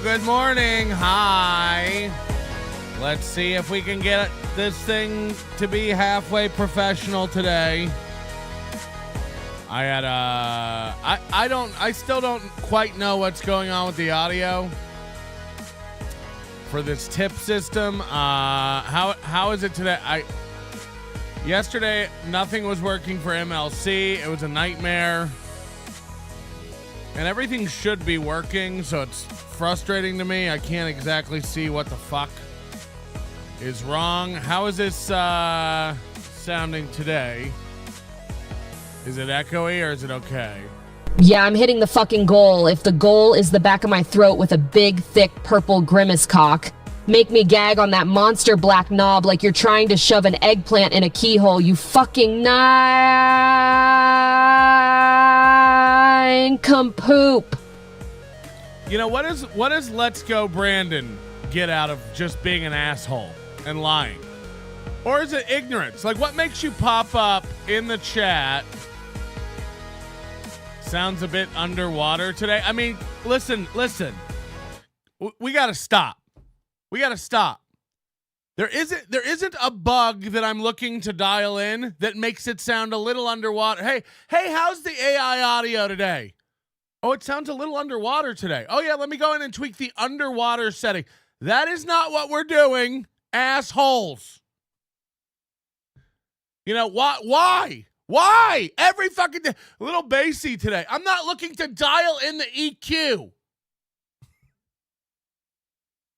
good morning. Hi. Let's see if we can get this thing to be halfway professional today. I still don't quite know what's going on with the audio for this tip system. How is it today? Yesterday, nothing was working for MLC. It was a nightmare. And everything should be working, so it's frustrating to me. I can't exactly see what the fuck is wrong. How is this sounding today? Is it echoey or is it okay? Yeah, I'm hitting the fucking goal. If the goal is the back of my throat with a big, thick, purple grimace cock, make me gag on that monster black knob like you're trying to shove an eggplant in a keyhole, you fucking nincompoop. You know, what is Let's Go Brandon get out of just being an asshole and lying? Or is it ignorance? Like, what makes you pop up in the chat? Sounds a bit underwater today. I mean, listen. We got to stop. We got to stop. There isn't a bug that I'm looking to dial in that makes it sound a little underwater. Hey, how's the AI audio today? Oh, it sounds a little underwater today. Oh yeah, let me go in and tweak the underwater setting. That is not what we're doing, assholes. You know, why? Every fucking day. A little bassy today. I'm not looking to dial in the EQ.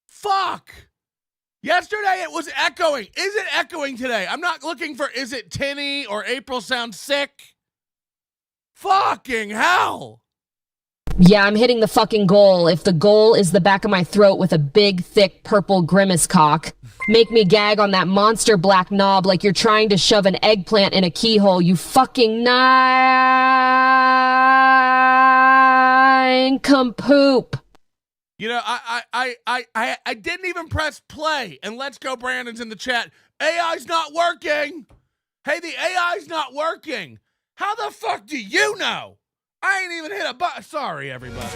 Fuck. Yesterday it was echoing. Is it echoing today? I'm not looking for is it tinny or April sounds sick. Fucking hell. Yeah, I'm hitting the fucking goal. If the goal is the back of my throat with a big, thick, purple grimace cock, make me gag on that monster black knob like you're trying to shove an eggplant in a keyhole, you fucking nincompoop. You know, I didn't even press play, and Let's Go Brandon's in the chat. AI's not working. Hey, the AI's not working. How the fuck do you know? I ain't even hit a button. Sorry, everybody.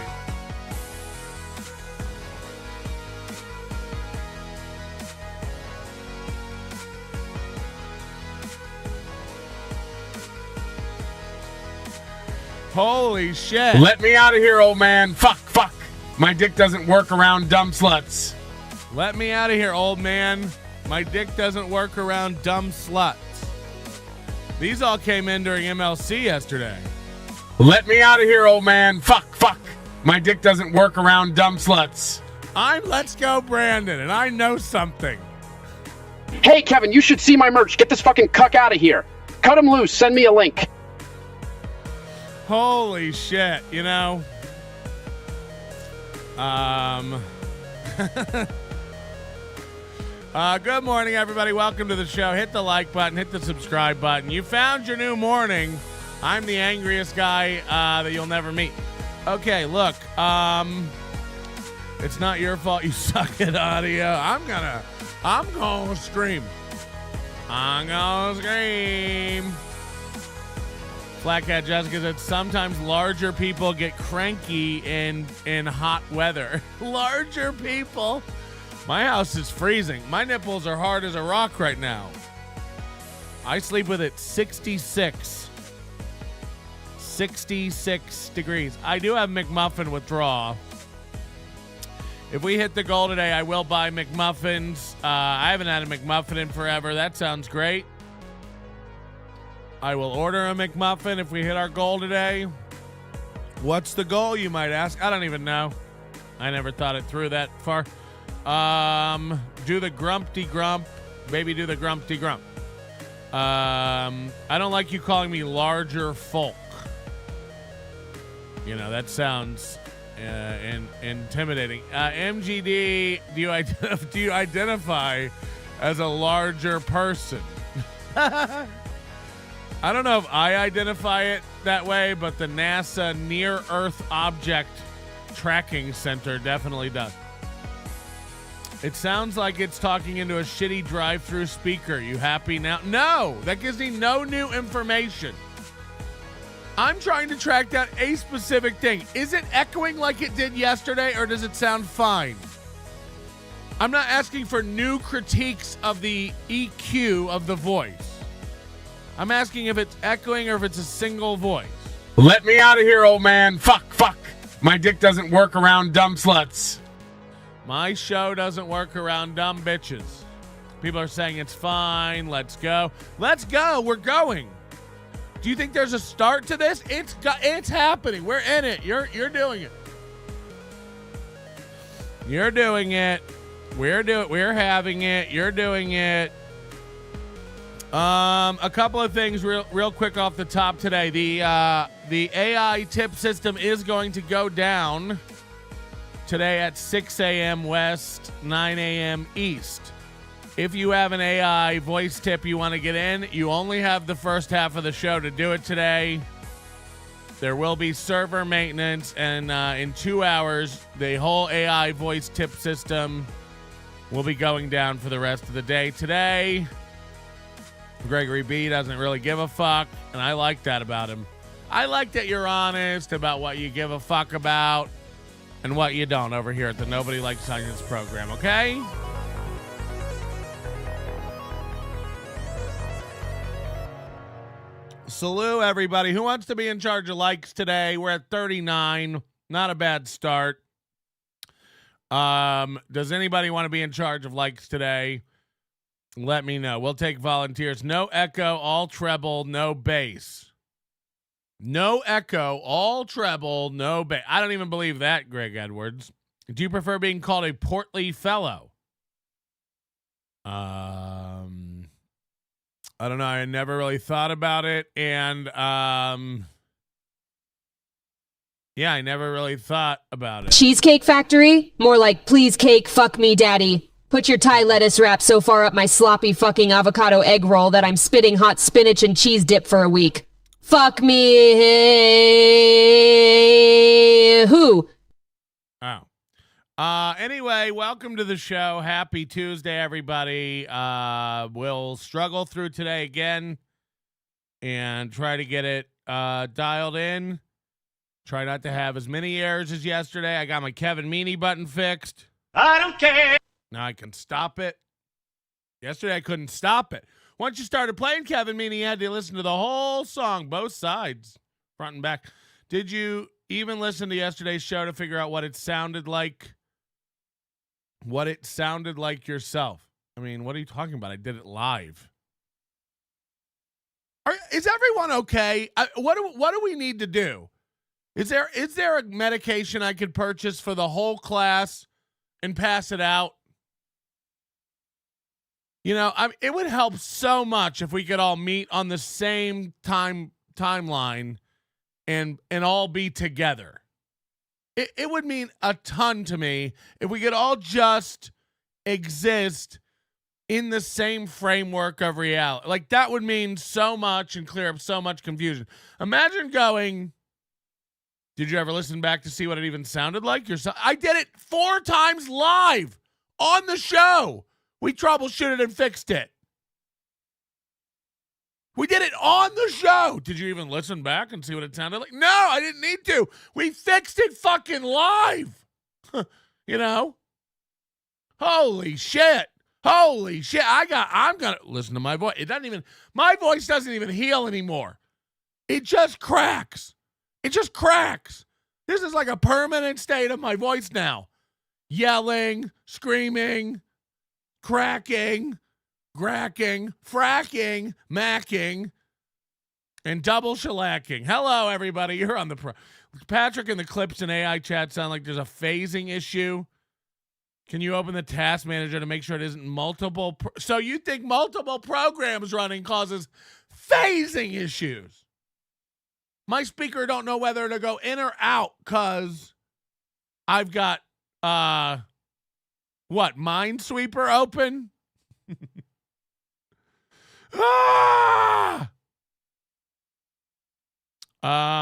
Holy shit. Let me out of here, old man. Fuck. My dick doesn't work around dumb sluts. Let me out of here, old man. My dick doesn't work around dumb sluts. These all came in during MLC yesterday. Let me out of here, old man. Fuck. My dick doesn't work around dumb sluts. I'm Let's Go Brandon, and I know something. Hey, Kevin, you should see my merch. Get this fucking cuck out of here. Cut him loose. Send me a link. Holy shit, you know. Good morning, everybody. Welcome to the show. Hit the like button. Hit the subscribe button. You found your new morning. I'm the angriest guy that you'll never meet. Okay, look. It's not your fault you suck at audio. I'm gonna scream. I'm gonna scream. Black Cat Jessica said sometimes larger people get cranky in hot weather. Larger people. My house is freezing. My nipples are hard as a rock right now. I sleep with it 66 degrees. I do have McMuffin withdrawal. If we hit the goal today, I will buy McMuffins. I haven't had a McMuffin in forever. That sounds great. I will order a McMuffin if we hit our goal today. What's the goal, you might ask? I don't even know. I never thought it through that far. Do the grumpty grump. Baby, do the grumpty grump. I don't like you calling me larger folk. You know, that sounds intimidating. MGD, do you identify as a larger person? I don't know if I identify it that way, but the NASA Near Earth Object Tracking Center definitely does. It sounds like it's talking into a shitty drive-through speaker. You happy now? No, that gives me no new information. I'm trying to track down a specific thing. Is it echoing like it did yesterday, or does it sound fine? I'm not asking for new critiques of the EQ of the voice. I'm asking if it's echoing or if it's a single voice. Let me out of here, old man. Fuck. My dick doesn't work around dumb sluts. My show doesn't work around dumb bitches. People are saying it's fine. Let's go. Let's go. We're going. Do you think there's a start to this? It's happening. We're in it. You're doing it. You're doing it. We're having it. You're doing it. A couple of things real quick off the top today. The AI tip system is going to go down today at 6 a.m. West, 9 a.m. East. If you have an AI voice tip you want to get in, you only have the first half of the show to do it today. There will be server maintenance, and in 2 hours, the whole AI voice tip system will be going down for the rest of the day. Today, Gregory B doesn't really give a fuck, and I like that about him. I like that you're honest about what you give a fuck about and what you don't over here at the Nobody Likes Science program, okay? Salute, everybody. Who wants to be in charge of likes today? We're at 39. Not a bad start. Does anybody want to be in charge of likes today? Let me know. We'll take volunteers. No echo, all treble, no bass. No echo, all treble, no bass. I don't even believe that, Greg Edwards. Do you prefer being called a portly fellow? I don't know. I never really thought about it. And, yeah, I never really thought about it. Cheesecake Factory? More like please cake, fuck me, daddy. Put your Thai lettuce wrap so far up my sloppy fucking avocado egg roll that I'm spitting hot spinach and cheese dip for a week. Fuck me. Who? Oh. Anyway, welcome to the show. Happy Tuesday, everybody. We'll struggle through today again and try to get it dialed in. Try not to have as many errors as yesterday. I got my Kevin Meaney button fixed. I don't care. Now I can stop it. Yesterday I couldn't stop it. Once you started playing Kevin Meaney, you had to listen to the whole song, both sides, front and back. Did you even listen to yesterday's show to figure out what it sounded like? What it sounded like yourself? I mean, what are you talking about? I did it live. Is everyone okay? What do we need to do? Is there a medication I could purchase for the whole class and pass it out? You know, it would help so much if we could all meet on the same timeline and all be together. It would mean a ton to me if we could all just exist in the same framework of reality. Like, that would mean so much and clear up so much confusion. Imagine going, did you ever listen back to see what it even sounded like? I did it 4 times live on the show. We troubleshooted and fixed it. We did it on the show. Did you even listen back and see what it sounded like? No, I didn't need to. We fixed it fucking live. You know? Holy shit. I'm gonna listen to my voice. My voice doesn't even heal anymore. It just cracks. This is like a permanent state of my voice now. Yelling, screaming, cracking, gracking, fracking, macking, and double shellacking. Hello, everybody. You're on the Patrick and the clips in AI chat sound like there's a phasing issue. Can you open the task manager to make sure it isn't multiple? So you think multiple programs running causes phasing issues? My speaker don't know whether to go in or out because I've got, Minesweeper open?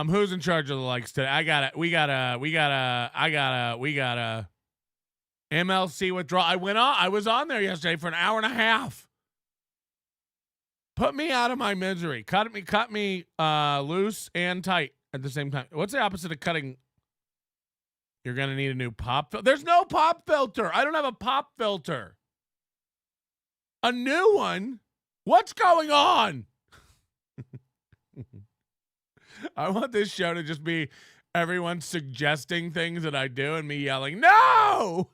Who's in charge of the likes today? We got a MLC withdrawal. I was on there yesterday for an hour and a half. Put me out of my misery. Cut me loose and tight at the same time. What's the opposite of cutting? You're going to need a new pop filter. There's no pop filter. I don't have a pop filter. A new one? What's going on? I want this show to just be everyone suggesting things that I do and me yelling, no!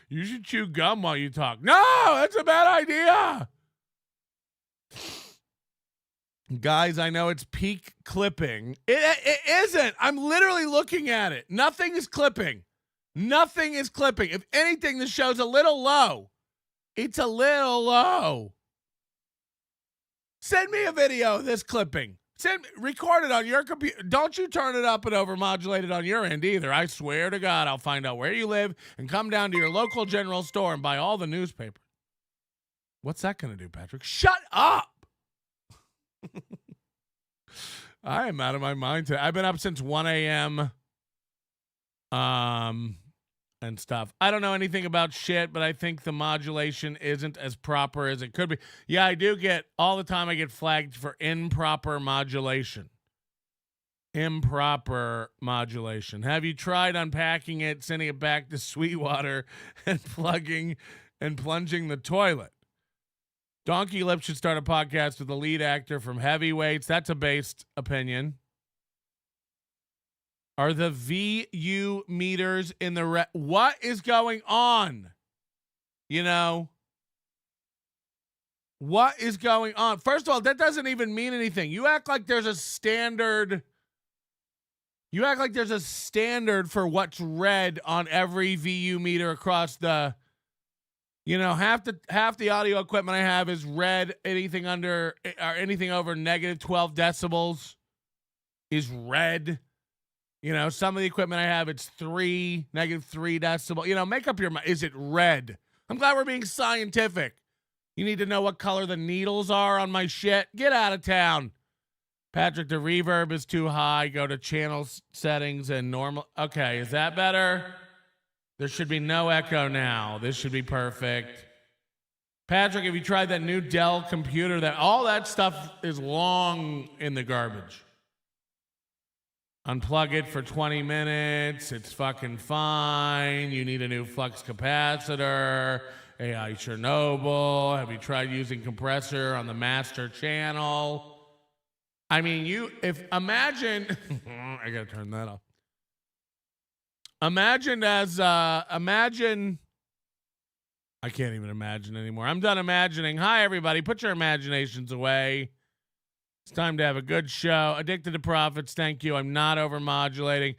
You should chew gum while you talk. No, that's a bad idea. Guys, I know it's peak clipping. It isn't. I'm literally looking at it. Nothing is clipping. Nothing is clipping. If anything, the show's a little low. It's a little low. Send me a video of this clipping. Record it on your computer. Don't you turn it up and overmodulate it on your end either. I swear to God, I'll find out where you live and come down to your local general store and buy all the newspapers. What's that going to do, Patrick? Shut up! I am out of my mind today. I've been up since 1 a.m. And stuff. I don't know anything about shit, but I think the modulation isn't as proper as it could be. Yeah, I do get, all the time I get flagged for improper modulation. Improper modulation. Have you tried unpacking it, sending it back to Sweetwater, and plunging the toilet? Donkey Lip should start a podcast with the lead actor from Heavyweights. That's a based opinion. Are the VU meters in the what is going on? You know, what is going on? First of all, that doesn't even mean anything. You act like there's a standard. You act like there's a standard for what's read on every VU meter across the. You know, half the audio equipment I have is read. Anything under or anything over negative 12 decibels is read. You know, some of the equipment I have, it's negative 3 decibel. You know, make up your mind. Is it red? I'm glad we're being scientific. You need to know what color the needles are on my shit. Get out of town. Patrick, the reverb is too high. Go to channel settings and normal. Okay, is that better? There should be no echo now. This should be perfect. Patrick, have you tried that new Dell computer? All that stuff is long in the garbage. Unplug it for 20 minutes. It's fucking fine. You need a new flux capacitor. AI Chernobyl. Have you tried using compressor on the master channel? I mean, imagine, I gotta turn that off. Imagine, I can't even imagine anymore. I'm done imagining. Hi, everybody. Put your imaginations away. It's time to have a good show. Addicted to Profits. Thank you. I'm not overmodulating.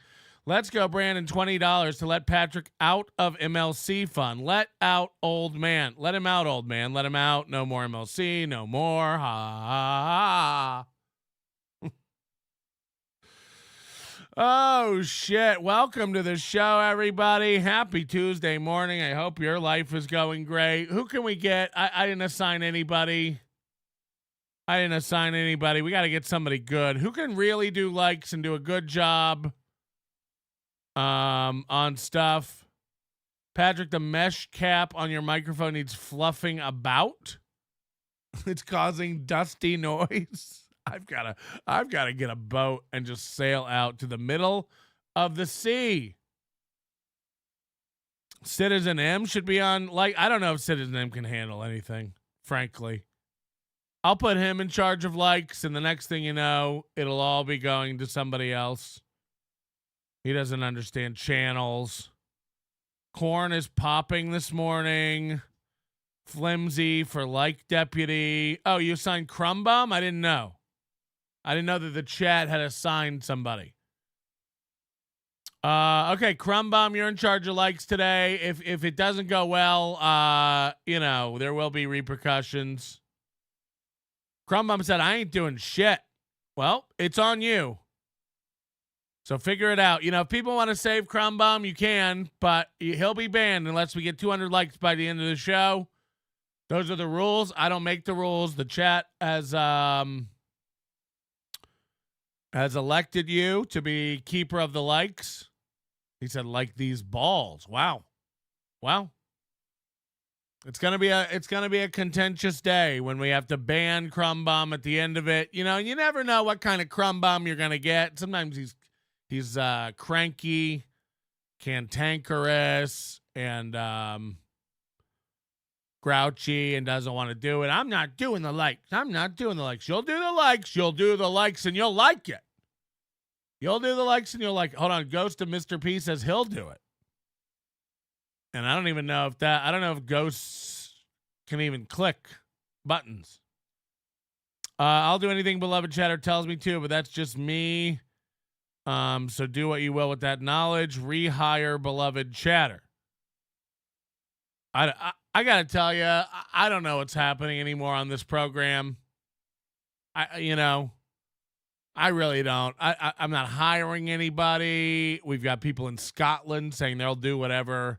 Let's go, Brandon. $20 to let Patrick out of MLC fun. Let out old man. Let him out, old man. Let him out. No more MLC. No more. Ha ha ha. Oh, shit. Welcome to the show, everybody. Happy Tuesday morning. I hope your life is going great. Who can we get? I didn't assign anybody. We got to get somebody good. Who can really do likes and do a good job on stuff? Patrick, the mesh cap on your microphone needs fluffing about. It's causing dusty noise. I've got to get a boat and just sail out to the middle of the sea. Citizen M should be on, I don't know if Citizen M can handle anything, frankly. I'll put him in charge of likes, and the next thing you know, it'll all be going to somebody else. He doesn't understand channels. Corn is popping this morning. Flimsy for like deputy. Oh, you assigned Crumb Bomb? I didn't know. I didn't know that the chat had assigned somebody. Okay, Crumb Bomb, you're in charge of likes today. If it doesn't go well, there will be repercussions. Crumb Bomb said, I ain't doing shit. Well, it's on you. So figure it out. If people want to save Crumb Bomb, you can, but he'll be banned unless we get 200 likes by the end of the show. Those are the rules. I don't make the rules. The chat has elected you to be keeper of the likes. He said, like these balls. Wow. It's gonna be a contentious day when we have to ban Crumb Bomb at the end of it. You know, you never know what kind of Crumb Bomb you're gonna get. Sometimes he's cranky, cantankerous, and grouchy, and doesn't want to do it. I'm not doing the likes. You'll do the likes. You'll do the likes, and you'll like it. You'll do the likes, and you'll like it. Hold on, Ghost of Mr. P says he'll do it. And I don't even know I don't know if ghosts can even click buttons. I'll do anything Beloved Chatter tells me to, but that's just me. So do what you will with that knowledge. Rehire Beloved Chatter. I got to tell you, I don't know what's happening anymore on this program. I really don't. I'm not hiring anybody. We've got people in Scotland saying they'll do whatever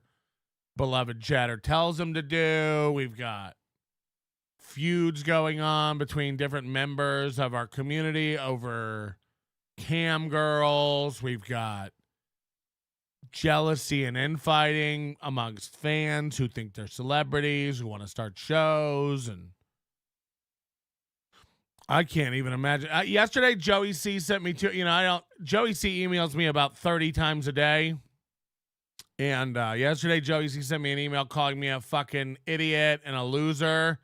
Beloved Chatter tells them to do. We've got feuds going on between different members of our community over cam girls. We've got jealousy and infighting amongst fans who think they're celebrities, who want to start shows, and I can't even imagine. Yesterday, Joey C sent me Joey C emails me about 30 times a day. And yesterday, Joey C sent me an email calling me a fucking idiot and a loser.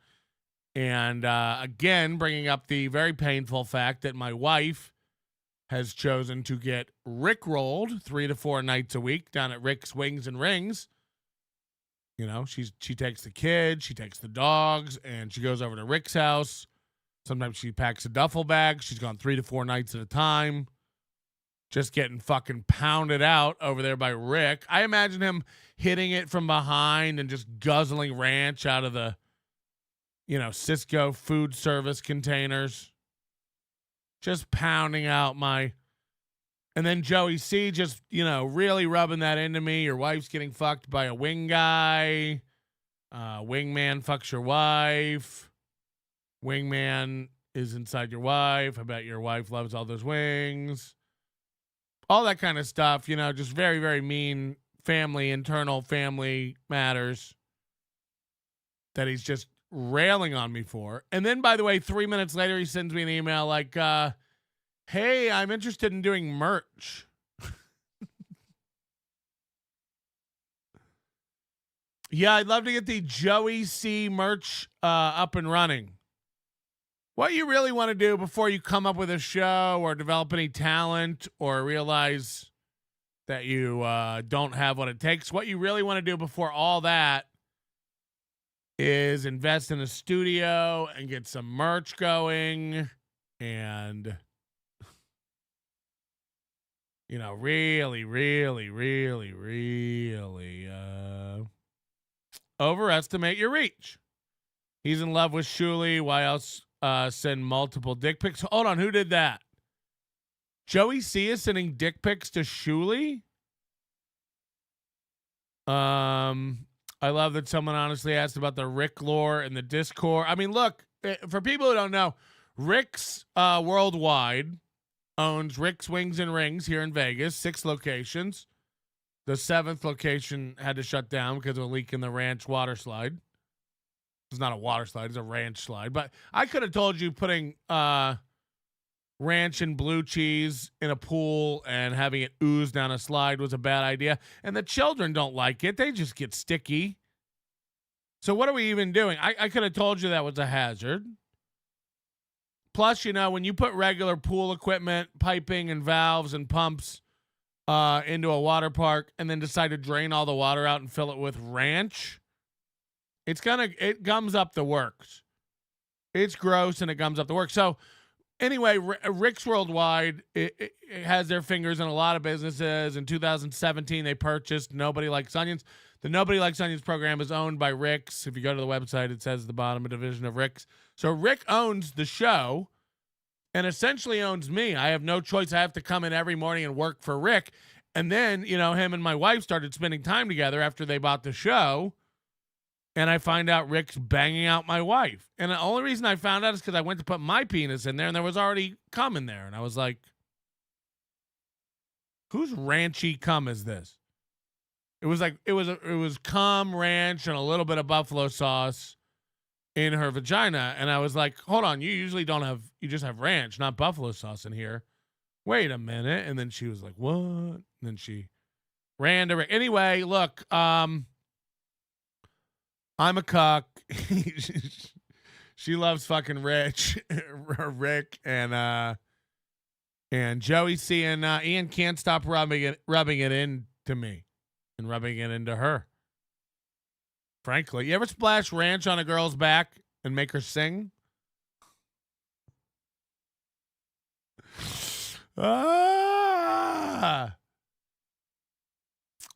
And again, bringing up the very painful fact that my wife has chosen to get Rickrolled 3 to 4 nights a week down at Rick's Wings and Rings. You know, she takes the kids, she takes the dogs, and she goes over to Rick's house. Sometimes she packs a duffel bag. She's gone 3 to 4 nights at a time. Just getting fucking pounded out over there by Rick. I imagine him hitting it from behind and just guzzling ranch out of the, Cisco food service containers. Just pounding out my... And then Joey C just, really rubbing that into me. Your wife's getting fucked by a wing guy. Wingman fucks your wife. Wingman is inside your wife. I bet your wife loves all those wings. All that kind of stuff, just very, very mean internal family matters that he's just railing on me for. And then, by the way, 3 minutes later, he sends me an email like, hey, I'm interested in doing merch. Yeah, I'd love to get the Joey C merch up and running. What you really want to do before you come up with a show or develop any talent or realize that you don't have what it takes, what you really want to do before all that is invest in a studio and get some merch going and, really, really, really, really overestimate your reach. He's in love with Shuli. Why else send multiple dick pics? Hold on, who did that? Joey C is sending dick pics to Shuli? I love that someone honestly asked about the Rick lore in the Discord. I mean, look, for people who don't know, Rick's Worldwide owns Rick's Wings and Rings here in Vegas, 6 locations. The 7th location had to shut down because of a leak in the ranch water slide. It's not a water slide, it's a ranch slide. But I could have told you putting ranch and blue cheese in a pool and having it ooze down a slide was a bad idea. And the children don't like it. They just get sticky. So what are we even doing? I could have told you that was a hazard. Plus, when you put regular pool equipment, piping and valves and pumps into a water park and then decide to drain all the water out and fill it with ranch, it gums up the works. It's gross and it gums up the works. So anyway, Rick's Worldwide, it has their fingers in a lot of businesses. In 2017, they purchased Nobody Likes Onions. The Nobody Likes Onions program is owned by Rick's. If you go to the website, it says the bottom, a division of Rick's. So Rick owns the show and essentially owns me. I have no choice. I have to come in every morning and work for Rick. And then, him and my wife started spending time together after they bought the show. And I find out Rick's banging out my wife. And the only reason I found out is because I went to put my penis in there and there was already cum in there. And I was like, whose ranchy cum is this? It was like it was cum, ranch, and a little bit of buffalo sauce in her vagina. And I was like, hold on, you just have ranch, not buffalo sauce in here. Wait a minute. And then she was like, what? And then she ran to Rick. Anyway, look, I'm a cuck. She loves fucking Rick, and Joey's seeing Ian can't stop rubbing it into me and rubbing it into her. Frankly, you ever splash ranch on a girl's back and make her sing?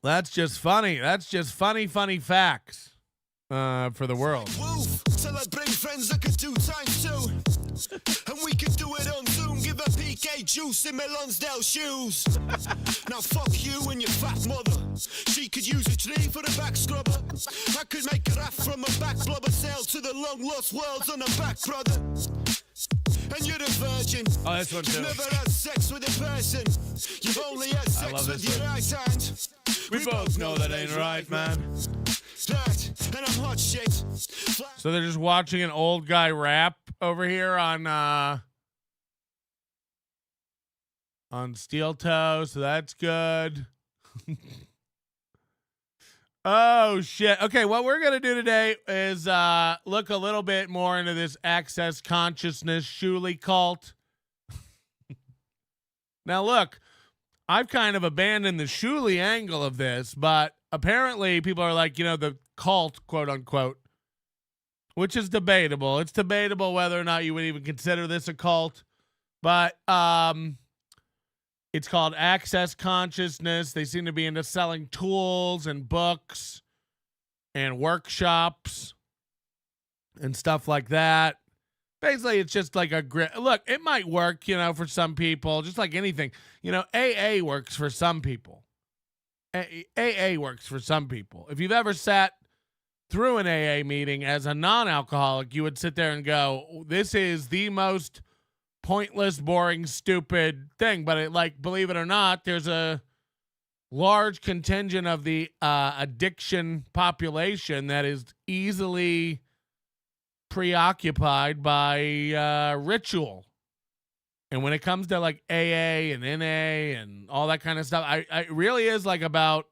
That's just funny. That's just funny facts for the world. Till I bring friends that could do times two. And we could do it on Zoom. Give a PK juice in my Lonsdale shoes. Now fuck you and your fat mother. She could use a tree for a back scrubber. I could make a raft from a back blubber. Sail to the long lost worlds on a back, brother. And you're a virgin. Oh, this one too. You've never had sex with a person. You've only had sex with your right hand. We both know that ain't right, man. And I'm hot shit. So they're just watching an old guy rap over here on Steel Toe, so that's good. Oh shit. Okay, what we're gonna do today is look a little bit more into this access consciousness Shuli cult. Now look, I've kind of abandoned the Shuli angle of this, but apparently people are like, the cult, quote unquote, which is debatable. It's debatable whether or not you would even consider this a cult, but it's called Access Consciousness. They seem to be into selling tools and books and workshops and stuff like that. Basically, it's just like look, it might work, for some people, just like anything. AA works for some people. AA works for some people. If you've ever sat through an AA meeting as a non-alcoholic, you would sit there and go, this is the most pointless, boring, stupid thing. But believe it or not, there's a large contingent of the addiction population that is easily preoccupied by ritual. And when it comes to like AA and NA and all that kind of stuff, it really is like about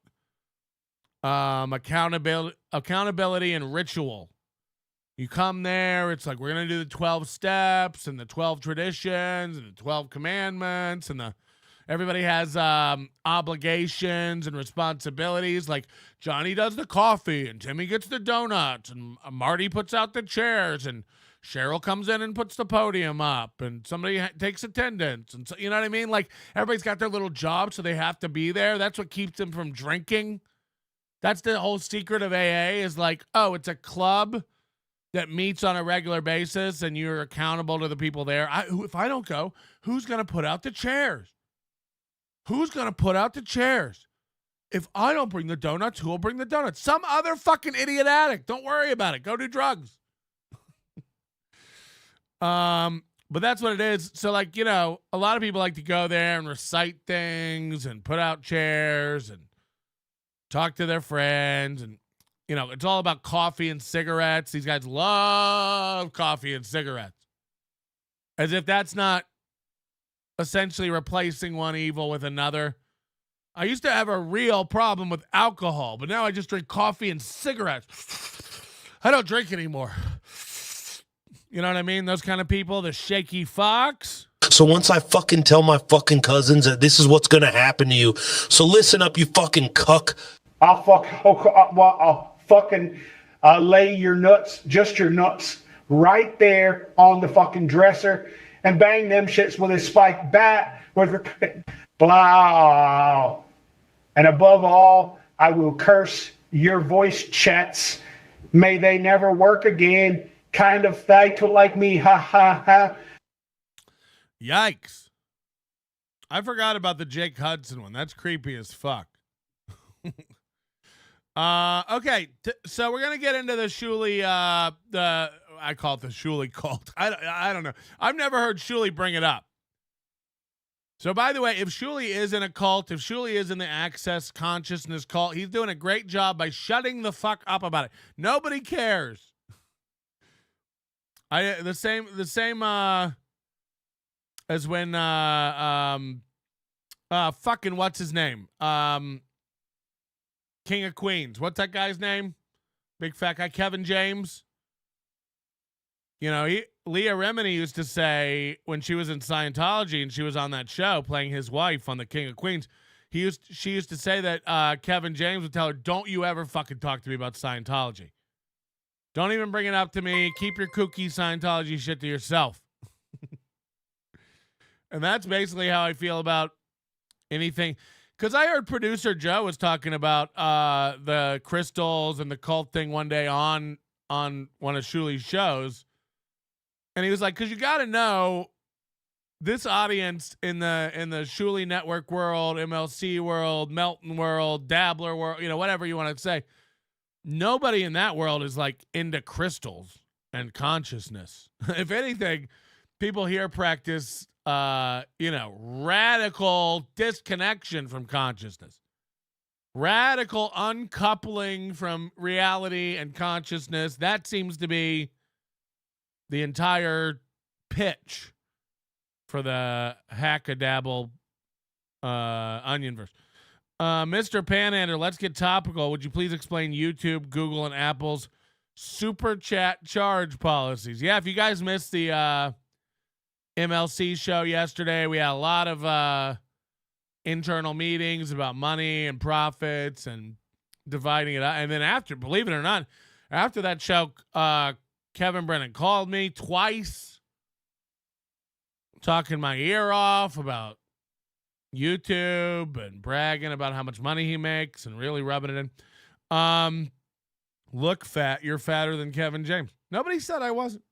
accountability and ritual. You come there, it's like, we're going to do the 12 steps and the 12 traditions and the 12 commandments, and everybody has obligations and responsibilities. Like Johnny does the coffee and Timmy gets the donuts and Marty puts out the chairs and Cheryl comes in and puts the podium up and somebody takes attendance. And so, you know what I mean? Like everybody's got their little job, so they have to be there. That's what keeps them from drinking. That's the whole secret of AA is like, oh, it's a club that meets on a regular basis and you're accountable to the people there. If I don't go, who's going to put out the chairs? Who's going to put out the chairs? If I don't bring the donuts, who will bring the donuts? Some other fucking idiot addict. Don't worry about it. Go do drugs. But that's what it is. So like, a lot of people like to go there and recite things and put out chairs and talk to their friends. And, it's all about coffee and cigarettes. These guys love coffee and cigarettes. As if that's not essentially replacing one evil with another. I used to have a real problem with alcohol, but now I just drink coffee and cigarettes. I don't drink anymore. You know what I mean? Those kind of people, the shaky fox. So once I fucking tell my fucking cousins that this is what's going to happen to you, so listen up, you fucking cuck. I'll fucking lay your nuts, just your nuts, right there on the fucking dresser and bang them shits with a spiked bat. Blah. And above all, I will curse your voice chats. May they never work again. Kind of title like me, ha ha ha. Yikes. I forgot about the Jake Hudson one. That's creepy as fuck. Okay, so we're going to get into the Shuli, I call it the Shuli cult. I don't know. I've never heard Shuli bring it up. So, by the way, if Shuli is in a cult, if Shuli is in the Access Consciousness cult, he's doing a great job by shutting the fuck up about it. Nobody cares. The same as when fucking what's his name? King of Queens. What's that guy's name? Big fat guy, Kevin James. You know, Leah Remini used to say when she was in Scientology and she was on that show playing his wife on the King of Queens, she used to say that Kevin James would tell her, "Don't you ever fucking talk to me about Scientology. Don't even bring it up to me. Keep your kooky Scientology shit to yourself." And that's basically how I feel about anything. Because I heard producer Joe was talking about the crystals and the cult thing one day on one of Shuli's shows. And he was like, because you got to know this audience in the Shuli Network world, MLC world, Melton world, Dabbler world, you know, whatever you want to say. Nobody in that world is like into crystals and consciousness. If anything, people here practice, radical disconnection from consciousness, radical uncoupling from reality and consciousness. That seems to be the entire pitch for the hack-a-dabble Onionverse. Mr. Panhandler, let's get topical. Would you please explain YouTube, Google, and Apple's super chat charge policies? Yeah, if you guys missed the MLC show yesterday, we had a lot of internal meetings about money and profits and dividing it up. And then after, believe it or not, after that show, Kevin Brennan called me twice, talking my ear off about YouTube and bragging about how much money he makes and really rubbing it in. Look fat, you're fatter than Kevin James. Nobody said I wasn't.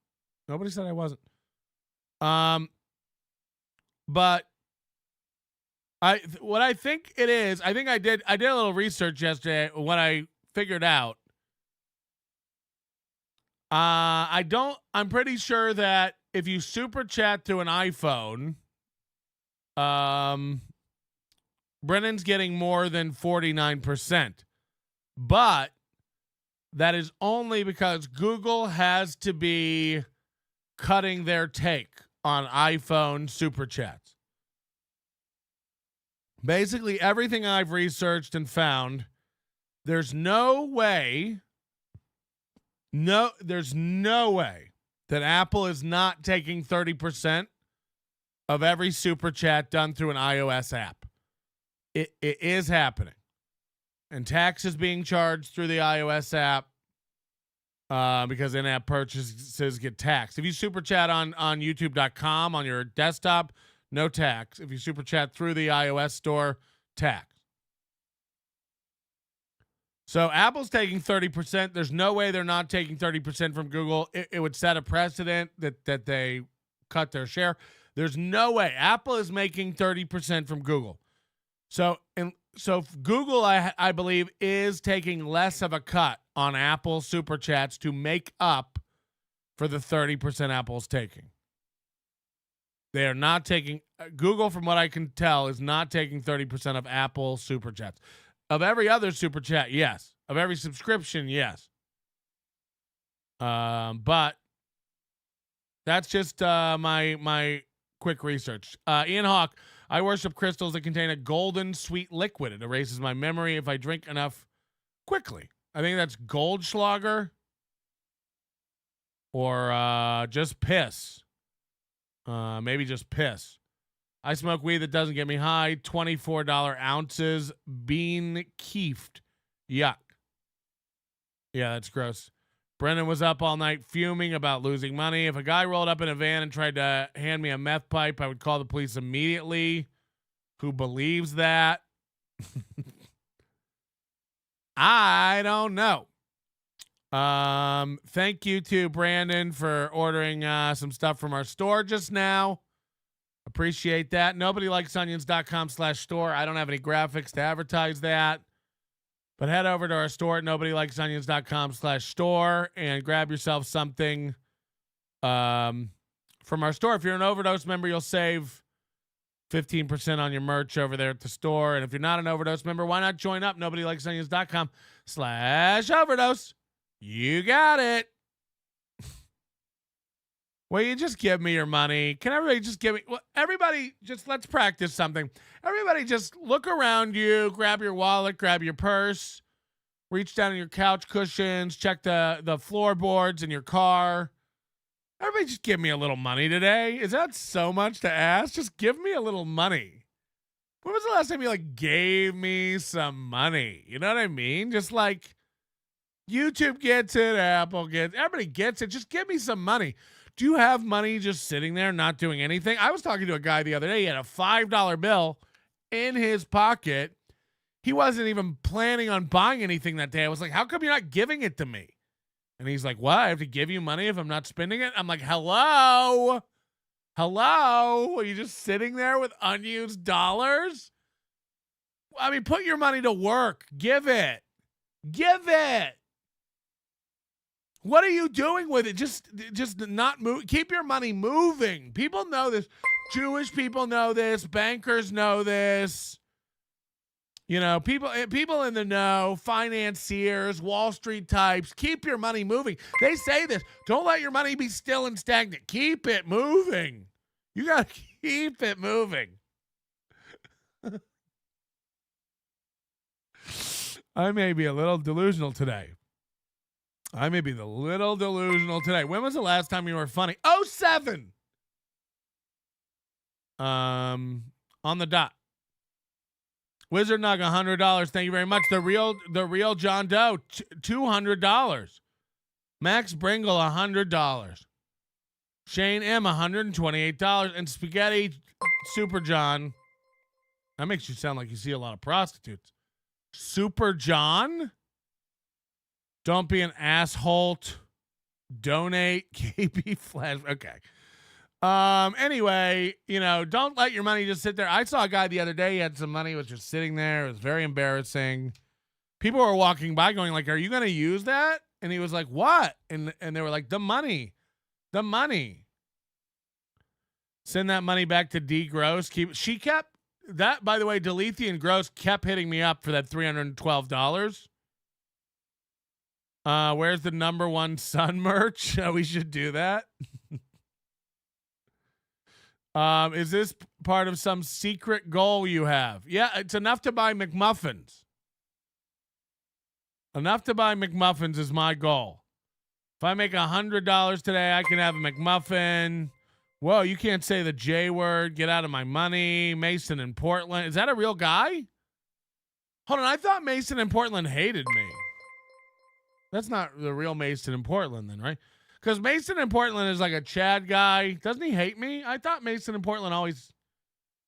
But what I think it is, I did a little research yesterday. What I figured out, I'm pretty sure that if you super chat through an iPhone, Brennan's getting more than 49%, but that is only because Google has to be cutting their take on iPhone super chats. Basically, everything I've researched and found, there's no way that Apple is not taking 30% of every super chat done through an iOS app. It is happening. And tax is being charged through the iOS app because in-app purchases get taxed. If you super chat on youtube.com on your desktop, no tax. If you super chat through the iOS store, tax. So Apple's taking 30%. There's no way they're not taking 30% from Google. It would set a precedent that they cut their share. There's no way. Apple is making 30% from Google. So Google, I believe, is taking less of a cut on Apple super chats to make up for the 30% Apple's taking. They are not taking Google, from what I can tell, is not taking 30% of Apple super chats. Of every other super chat, yes. Of every subscription, yes. But that's just my quick research. Ian Hawk, I worship crystals that contain a golden sweet liquid. It erases my memory if I drink enough quickly. I think that's Goldschlager or just piss. Maybe just piss. I smoke weed that doesn't get me high. $24 ounces. Bean keefed. Yuck. Yeah, that's gross. Brennan was up all night fuming about losing money. If a guy rolled up in a van and tried to hand me a meth pipe, I would call the police immediately. Who believes that? I don't know. Thank you to Brandon for ordering some stuff from our store just now. Appreciate that. NobodyLikesOnions.com/store. I don't have any graphics to advertise that. But head over to our store at NobodyLikesOnions.com/store and grab yourself something from our store. If you're an Overdose member, you'll save 15% on your merch over there at the store. And if you're not an Overdose member, why not join up? NobodyLikesOnions.com/overdose. You got it. Will you just give me your money? Can everybody just give me? Well, everybody, just let's practice something. Everybody, just look around you, grab your wallet, grab your purse, reach down in your couch cushions, check the floorboards in your car. Everybody, just give me a little money today. Is that so much to ask? Just give me a little money. When was the last time you gave me some money? You know what I mean? Just like YouTube gets it, Apple gets it, everybody gets it. Just give me some money. Do you have money just sitting there not doing anything? I was talking to a guy the other day. He had a $5 bill in his pocket. He wasn't even planning on buying anything that day. I was like, how come you're not giving it to me? And he's like, what? I have to give you money if I'm not spending it? I'm like, hello? Hello? Are you just sitting there with unused dollars? I mean, put your money to work. Give it. Give it. What are you doing with it? Just not move. Keep your money moving. People know this. Jewish people know this. Bankers know this. You know, people in the know, financiers, Wall Street types, keep your money moving. They say this. Don't let your money be still and stagnant. Keep it moving. You got to keep it moving. I may be a little delusional today. When was the last time you were funny? 07. On the dot. Wizard Nug, $100. Thank you very much. The real John Doe, $200. Max Bringle, $100. Shane M, $128. And Spaghetti Super John. That makes you sound like you see a lot of prostitutes. Super John? Don't be an asshole. Donate. KB Flash. Okay. Anyway, don't let your money just sit there. I saw a guy the other day. He had some money, was just sitting there. It was very embarrassing. People were walking by going like, are you going to use that? And he was like, what? And they were like, the money. Send that money back to D Gross. She kept that, by the way, Delethian Gross kept hitting me up for that $312. Where's the number one son merch? We should do that. Is this part of some secret goal you have? Yeah, it's enough to buy McMuffins. Enough to buy McMuffins is my goal. If I make $100 today, I can have a McMuffin. Whoa, you can't say the J word. Get out of my money. Mason in Portland. Is that a real guy? Hold on, I thought Mason in Portland hated me. That's not the real Mason in Portland then, right? Because Mason in Portland is like a Chad guy. Doesn't he hate me? I thought Mason in Portland always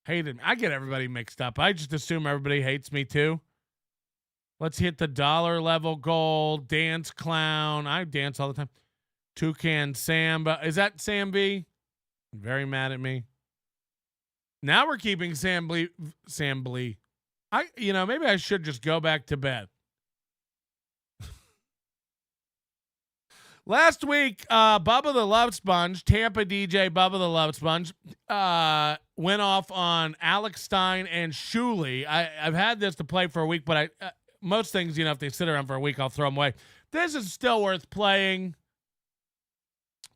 hated me. I get everybody mixed up. I just assume everybody hates me too. Let's hit the dollar level goal. Dance clown. I dance all the time. Toucan Samba. Is that Sam B? Very mad at me. Now we're keeping Sam Blee. Maybe I should just go back to bed. Last week, Bubba the Love Sponge, Tampa DJ Bubba the Love Sponge, went off on Alex Stein and Shuli. I've had this to play for a week, but most things, if they sit around for a week, I'll throw them away. This is still worth playing.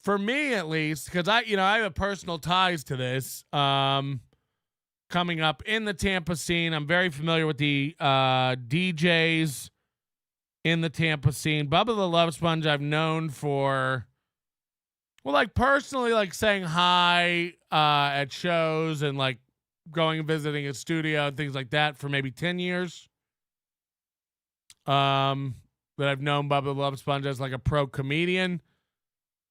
For me, at least, because I have personal ties to this. Coming up in the Tampa scene, I'm very familiar with the DJs in the Tampa scene. Bubba the Love Sponge I've known for, personally, saying hi at shows and going and visiting his studio and things like that for maybe 10 years. That I've known Bubba the Love Sponge as a pro comedian.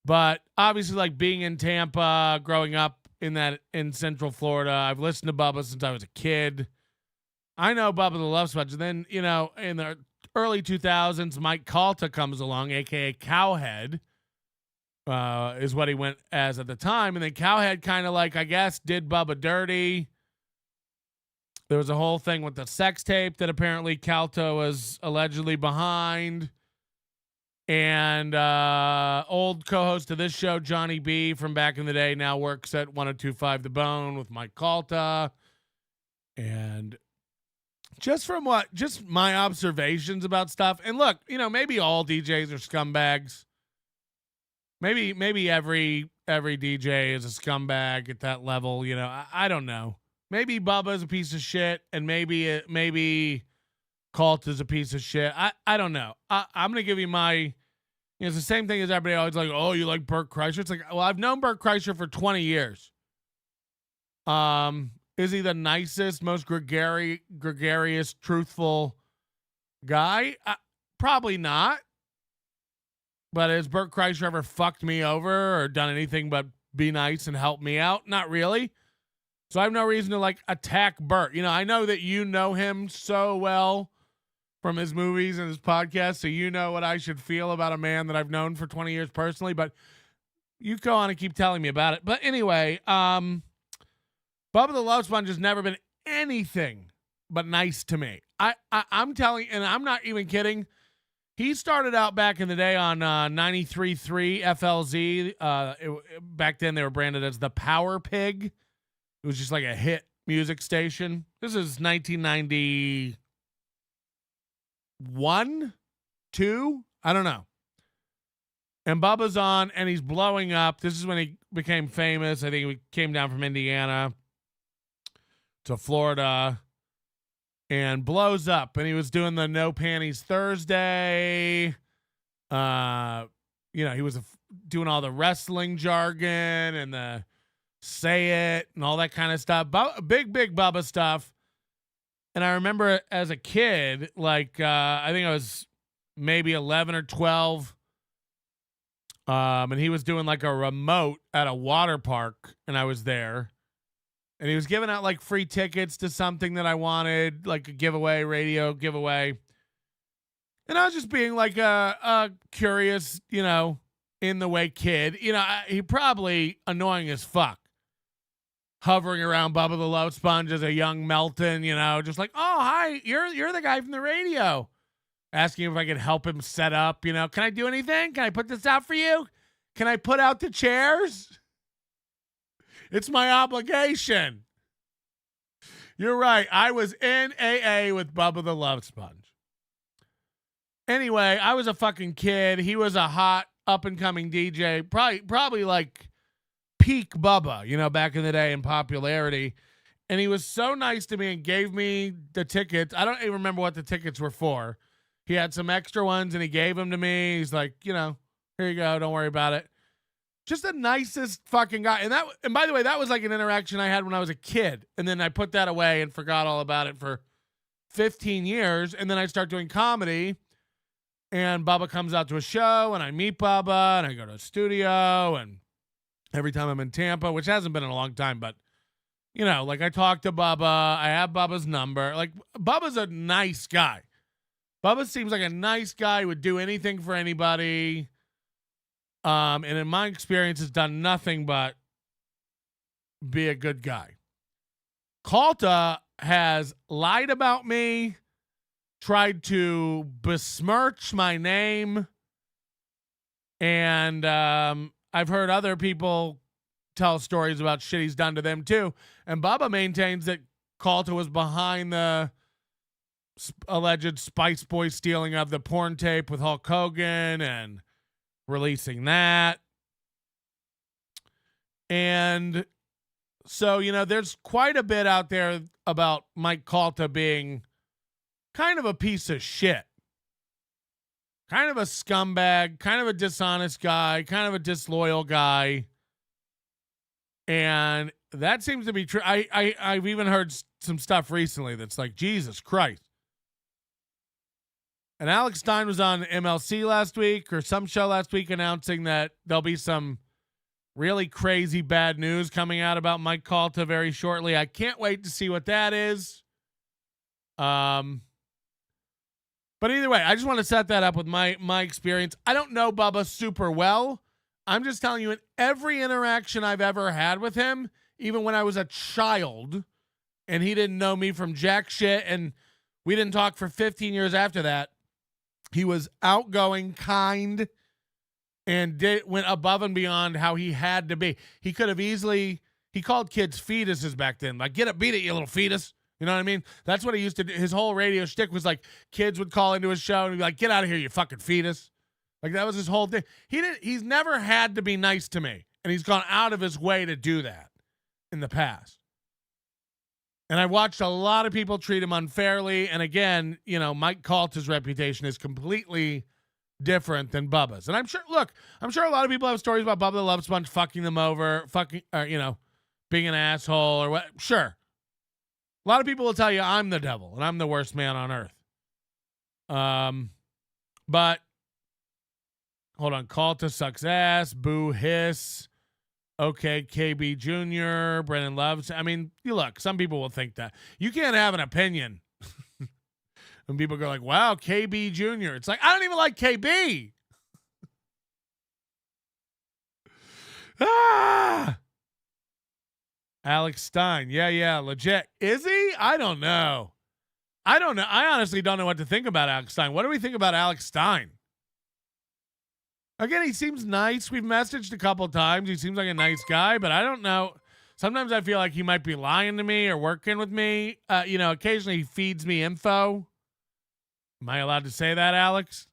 But obviously being in Tampa, growing up in Central Florida, I've listened to Bubba since I was a kid. I know Bubba the Love Sponge. And then, in the early 2000s, Mike Calta comes along, a.k.a. Cowhead, is what he went as at the time. And then Cowhead kind of I guess, did Bubba dirty. There was a whole thing with the sex tape that apparently Calta was allegedly behind. And old co-host of this show, Johnny B from back in the day, now works at 102.5 The Bone with Mike Calta. And just my observations about stuff. And look, maybe all DJs are scumbags. Maybe every DJ is a scumbag at that level. I don't know. Maybe Bubba's a piece of shit, and maybe Cult is a piece of shit. I don't know. I'm gonna give you my. It's the same thing as everybody always like. Oh, you like Bert Kreischer? It's like, well, I've known Bert Kreischer for 20 years. Is he the nicest, most gregarious, truthful guy? Probably not. But has Bert Kreischer ever fucked me over or done anything but be nice and help me out? Not really. So I have no reason to attack Bert. I know that you know him so well from his movies and his podcast, so you know what I should feel about a man that I've known for 20 years personally, but you go on and keep telling me about it. But anyway, Bubba the Love Sponge has never been anything but nice to me. I'm telling, and I'm not even kidding. He started out back in the day on 93.3 FLZ. Back then they were branded as the Power Pig. It was just like a hit music station. This is 1991, 2, I don't know. And Bubba's on, and he's blowing up. This is when he became famous. I think he came down from Indiana to Florida and blows up. And he was doing the No Panties Thursday. He was doing all the wrestling jargon and the say it and all that kind of stuff. Big Bubba stuff. And I remember as a kid, I think I was maybe 11 or 12. And he was doing a remote at a water park, and I was there. And he was giving out free tickets to something that I wanted, like a giveaway, radio giveaway. And I was just being a curious, in the way kid. He probably annoying as fuck. Hovering around Bubba the Love Sponge as a young Melton, just oh, hi, you're the guy from the radio. Asking if I could help him set up, can I do anything? Can I put this out for you? Can I put out the chairs? It's my obligation. You're right. I was in AA with Bubba the Love Sponge. Anyway, I was a fucking kid. He was a hot up-and-coming DJ. Probably peak Bubba, back in the day in popularity. And he was so nice to me and gave me the tickets. I don't even remember what the tickets were for. He had some extra ones and he gave them to me. He's like, here you go. Don't worry about it. Just the nicest fucking guy. And by the way, that was an interaction I had when I was a kid. And then I put that away and forgot all about it for 15 years. And then I start doing comedy and Bubba comes out to a show and I meet Bubba and I go to a studio, and every time I'm in Tampa, which hasn't been in a long time, but I talk to Bubba, I have Bubba's number. Bubba's a nice guy. Bubba seems like a nice guy, would do anything for anybody. And in my experience, has done nothing but be a good guy. Calta has lied about me, tried to besmirch my name, and I've heard other people tell stories about shit he's done to them too. And Bubba maintains that Calta was behind the alleged Spice Boy stealing of the porn tape with Hulk Hogan and releasing that. And so, there's quite a bit out there about Mike Calta being kind of a piece of shit. Kind of a scumbag, kind of a dishonest guy, kind of a disloyal guy. And that seems to be true. I've even heard some stuff recently that's Jesus Christ. And Alex Stein was on MLC last week or some show last week announcing that there'll be some really crazy bad news coming out about Mike Calta very shortly. I can't wait to see what that is. But either way, I just want to set that up with my experience. I don't know Bubba super well. I'm just telling you, in every interaction I've ever had with him, even when I was a child and he didn't know me from jack shit and we didn't talk for 15 years after that, he was outgoing, kind, and went above and beyond how he had to be. He could have easily, he called kids fetuses back then. Get up, beat it, you little fetus. You know what I mean? That's what he used to do. His whole radio shtick was like kids would call into his show and he'd be like, get out of here, you fucking fetus. Like that was his whole thing. He's never had to be nice to me. And he's gone out of his way to do that in the past. And I watched a lot of people treat him unfairly. And again, you know, Mike Calta's reputation is completely different than Bubba's. And I'm sure a lot of people have stories about Bubba the Love Sponge fucking them over, being an asshole or what. Sure. A lot of people will tell you I'm the devil and I'm the worst man on earth. But hold on. Calta sucks ass. Boo hiss. Okay, KB Jr., Brennan loves. I mean, you look, some people will think that. You can't have an opinion. And people go like, wow, KB Jr. It's like, I don't even like KB. Alex Stein. Yeah, legit. Is he? I don't know. I honestly don't know what to think about Alex Stein. What do we think about Alex Stein? Again, he seems nice. We've messaged a couple times. He seems like a nice guy, but I don't know. Sometimes I feel like he might be lying to me or working with me. Occasionally he feeds me info. Am I allowed to say that, Alex?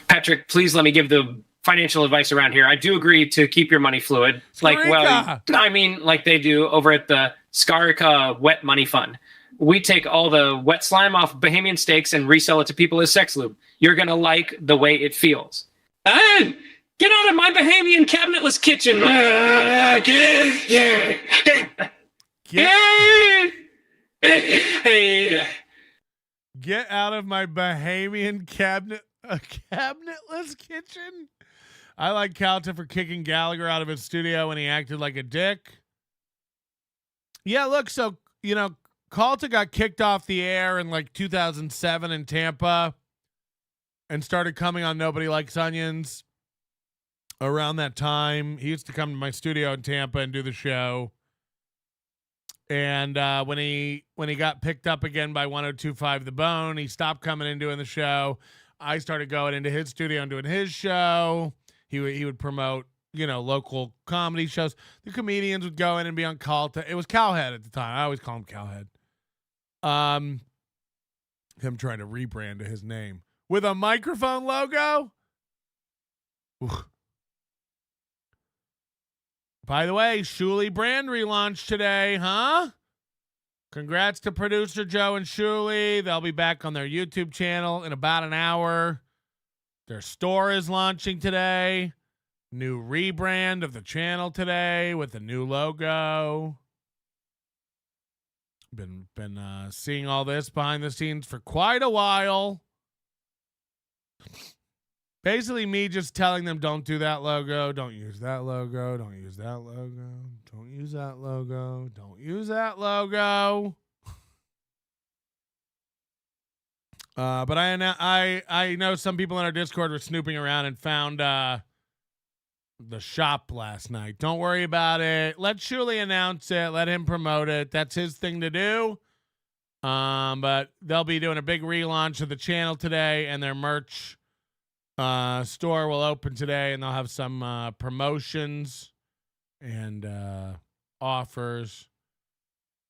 Patrick, please let me give the financial advice around here. I do agree to keep your money fluid. Like they do over at the Skarika Wet Money Fund. We take all the wet slime off Bahamian steaks and resell it to people as sex lube. You're going to like the way it feels. Get out of my Bahamian cabinetless kitchen. Get out of my Bahamian cabinetless kitchen. I like Calta for kicking Gallagher out of his studio when he acted like a dick. Yeah, look, so, Calta got kicked off the air in like 2007 in Tampa and started coming on Nobody Likes Onions around that time. He used to come to my studio in Tampa and do the show. And when he got picked up again by 102.5 The Bone, he stopped coming in doing the show. I started going into his studio and doing his show. He would promote, local comedy shows. The comedians would go in and be on Calta. It was Cowhead at the time. I always call him Cowhead. Him trying to rebrand to his name with a microphone logo. Oof. By the way, Shuli brand relaunch today, huh? Congrats to producer Joe and Shuli. They'll be back on their YouTube channel in about an hour. Their store is launching today. New rebrand of the channel today with a new logo. Been seeing all this behind the scenes for quite a while. Basically, me just telling them, don't do that logo, don't use that logo, don't use that logo, don't use that logo, don't use that logo. But I know some people in our Discord were snooping around and found the shop last night. Don't worry about it. Let Shuli announce it. Let him promote it. That's his thing to do. But they'll be doing a big relaunch of the channel today, and their merch store will open today, and they'll have some promotions and offers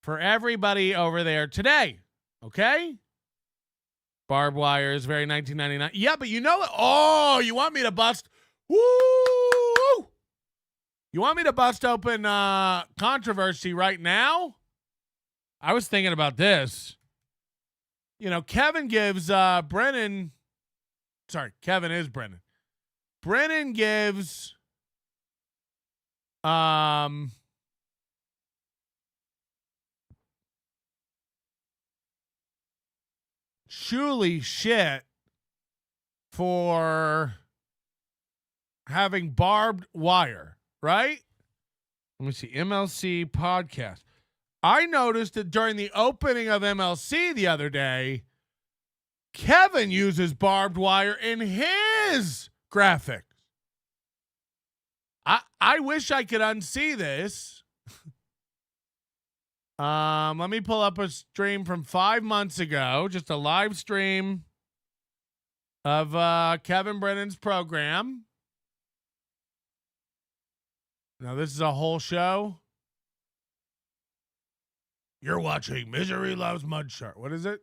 for everybody over there today. Okay? Barbed wire is very 1999. Yeah, but you know what? Oh, you want me to bust? Woo! You want me to bust open controversy right now? I was thinking about this. Kevin gives Brennan. Sorry, Kevin is Brennan. Brennan gives Shuli shit for having barbed wire, right? Let me see. MLC podcast. I noticed that during the opening of MLC the other day, Kevin uses barbed wire in his graphics. I wish I could unsee this. Let me pull up a stream from 5 months ago, just a live stream of Kevin Brennan's program. Now this is a whole show. You're watching Misery Loves Mud Shark. What is it?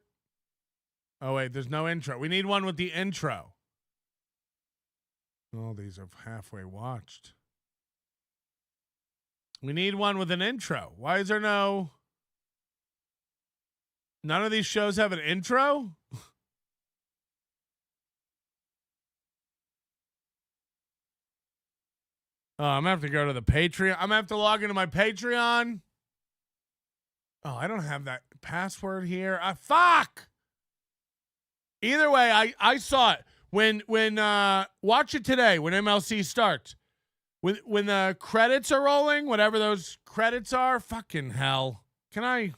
Oh, wait, there's no intro. We need one with the intro. All these are halfway watched. We need one with an intro. Why is there no... None of these shows have an intro? Oh, I'm going to have to go to the Patreon. I'm going to have to log into my Patreon. Oh, I don't have that password here. Fuck! Either way, I saw it. When watch it today, when MLC starts. When the credits are rolling, whatever those credits are, fucking hell. Can I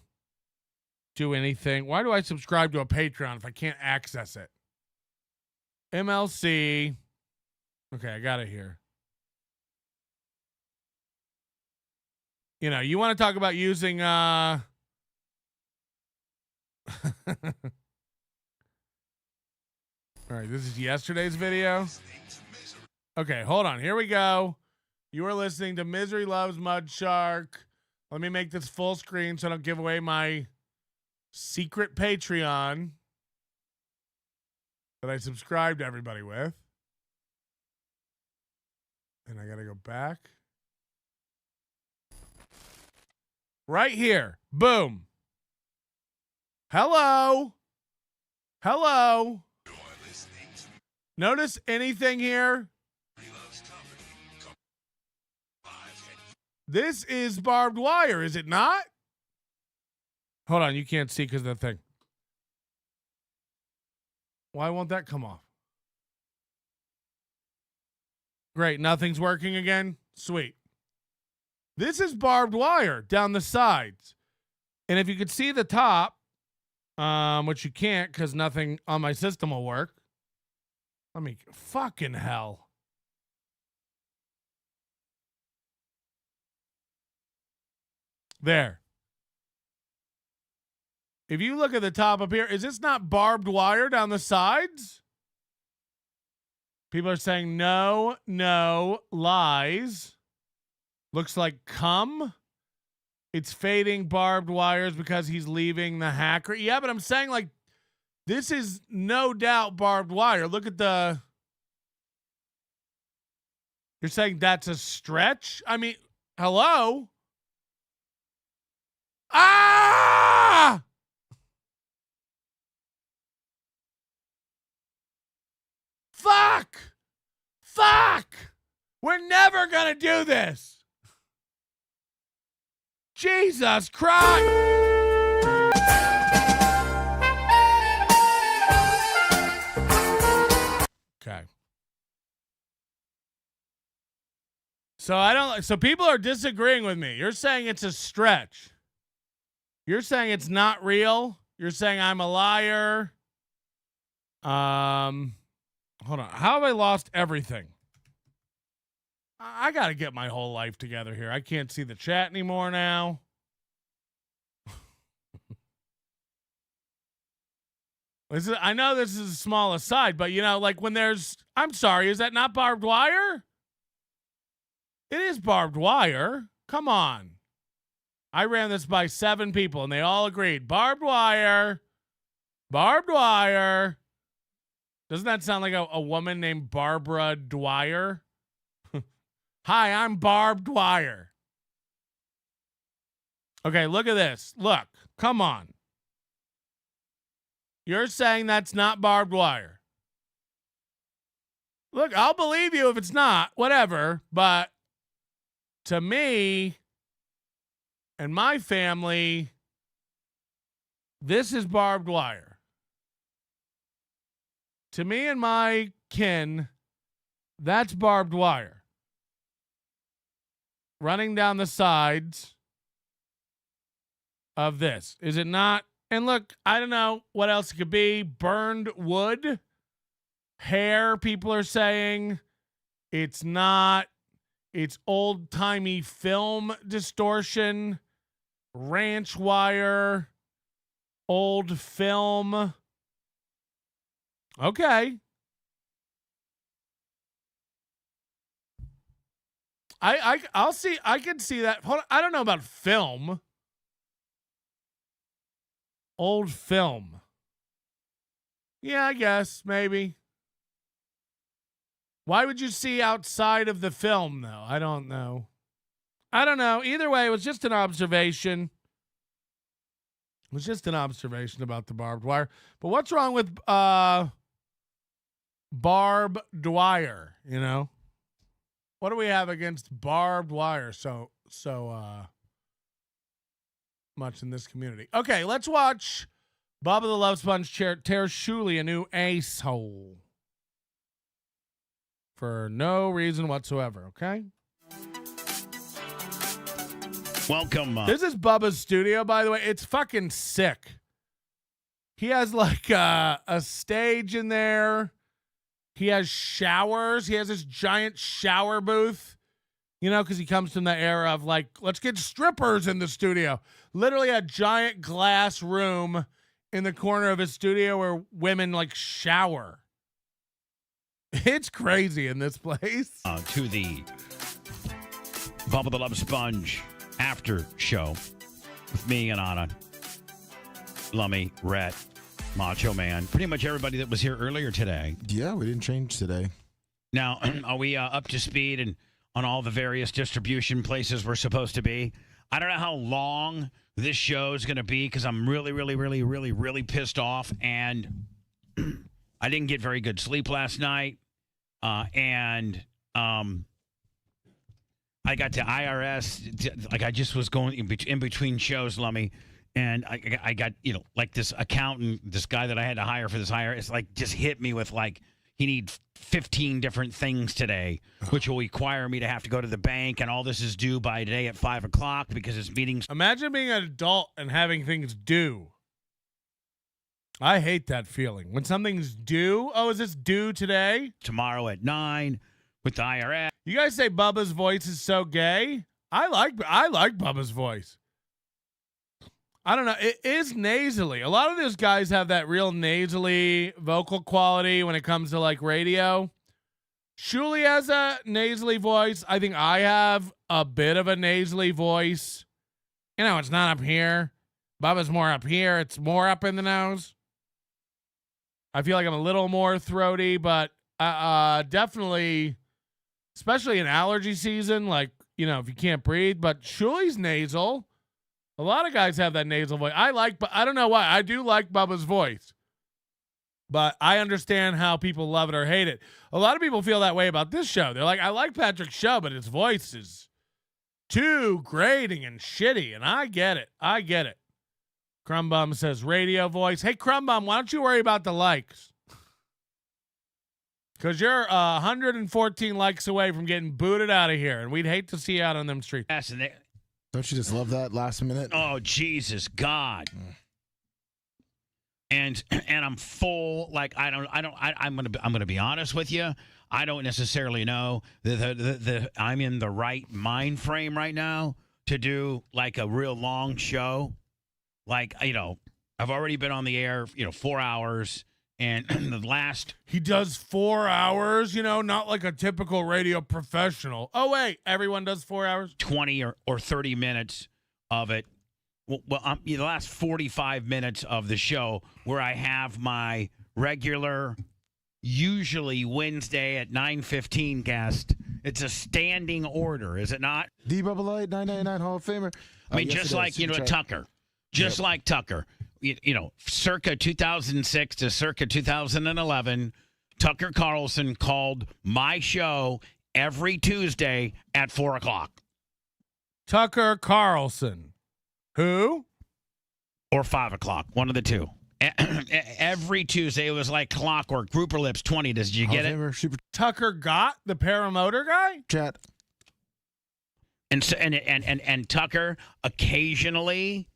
do anything? Why do I subscribe to a Patreon if I can't access it? MLC. Okay, I got it here. You know, you want to talk about using All right, this is yesterday's video. Okay, hold on. Here we go. You are listening to Misery Loves Mud Shark. Let me make this full screen so I don't give away my secret Patreon that I subscribe to everybody with. And I got to go back. Right here. Boom. Hello. Hello. Notice anything here? This is barbed wire, is it not? Hold on, you can't see because of the thing. Why won't that come off? Great, nothing's working again? Sweet. This is barbed wire down the sides. And if you could see the top, which you can't because nothing on my system will work. Let me, fucking hell. There. If you look at the top up here, is this not barbed wire down the sides? People are saying no, lies. Looks like cum. It's fading barbed wires because he's leaving the hacker. Yeah, but I'm saying like this is no doubt barbed wire. Look at the... You're saying that's a stretch? I mean, hello? Ah! Fuck! Fuck! We're never gonna do this! Jesus Christ! Okay. So people are disagreeing with me. You're saying it's a stretch. You're saying it's not real. You're saying I'm a liar. Hold on. How have I lost everything? I got to get my whole life together here. I can't see the chat anymore now. I know this is a small aside, but you know, like when there's, I'm sorry, is that not barbed wire? It is barbed wire. Come on. I ran this by 7 people and they all agreed. Barbed wire. Barbed wire. Doesn't that sound like a woman named Barbara Dwyer? Hi, I'm barbed wire. Okay, look at this. Look, come on. You're saying that's not barbed wire. Look, I'll believe you if it's not, whatever. But to me and my family, this is barbed wire. To me and my kin, that's barbed wire. Running down the sides of this. Is it not? And look, I don't know what else it could be. Burned wood. Hair, people are saying. It's not. It's old-timey film distortion. Ranch wire. Old film. Okay. I'll see. I can see that. Hold on. I don't know about film. Old film. Yeah, I guess, maybe. Why would you see outside of the film, though? I don't know. Either way, it was just an observation. It was just an observation about the barbed wire. But what's wrong with Barb Dwyer, you know? What do we have against barbed wire so much in this community? Okay, let's watch Bubba the Love Sponge tear Shuli a new asshole. For no reason whatsoever, okay? Welcome. This is Bubba's studio, by the way. It's fucking sick. He has like a stage in there. He has showers. He has this giant shower booth, you know, because he comes from the era of like, let's get strippers in the studio. Literally a giant glass room in the corner of his studio where women like shower. It's crazy in this place. To the Bubba the Love Sponge after show with me and Anna, Lummy, Rhett, Macho Man, pretty much everybody that was here earlier today. Yeah, we didn't change today. Now, are we up to speed and on all the various distribution places we're supposed to be? I don't know how long this show is going to be because I'm really pissed off, and I didn't get very good sleep last night, and I got to IRS, like I just was going in between shows, Lummy, and I got, you know, like this accountant, this guy that I had to hire for this IRS, like just hit me with like, he needs 15 different things today, which will require me to have to go to the bank, and all this is due by today at 5 o'clock because it's meetings. Imagine being an adult and having things due. I hate that feeling. When something's due, oh, is this due today? Tomorrow at 9 with the IRS. You guys say Bubba's voice is so gay? I like Bubba's voice. I don't know. It is nasally. A lot of those guys have that real nasally vocal quality when it comes to like radio. Shuli has a nasally voice. I think I have a bit of a nasally voice. You know, it's not up here. Bubba's more up here. It's more up in the nose. I feel like I'm a little more throaty, but definitely, especially in allergy season, like, you know, if you can't breathe. But Shuli's nasal. A lot of guys have that nasal voice. But I don't know why. I do like Bubba's voice. But I understand how people love it or hate it. A lot of people feel that way about this show. They're like, I like Patrick's show, but his voice is too grating and shitty. And I get it. Crumbum says radio voice. Hey, Crumbum, why don't you worry about the likes? Because you're 114 likes away from getting booted out of here. And we'd hate to see you out on them streets. Yes, and Don't you just love that last minute? Oh, Jesus, God. And I'm full. Like I'm gonna be honest with you. I don't necessarily know that I'm in the right mind frame right now to do like a real long show. Like, you know, I've already been on the air, 4 hours, and the last he does 4 hours. Not like a typical radio professional. Oh wait, everyone does 4 hours. 20 or 30 minutes of it. Well, the last 45 minutes of the show where I have my regular, usually Wednesday at 9:15 guest. It's a standing order, is it not? The Bubba Light 999 Hall of Famer. I mean, just like, Tucker. Just like Tucker. Circa 2006 to circa 2011, Tucker Carlson called my show every Tuesday at 4 o'clock. Tucker Carlson. Who? Or 5 o'clock. One of the two. Every Tuesday, it was like clockwork. Grouper Lips 20. Did you get it? Tucker Gott, the paramotor guy? Chat. And Tucker occasionally,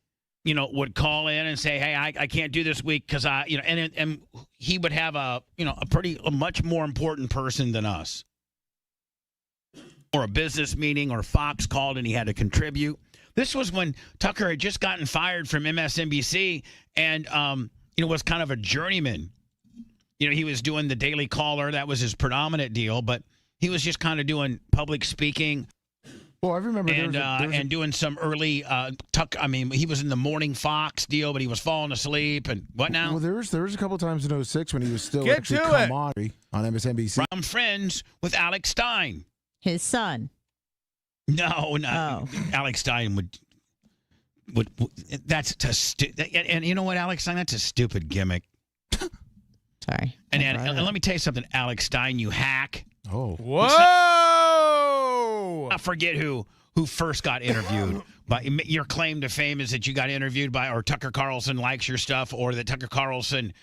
would call in and say, "Hey, I can't do this week because and he would have a much more important person than us, or a business meeting, or Fox called and he had to contribute." This was when Tucker had just gotten fired from MSNBC and, was kind of a journeyman. He was doing the Daily Caller. That was his predominant deal, but he was just kind of doing public speaking. Well, I remember and doing some early he was in the Morning Fox deal, but he was falling asleep. And what now? Well, there was a couple times in 06 when he was still Get actually to it. commodity on MSNBC. I'm friends with Alex Stein. His son. No. Oh. Alex Stein would that's and you know what, Alex Stein, that's a stupid gimmick. Sorry. And let me tell you something, Alex Stein, you hack. Oh. Whoa! I forget who first got interviewed. But your claim to fame is that you got interviewed by, or Tucker Carlson likes your stuff, or that Tucker Carlson,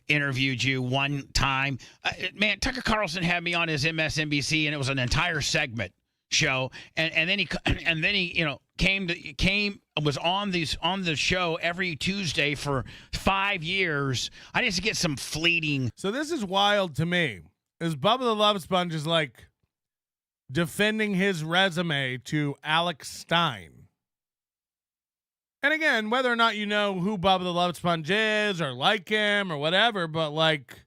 interviewed you one time. Man, Tucker Carlson had me on his MSNBC, and it was an entire segment show, and then he was on the show every Tuesday for 5 years. I just get some fleeting. So this is wild to me. Is Bubba the Love Sponge is like defending his resume to Alex Stein. And again, whether or not you know who Bubba the Love Sponge is or like him or whatever, but like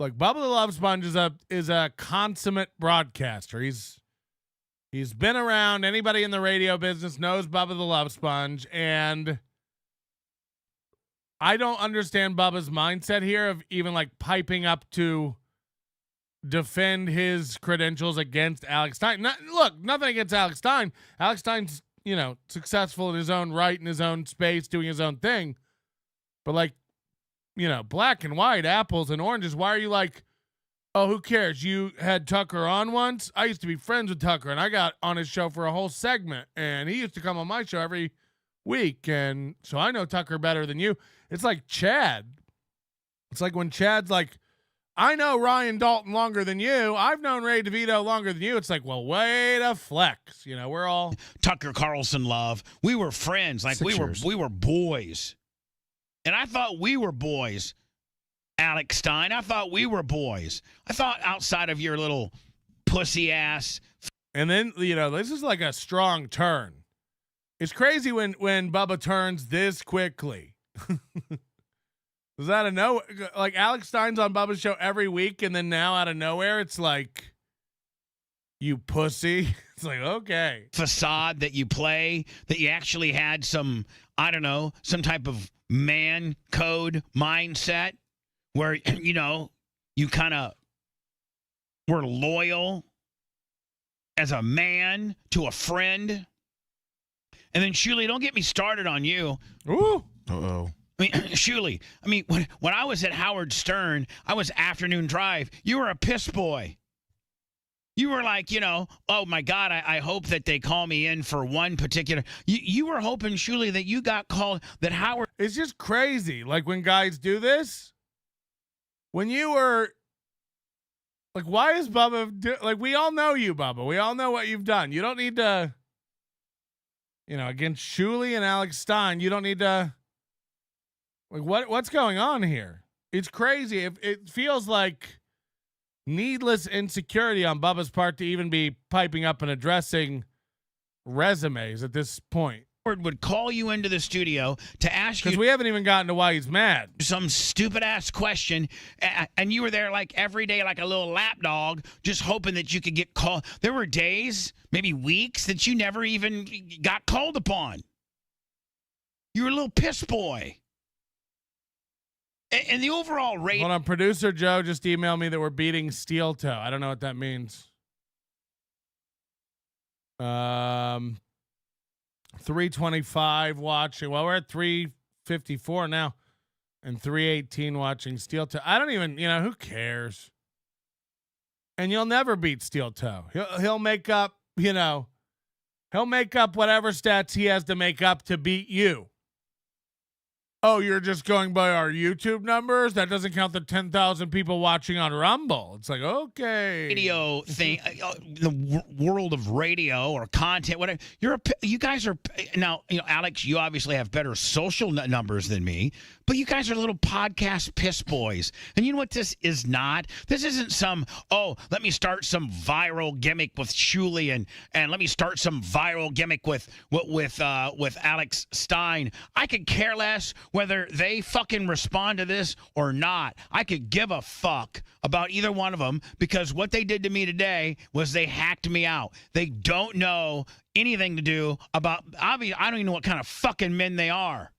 Bubba the Love Sponge is a consummate broadcaster. He's been around. Anybody in the radio business knows Bubba the Love Sponge, and I don't understand Bubba's mindset here of even like piping up to defend his credentials against Alex Stein. Nothing against Alex Stein. Alex Stein's, successful in his own right, in his own space, doing his own thing. But black and white, apples and oranges. Why are you like, oh, who cares? You had Tucker on once. I used to be friends with Tucker, and I got on his show for a whole segment, and he used to come on my show every week, and so I know Tucker better than you. It's like Chad. It's like when Chad's like, I know Ryan Dalton longer than you. I've known Ray DeVito longer than you. It's like, well, way to flex. We're all Tucker Carlson love. We were friends. Like we were boys. And I thought we were boys. Alex Stein, I thought we were boys. I thought outside of your little pussy ass. And then, this is like a strong turn. It's crazy when Bubba turns this quickly. Is that like Alex Stein's on Bubba's show every week, and then now out of nowhere, it's like, you pussy. It's like, okay. Facade that you play, that you actually had some, I don't know, some type of man code mindset where, you kind of were loyal as a man to a friend. And then, Shuli, don't get me started on you. Ooh. Uh-oh. Shuli, when I was at Howard Stern, I was afternoon drive. You were a piss boy. You were like, oh my God, I hope that they call me in for one particular. You were hoping, Shuli, that you got called, that Howard. It's just crazy. Like when guys do this, when you were like, why is Bubba like, we all know you, Bubba. We all know what you've done. You don't need to, against Shuli and Alex Stein, you don't need to. Like what's going on here? It's crazy. It feels like needless insecurity on Bubba's part to even be piping up and addressing resumes at this point. Would call you into the studio to ask you, because we haven't even gotten to why he's mad. Some stupid ass question, and you were there like every day, like a little lapdog, just hoping that you could get called. There were days, maybe weeks, that you never even got called upon. You were a little piss boy. And the overall rate. Hold on, producer Joe just emailed me that we're beating Steel Toe. I don't know what that means. 325 watching. Well, we're at 354 now, and 318 watching Steel Toe. I don't even, who cares? And you'll never beat Steel Toe. He'll make up, he'll make up whatever stats he has to make up to beat you. Oh, you're just going by our YouTube numbers? That doesn't count the 10,000 people watching on Rumble. It's like, okay. Radio thing, the world of radio or content, whatever. You guys are, now, Alex, you obviously have better social numbers than me, but you guys are little podcast piss boys. And you know what this is not? This isn't some, let me start some viral gimmick with Shuli and let me start some viral gimmick with Alex Stein. I could care less whether they fucking respond to this or not. I could give a fuck about either one of them because what they did to me today was they hacked me out. They don't know anything to do about, obviously, I don't even know what kind of fucking men they are.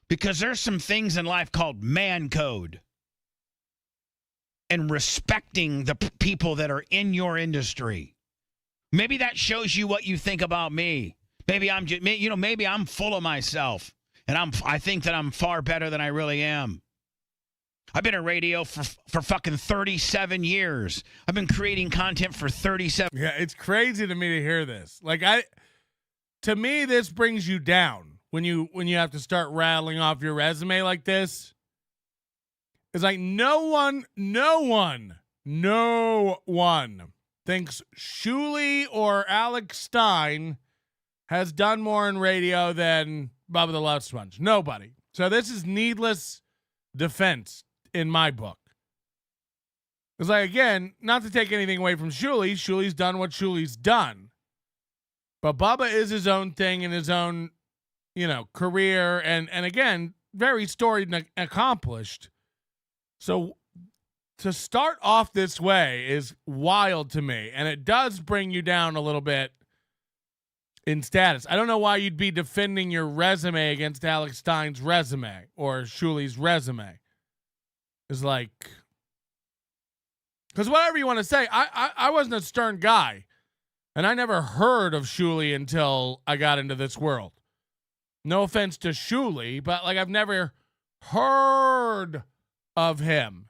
Because there's some things in life called man code. And respecting the people that are in your industry. Maybe that shows you what you think about me. Maybe I'm just, maybe I'm full of myself, and I think that I'm far better than I really am. I've been in radio for fucking 37 years. I've been creating content for 37. Yeah, it's crazy to me to hear this. Like to me, this brings you down when you have to start rattling off your resume like this. It's like no one thinks Shuli or Alex Stein has done more in radio than Bubba the Love Sponge. Nobody. So this is needless defense in my book. It's like, again, not to take anything away from Shuli. Shuli's done what Shuli's done. But Bubba is his own thing in his own, career. And again, very storied and accomplished. So to start off this way is wild to me. And it does bring you down a little bit in status. I don't know why you'd be defending your resume against Alex Stein's resume or Shuli's resume. It's like, because whatever you want to say, I wasn't a Stern guy. And I never heard of Shuli until I got into this world. No offense to Shuli, but like I've never heard of him.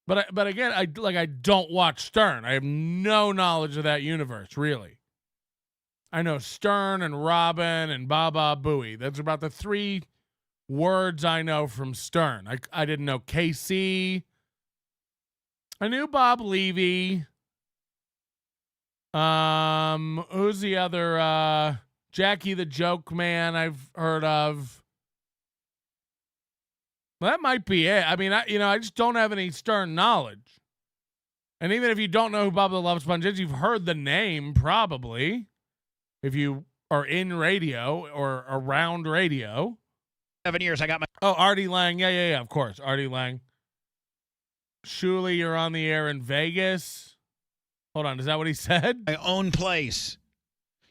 But again, I don't watch Stern. I have no knowledge of that universe, really. I know Stern and Robin and Baba Booey. That's about the 3 words I know from Stern. I didn't know KC. I knew Bob Levy. Who's the other? Jackie the Joke Man I've heard of. Well, that might be it. I mean, I just don't have any Stern knowledge. And even if you don't know who Bubba the Love Sponge is, you've heard the name probably. If you are in radio or around radio. 7 years, I got my... Oh, Artie Lang. Yeah, of course. Artie Lang. Shuli, you're on the air in Vegas. Hold on, is that what he said? My own place.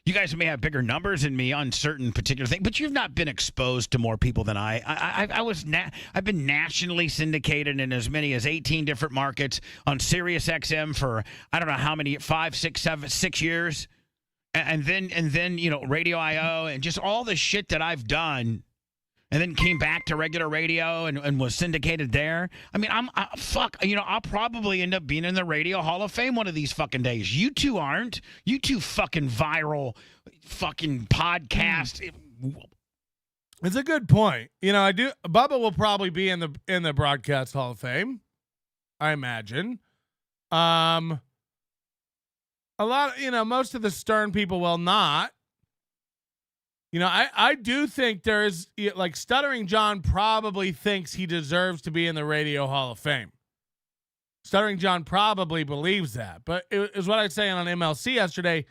You guys may have bigger numbers than me on certain particular things, but you've not been exposed to more people than I've been nationally syndicated in as many as 18 different markets on Sirius XM for I don't know how many 5, 6, 7, 6 years, and then Radio IO and just all the shit that I've done, and then came back to regular radio and was syndicated there. I mean, I'll probably end up being in the Radio Hall of Fame one of these fucking days. You two aren't. You two fucking viral fucking podcast. It's a good point. Bubba will probably be in the Broadcast Hall of Fame, I imagine. A lot of, most of the Stern people will not. I do think there is, like, Stuttering John probably thinks he deserves to be in the Radio Hall of Fame. Stuttering John probably believes that. But it was what I was saying on MLC yesterday.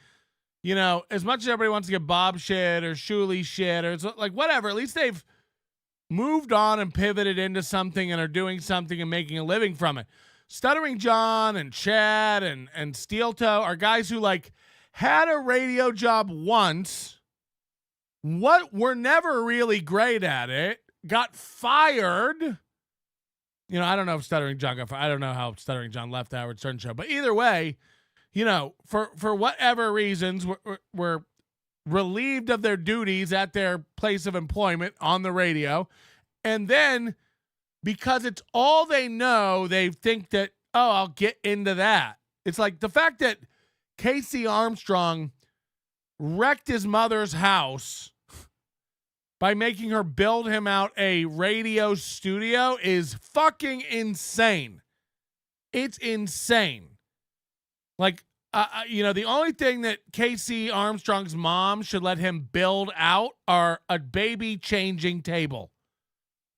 As much as everybody wants to get Bob shit or Shuli shit or like whatever, at least they've moved on and pivoted into something and are doing something and making a living from it. Stuttering John and Chad and Steel Toe are guys who, like, had a radio job once. Were never really great at it, got fired. I don't know if Stuttering John got fired. I don't know how Stuttering John left the Howard Stern show. But either way, for whatever reasons, were relieved of their duties at their place of employment on the radio. And then, because it's all they know, they think that, I'll get into that. It's like the fact that Casey Armstrong wrecked his mother's house by making her build him out a radio studio is fucking insane. It's insane. Like, the only thing that Casey Armstrong's mom should let him build out are a baby changing table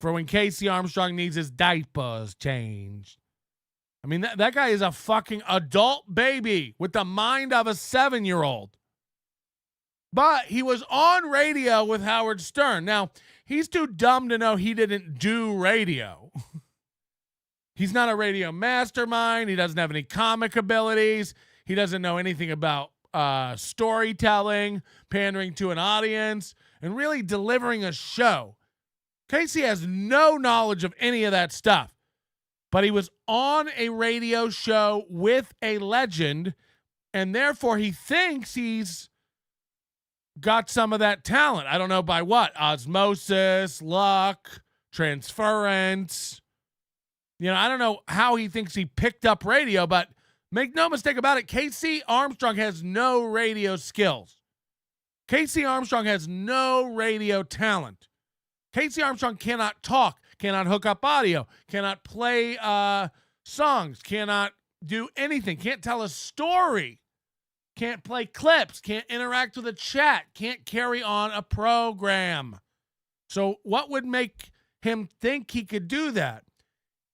for when Casey Armstrong needs his diapers changed. I mean, that guy is a fucking adult baby with the mind of a 7-year-old. But he was on radio with Howard Stern. Now, He's too dumb to know he didn't do radio. He's not a radio mastermind. He doesn't have any comic abilities. He doesn't know anything about storytelling, pandering to an audience, and really delivering a show. Casey has no knowledge of any of that stuff. But he was on a radio show with a legend, and therefore he thinks he's got some of that talent. I don't know by what. Osmosis, luck, transference. You know, I don't know how he thinks he picked up radio, but make no mistake about it, Casey Armstrong has no radio skills. Casey Armstrong has no radio talent. Casey Armstrong cannot talk, cannot hook up audio, cannot play songs, cannot do anything, can't tell a story, can't play clips, can't interact with a chat, can't carry on a program. So what would make him think he could do that?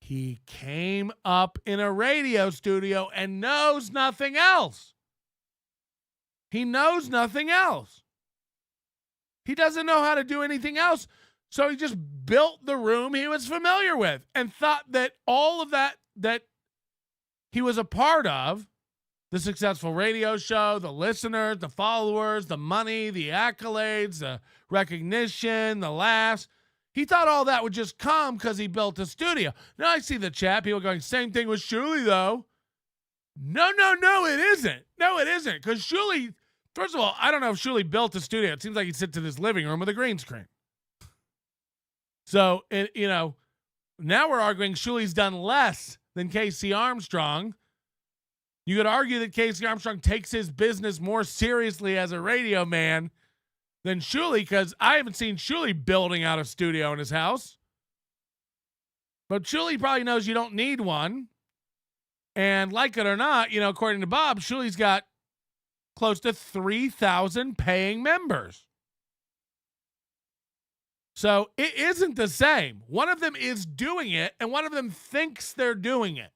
He came up in a radio studio and knows nothing else. He knows nothing else. He doesn't know how to do anything else. So he just built the room he was familiar with and thought that all of that he was a part of, the successful radio show, the listeners, the followers, the money, the accolades, the recognition, the laughs, he thought all that would just come because he built a studio. Now I see the chat, people going, same thing with Shuli, though. No, it isn't. No, it isn't. Because Shuli, first of all, I don't know if Shuli built a studio. It seems like he sits in his living room with a green screen. So, now we're arguing Shuli's done less than Casey Armstrong. You could argue that Casey Armstrong takes his business more seriously as a radio man than Shuli, because I haven't seen Shuli building out a studio in his house. But Shuli probably knows you don't need one. And like it or not, according to Bob, Shuli's got close to 3,000 paying members. So it isn't the same. One of them is doing it, and one of them thinks they're doing it.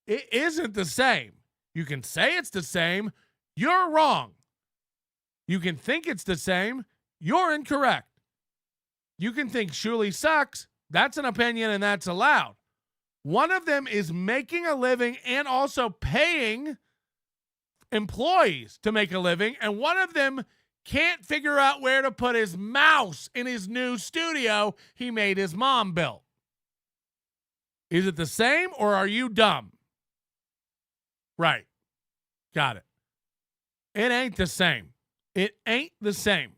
It isn't the same. You can say it's the same. You're wrong. You can think it's the same. You're incorrect. You can think Shuli sucks. That's an opinion, and that's allowed. One of them is making a living and also paying employees to make a living, and one of them can't figure out where to put his mouse in his new studio he made his mom build. Is it the same, or are you dumb? Right. Got it. It ain't the same. It ain't the same.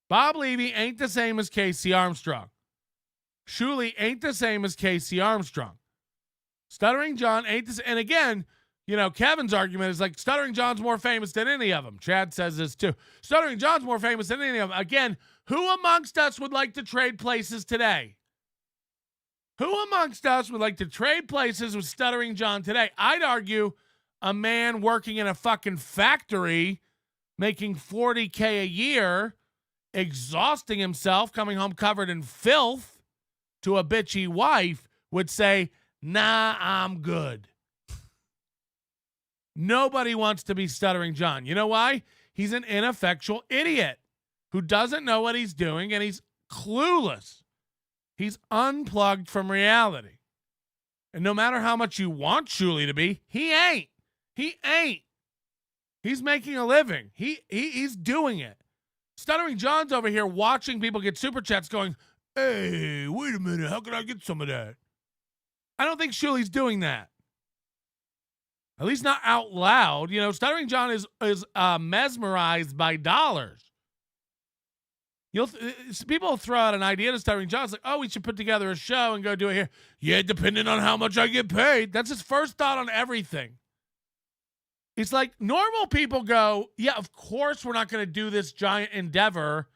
Bob Levy ain't the same as Casey Armstrong. Shuli ain't the same as Casey Armstrong. Stuttering John ain't the same. And again, Kevin's argument is like Stuttering John's more famous than any of them. Chad says this too. Stuttering John's more famous than any of them. Again, who amongst us would like to trade places today? Who amongst us would like to trade places with Stuttering John today? I'd argue a man working in a fucking factory, making $40K a year, exhausting himself, coming home covered in filth to a bitchy wife would say, nah, I'm good. Nobody wants to be Stuttering John. You know why? He's an ineffectual idiot who doesn't know what he's doing, and he's clueless. He's unplugged from reality. And no matter how much you want Shuli to be, he ain't. He ain't. He's making a living. He's doing it. Stuttering John's over here watching people get super chats going, hey, wait a minute, how can I get some of that? I don't think Shuli's doing that. At least not out loud. Stuttering John is mesmerized by dollars. People throw out an idea to Stuttering John. It's like, oh, we should put together a show and go do it here. Yeah, depending on how much I get paid. That's his first thought on everything. It's like normal people go, yeah, of course we're not going to do this giant endeavor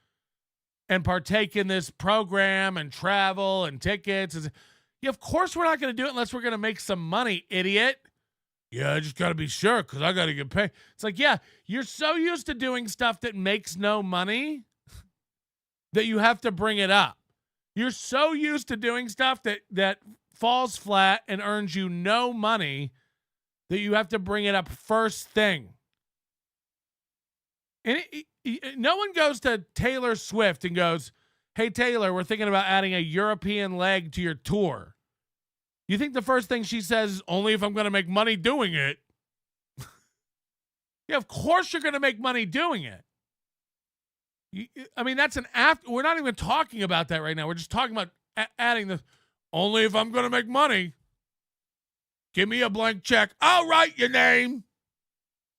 and partake in this program and travel and tickets. Yeah, of course we're not going to do it unless we're going to make some money, idiot. Yeah, I just got to be sure because I got to get paid. It's like, yeah, you're so used to doing stuff that makes no money that you have to bring it up. You're so used to doing stuff that falls flat and earns you no money that you have to bring it up first thing. And no one goes to Taylor Swift and goes, hey, Taylor, we're thinking about adding a European leg to your tour. You think the first thing she says is only if I'm going to make money doing it? Yeah, of course you're going to make money doing it. I mean, that's an after. We're not even talking about that right now. We're just talking about adding the only if I'm going to make money. Give me a blank check. I'll write your name.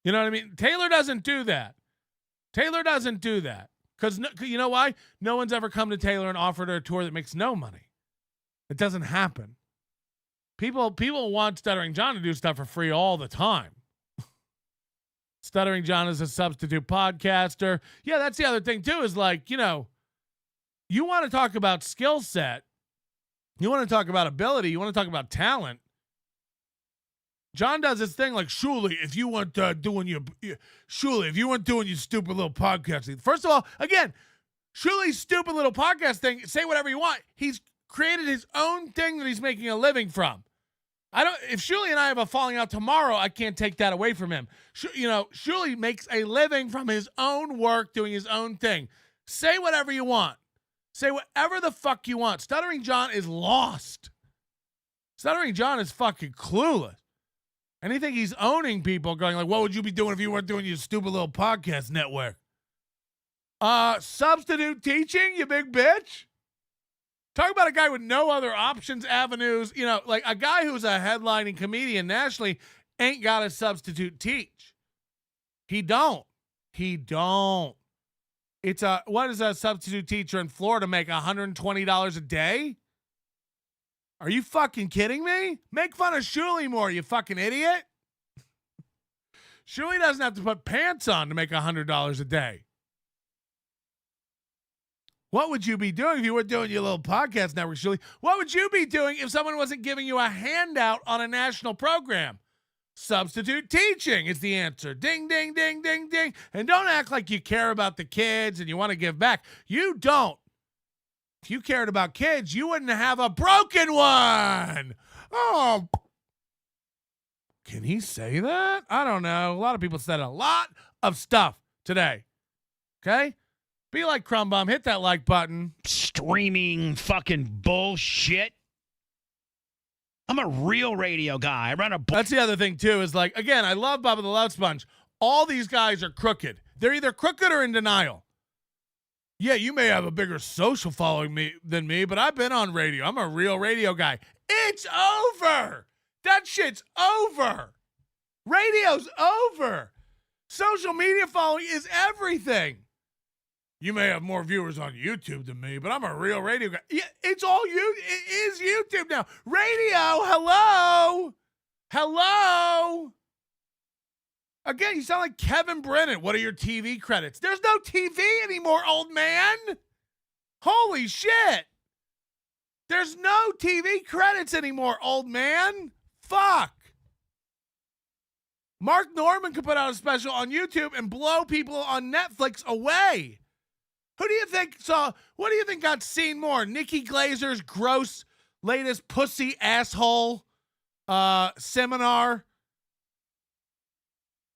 You know what I mean? Taylor doesn't do that. Taylor doesn't do that. Because you know why? No one's ever come to Taylor and offered her a tour that makes no money. It doesn't happen. People want Stuttering John to do stuff for free all the time. Stuttering John is a substitute podcaster. Yeah, that's the other thing too, is like, you know, you want to talk about skill set. You want to talk about ability. You want to talk about talent. John does this thing like, Shuli, if you weren't doing your stupid little podcast thing. First of all, again, Shuli's stupid little podcast thing, say whatever you want. He's created his own thing that he's making a living from. If Shuli and I have a falling out tomorrow, I can't take that away from him. Shuli makes a living from his own work, doing his own thing. Say whatever you want. Say whatever the fuck you want. Stuttering John is lost. Stuttering John is fucking clueless. And he think he's owning people, going like, what would you be doing if you weren't doing your stupid little podcast network? Substitute teaching, you big bitch? Talk about a guy with no other options, avenues. You know, like a guy who's a headlining comedian nationally ain't got to substitute teach. He don't. What does a substitute teacher in Florida make, $120 a day? Are you fucking kidding me? Make fun of Shuli more, you fucking idiot. Shuli doesn't have to put pants on to make $100 a day. What would you be doing if you were doing your little podcast network, Shuli? What would you be doing if someone wasn't giving you a handout on a national program? Substitute teaching is the answer. Ding, ding, ding, ding, ding. And don't act like you care about the kids and you want to give back. You don't. If you cared about kids, you wouldn't have a broken one. Oh, can he say that? I don't know. A lot of people said a lot of stuff today. Okay? Be like Crumb Bum. Hit that like button. Streaming fucking bullshit. I'm a real radio guy. I run a... That's the other thing, too, is like, again, I love Bubba the Love Sponge. All these guys are crooked. They're either crooked or in denial. Yeah, you may have a bigger social following than me, but I've been on radio. I'm a real radio guy. It's over. That shit's over. Radio's over. Social media following is everything. You may have more viewers on YouTube than me, but I'm a real radio guy. Yeah, it's all you. It is YouTube now. Radio, hello. Hello. Again, you sound like Kevin Brennan. What are your TV credits? There's no TV anymore, old man. Holy shit. There's no TV credits anymore, old man. Fuck. Mark Norman could put out a special on YouTube and blow people on Netflix away. Who do you think saw? What do you think got seen more? Nikki Glazer's gross latest pussy asshole seminar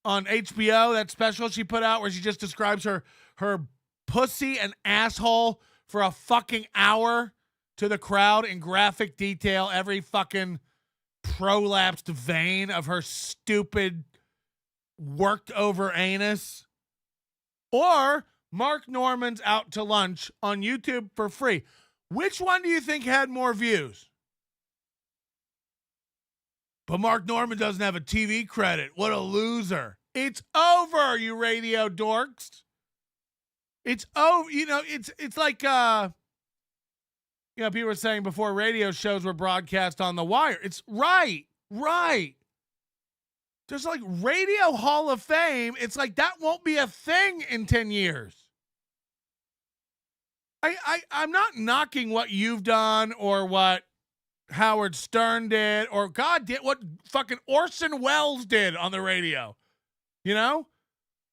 on HBO, that special she put out where she just describes her pussy and asshole for a fucking hour to the crowd in graphic detail, every fucking prolapsed vein of her stupid worked over anus. Or Mark Norman's Out to Lunch on YouTube for free. Which one do you think had more views? But Mark Norman doesn't have a TV credit. What a loser. It's over, you radio dorks. It's over. You know, it's like, people were saying before radio shows were broadcast on the wire. It's right. There's like Radio Hall of Fame. It's like that won't be a thing in 10 years. I'm not knocking what you've done or what Howard Stern did or God did, what fucking Orson Welles did on the radio. You know?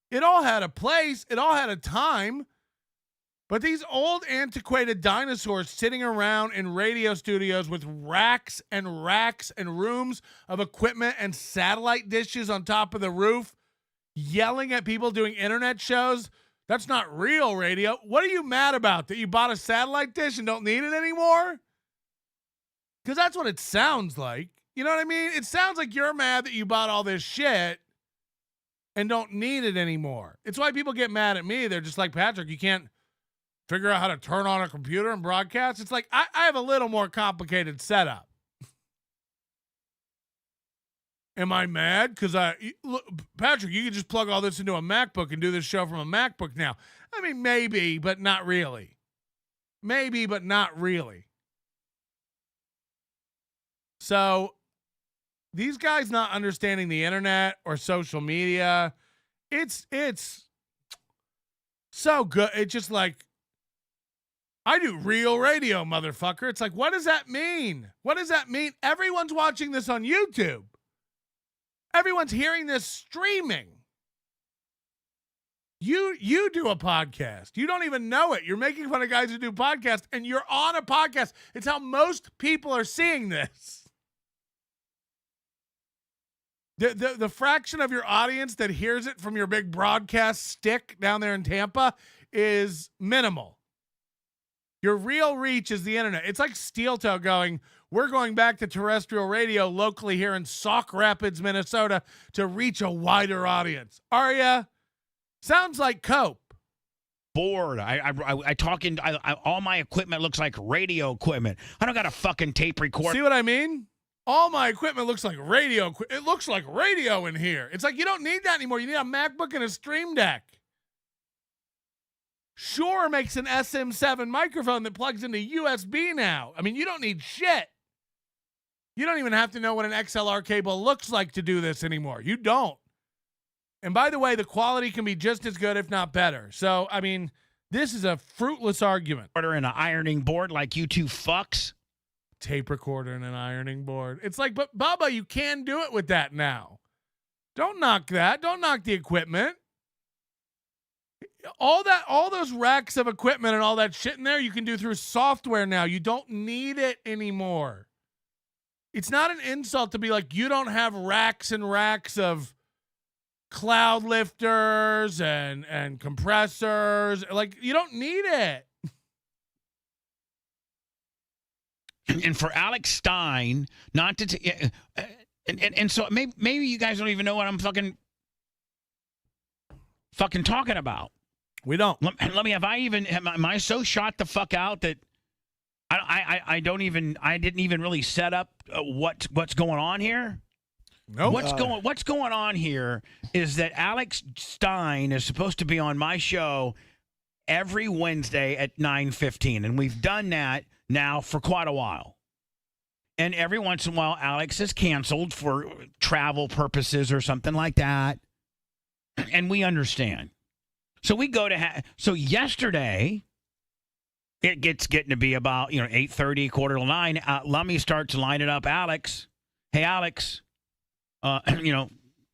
It all had a place. It all had a time. But these old antiquated dinosaurs sitting around in radio studios with racks and rooms of equipment and satellite dishes on top of the roof, yelling at people doing internet shows That's not real radio. What are you mad about? That you bought a satellite dish and don't need it anymore? Because that's what it sounds like. You know what I mean? It sounds like you're mad that you bought all this shit and don't need it anymore. It's why people get mad at me. They're just like, Patrick, you can't figure out how to turn on a computer and broadcast. It's like, I have a little more complicated setup. Am I mad? Because Patrick, you can just plug all this into a MacBook and do this show from a MacBook now. I mean, maybe, but not really. Maybe, but not really. So these guys not understanding the internet or social media, it's so good. It's just like, I do real radio, motherfucker. It's like, what does that mean? What does that mean? Everyone's watching this on YouTube. Everyone's hearing this streaming. You do a podcast. You don't even know it. You're making fun of guys who do podcasts, and you're on a podcast. It's how most people are seeing this. The fraction of your audience that hears it from your big broadcast stick down there in Tampa is minimal. Your real reach is the internet. It's like Steel Toe going, we're going back to terrestrial radio locally here in Sauk Rapids, Minnesota to reach a wider audience. Are ya? Sounds like cope. Bored. I talk in, all my equipment looks like radio equipment. I don't got a fucking tape recorder. See what I mean? All my equipment looks like radio. It looks like radio in here. It's like you don't need that anymore. You need a MacBook and a Stream Deck. Shure makes an SM7 microphone that plugs into USB now. I mean, you don't need shit. You don't even have to know what an XLR cable looks like to do this anymore. You don't. And by the way, the quality can be just as good, if not better. So, I mean, this is a fruitless argument. Order an ironing board like you two fucks. Tape recorder and an ironing board. It's like, but Bubba, you can do it with that now. Don't knock that. Don't knock the equipment. All those racks of equipment and all that shit in there, you can do through software now. You don't need it anymore. It's not an insult to be like, you don't have racks and racks of cloud lifters and compressors. Like, you don't need it. And for Alex Stein not to and so maybe you guys don't even know what I'm fucking talking about. We don't. Let me, am I so shot the fuck out that I didn't even really set up what's going on here? No. What's going on here is that Alex Stein is supposed to be on my show every Wednesday at 9:15, and we've done that now for quite a while. And every once in a while, Alex is canceled for travel purposes or something like that, and we understand. So we go to so yesterday, it getting to be about 8:30, 8:45. Lummy starts lining up Alex. Hey, Alex,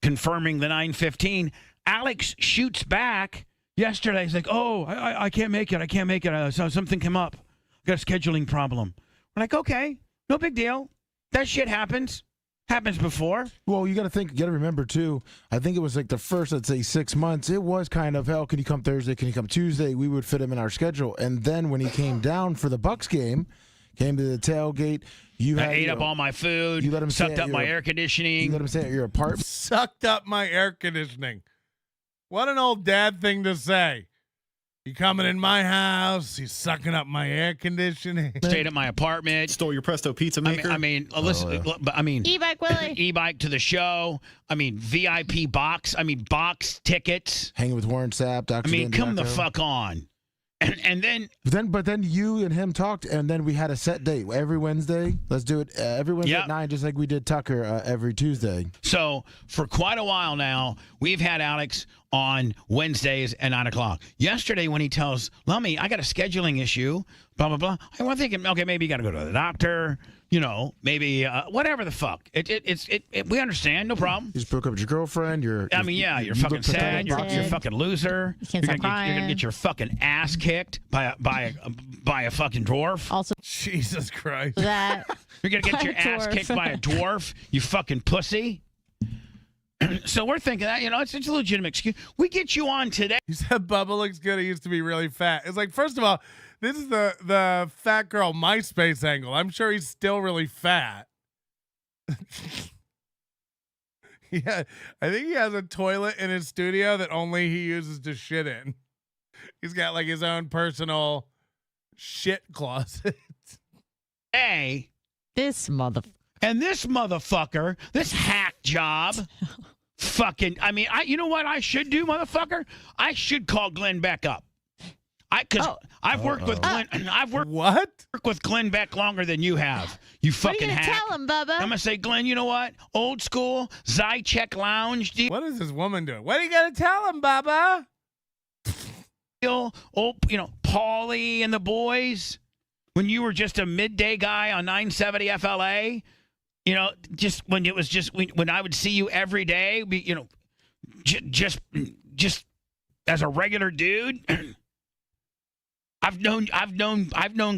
confirming the 9:15. Alex shoots back yesterday. He's like, oh, I can't make it. I can't make it. So something came up. Got a scheduling problem. We're like, okay, no big deal. That shit happens. Happens before. Well, you got to remember too. I think it was like the first, let's say 6 months. It was kind of, hell, can you come Thursday? Can you come Tuesday? We would fit him in our schedule. And then when he came down for the Bucks game, came to the tailgate. I ate up all my food. You let him sucked up my air conditioning. You let him stay at your apartment. Sucked up my air conditioning. What an old dad thing to say. You coming in my house, you sucking up my air conditioning. Stayed at my apartment. Stole your Presto pizza maker. E-bike Willie. E-bike to the show. VIP box. Box tickets. Hanging with Warren Sapp, Dr. Come the fuck on. And then you and him talked, and then we had a set date every Wednesday. Let's do it every Wednesday at 9, just like we did Tucker every Tuesday. So for quite a while now, we've had Alex on Wednesdays at 9 o'clock. Yesterday, when he tells Lummy, I got a scheduling issue, blah blah blah. I was thinking, okay, maybe you got to go to the doctor. Maybe whatever the fuck. We understand, no problem. You just broke up with your girlfriend. You're fucking sad. You're a fucking loser. You're gonna get your fucking ass kicked by a fucking dwarf. Also, Jesus Christ. That you're gonna get your ass kicked by a dwarf. You fucking pussy. So we're thinking that, it's a legitimate excuse. We get you on today. You said Bubba looks good. He used to be really fat. It's like, first of all, this is the fat girl MySpace angle. I'm sure he's still really fat. Yeah, I think he has a toilet in his studio that only he uses to shit in. He's got like his own personal shit closet. Hey, this motherfucker, this hack job. Fucking, you know what I should do, motherfucker? I should call Glenn Beck up. I've worked with Glenn. I've worked with Glenn Beck longer than you have. You fucking hack. Tell him, Bubba. I'm gonna say, Glenn. You know what? Old school Zycheck Lounge. What is this woman doing? What are you gonna tell him, Bubba? Old, Paulie and the boys. When you were just a midday guy on 970 FLA. Just when it was when I would see you every day. Just as a regular dude. I've known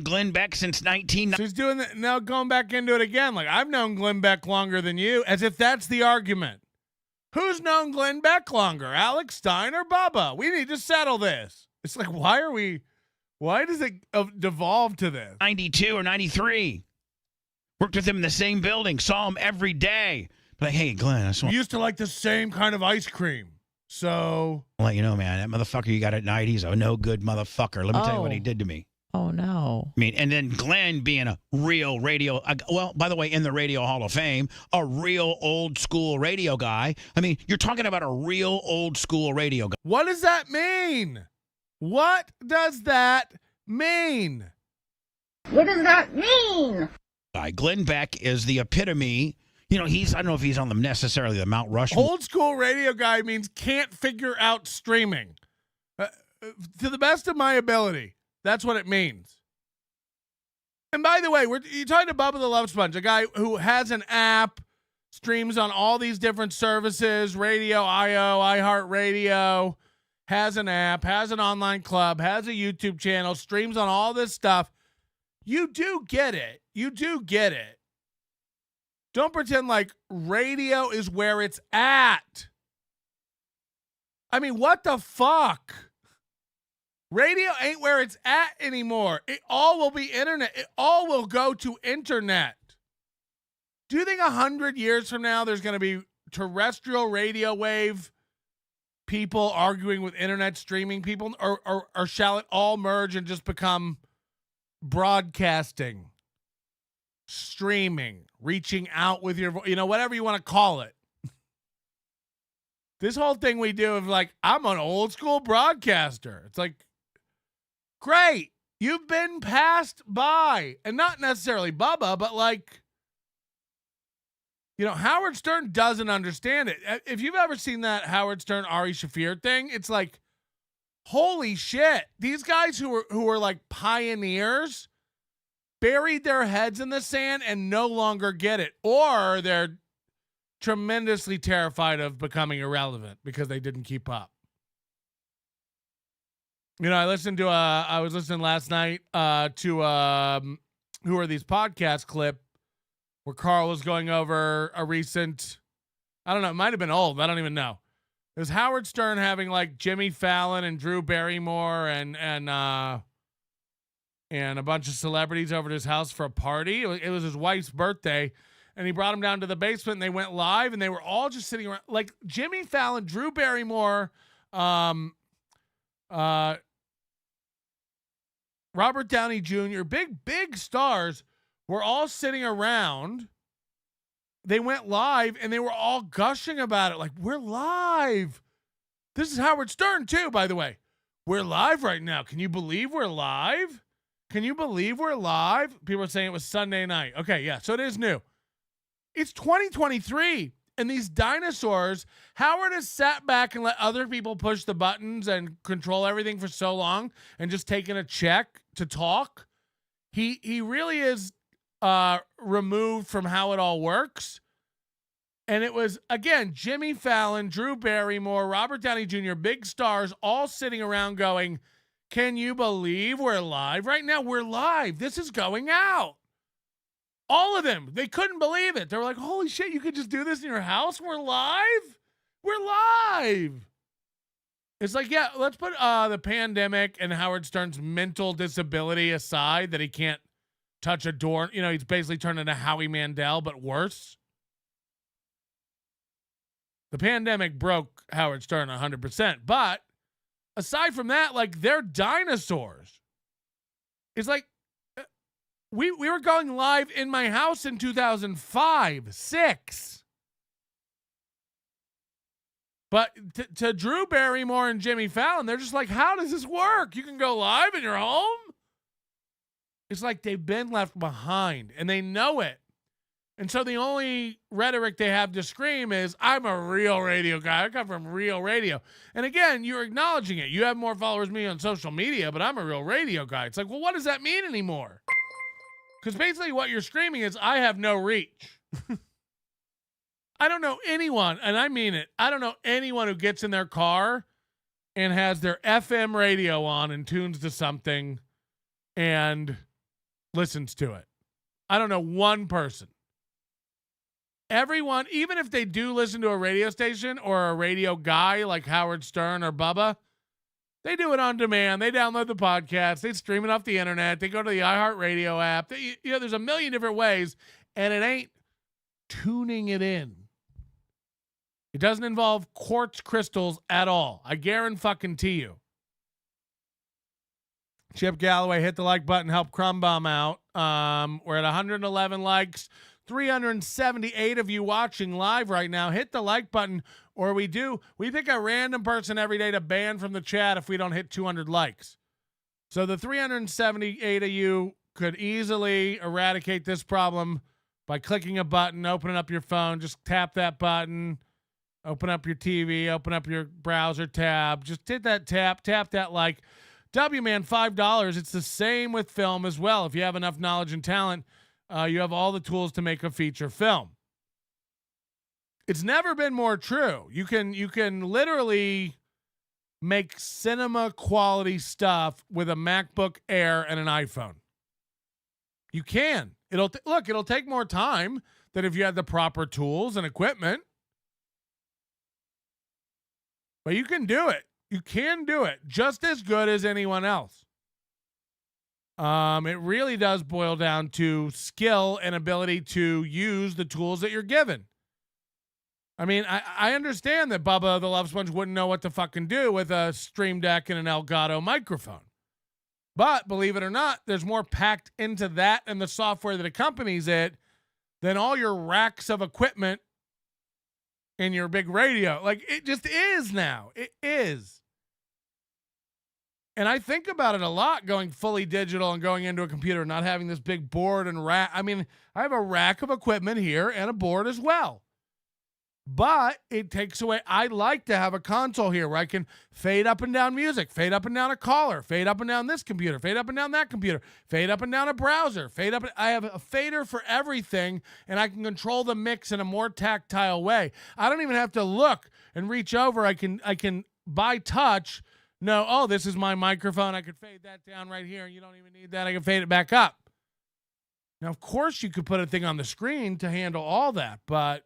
Glenn Beck since 19. She's doing that now, going back into it again. Like, I've known Glenn Beck longer than you, as if that's the argument. Who's known Glenn Beck longer, Alex, Stein, or Bubba? We need to settle this. It's like, why does it devolve to this? 92 or 93. Worked with him in the same building. Saw him every day. Like, hey, Glenn, we used to like the same kind of ice cream. So I'll let you know, man, that motherfucker you got at night, he's a no good motherfucker. Let me tell you what he did to me. Oh, no. And then Glenn being a real radio, by the way, in the Radio Hall of Fame, a real old school radio guy. You're talking about a real old school radio guy. What does that mean? What does that mean? What does that mean? Glenn Beck is the epitome. I don't know if he's on necessarily the Mount Rushmore. Old school radio guy means can't figure out streaming. To the best of my ability. That's what it means. And by the way, you're talking to Bubba the Love Sponge, a guy who has an app, streams on all these different services, Radio IO, iHeartRadio, has an app, has an online club, has a YouTube channel, streams on all this stuff. You do get it. You do get it. Don't pretend like radio is where it's at. What the fuck? Radio ain't where it's at anymore. It all will be internet. It all will go to internet. Do you think 100 years from now there's going to be terrestrial radio wave people arguing with internet streaming people? Or shall it all merge and just become broadcasting, streaming, reaching out with your voice, whatever you want to call it? This whole thing we do of like, I'm an old school broadcaster. It's like, great. You've been passed by. And not necessarily Bubba, but like, Howard Stern doesn't understand it. If you've ever seen that Howard Stern, Ari Shaffir thing, it's like, holy shit. These guys who are like pioneers buried their heads in the sand and no longer get it. Or they're tremendously terrified of becoming irrelevant because they didn't keep up. I was listening last night to Who Are These Podcasts clip where Carl was going over a recent, I don't know, it might have been old. I don't even know. It was Howard Stern having like Jimmy Fallon and Drew Barrymore and a bunch of celebrities over to his house for a party. It was his wife's birthday, and he brought them down to the basement, and they went live, and they were all just sitting around. Like Jimmy Fallon, Drew Barrymore, Robert Downey Jr., big stars were all sitting around. They went live, and they were all gushing about it. Like, we're live. This is Howard Stern, too, by the way. We're live right now. Can you believe we're live? Can you believe we're live? People are saying it was Sunday night. Okay, yeah, so it is new. It's 2023, and these dinosaurs, Howard has sat back and let other people push the buttons and control everything for so long and just taken a check to talk. He really is removed from how it all works. And it was, again, Jimmy Fallon, Drew Barrymore, Robert Downey Jr., big stars all sitting around going, can you believe we're live right now? We're live. This is going out. All of them. They couldn't believe it. They were like, holy shit, you could just do this in your house? We're live? We're live. It's like, yeah, let's put the pandemic and Howard Stern's mental disability aside, that he can't touch a door. You know, he's basically turned into Howie Mandel, but worse. The pandemic broke Howard Stern 100%. But aside from that, like, they're dinosaurs. It's like, we were going live in my house in 2005, 6. But to Drew Barrymore and Jimmy Fallon, they're just like, how does this work? You can go live in your home? It's like they've been left behind, and they know it. And so the only rhetoric they have to scream is, I'm a real radio guy. I come from real radio. And again, you're acknowledging it. You have more followers than me on social media, but I'm a real radio guy. It's like, well, what does that mean anymore? Because basically what you're screaming is, I have no reach. I don't know anyone, and I mean it, I don't know anyone who gets in their car and has their FM radio on and tunes to something and listens to it. I don't know one person. Everyone, even if they do listen to a radio station or a radio guy like Howard Stern or Bubba, they do it on demand. They download the podcast. They stream it off the internet. They go to the iHeartRadio app. There's a million different ways, and it ain't tuning it in. It doesn't involve quartz crystals at all. I guarantee you. Chip Galloway, hit the like button, help Crumbomb out. We're at 111 likes, 378 of you watching live right now. Hit the like button, or we pick a random person every day to ban from the chat if we don't hit 200 likes. So the 378 of you could easily eradicate this problem by clicking a button, opening up your phone. Just tap that button. Open up your TV, open up your browser tab. Just hit that tap that like. W-Man, $5. It's the same with film as well. If you have enough knowledge and talent, you have all the tools to make a feature film. It's never been more true. You can literally make cinema quality stuff with a MacBook Air and an iPhone. You can. It'll take more time than if you had the proper tools and equipment. But you can do it. You can do it just as good as anyone else. It really does boil down to skill and ability to use the tools that you're given. I mean, I understand that Bubba the Love Sponge wouldn't know what to fucking do with a Stream Deck and an Elgato microphone. But believe it or not, there's more packed into that and the software that accompanies it than all your racks of equipment in your big radio. Like, it just is now. It is. And I think about it a lot, going fully digital and going into a computer, not having this big board and rack. I mean, I have a rack of equipment here and a board as well. But it takes away. I like to have a console here where I can fade up and down music, fade up and down a caller, fade up and down this computer, fade up and down that computer, fade up and down a browser, fade up. I have a fader for everything, and I can control the mix in a more tactile way. I don't even have to look and reach over. I can by touch know, oh, this is my microphone. I could fade that down right here. You don't even need that. I can fade it back up. Now, of course, you could put a thing on the screen to handle all that, but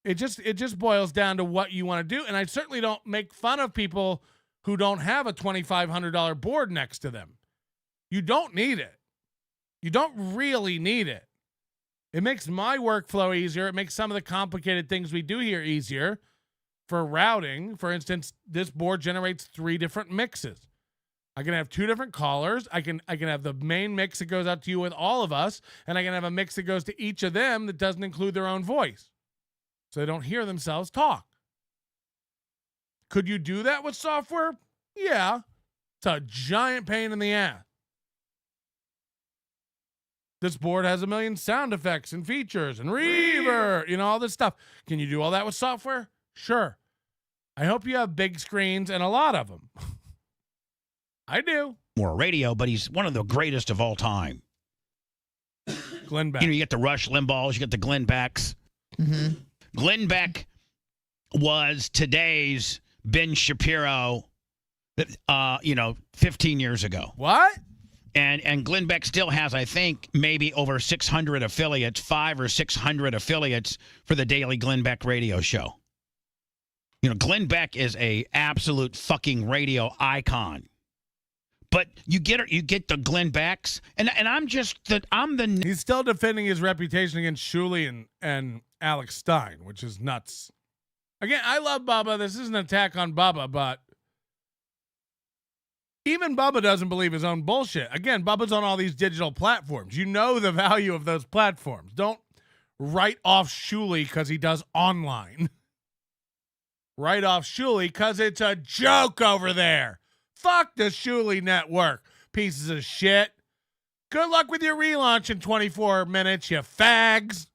it just boils down to what you want to do. And I certainly don't make fun of people who don't have a $2,500 board next to them. You don't need it. You don't really need it. It makes my workflow easier. It makes some of the complicated things we do here easier. For routing, for instance, this board generates 3 different mixes. I can have 2 different callers. I can have the main mix that goes out to you with all of us, and I can have a mix that goes to each of them that doesn't include their own voice, so they don't hear themselves talk. Could you do that with software? Yeah. It's a giant pain in the ass. This board has a million sound effects and features and reverb, all this stuff. Can you do all that with software? Sure. I hope you have big screens and a lot of them. I do. More radio, but he's one of the greatest of all time. Glenn Beck. You get the Rush Limbaughs, you get the Glenn Becks. Mm-hmm. Glenn Beck was today's Ben Shapiro, 15 years ago. What? And Glenn Beck still has, I think, maybe over 600 affiliates, 500 or 600 affiliates for the daily Glenn Beck radio show. You know, Glenn Beck is a absolute fucking radio icon. But you get the Glenn Becks, and He's still defending his reputation against Shuli and Alex Stein, which is nuts. Again, I love Bubba. This isn't an attack on Bubba, but even Bubba doesn't believe his own bullshit. Again, Bubba's on all these digital platforms. You know the value of those platforms. Don't write off Shuli because he does online. Write off Shuli because it's a joke over there. Fuck the Shuli network, pieces of shit. Good luck with your relaunch in 24 minutes, you fags.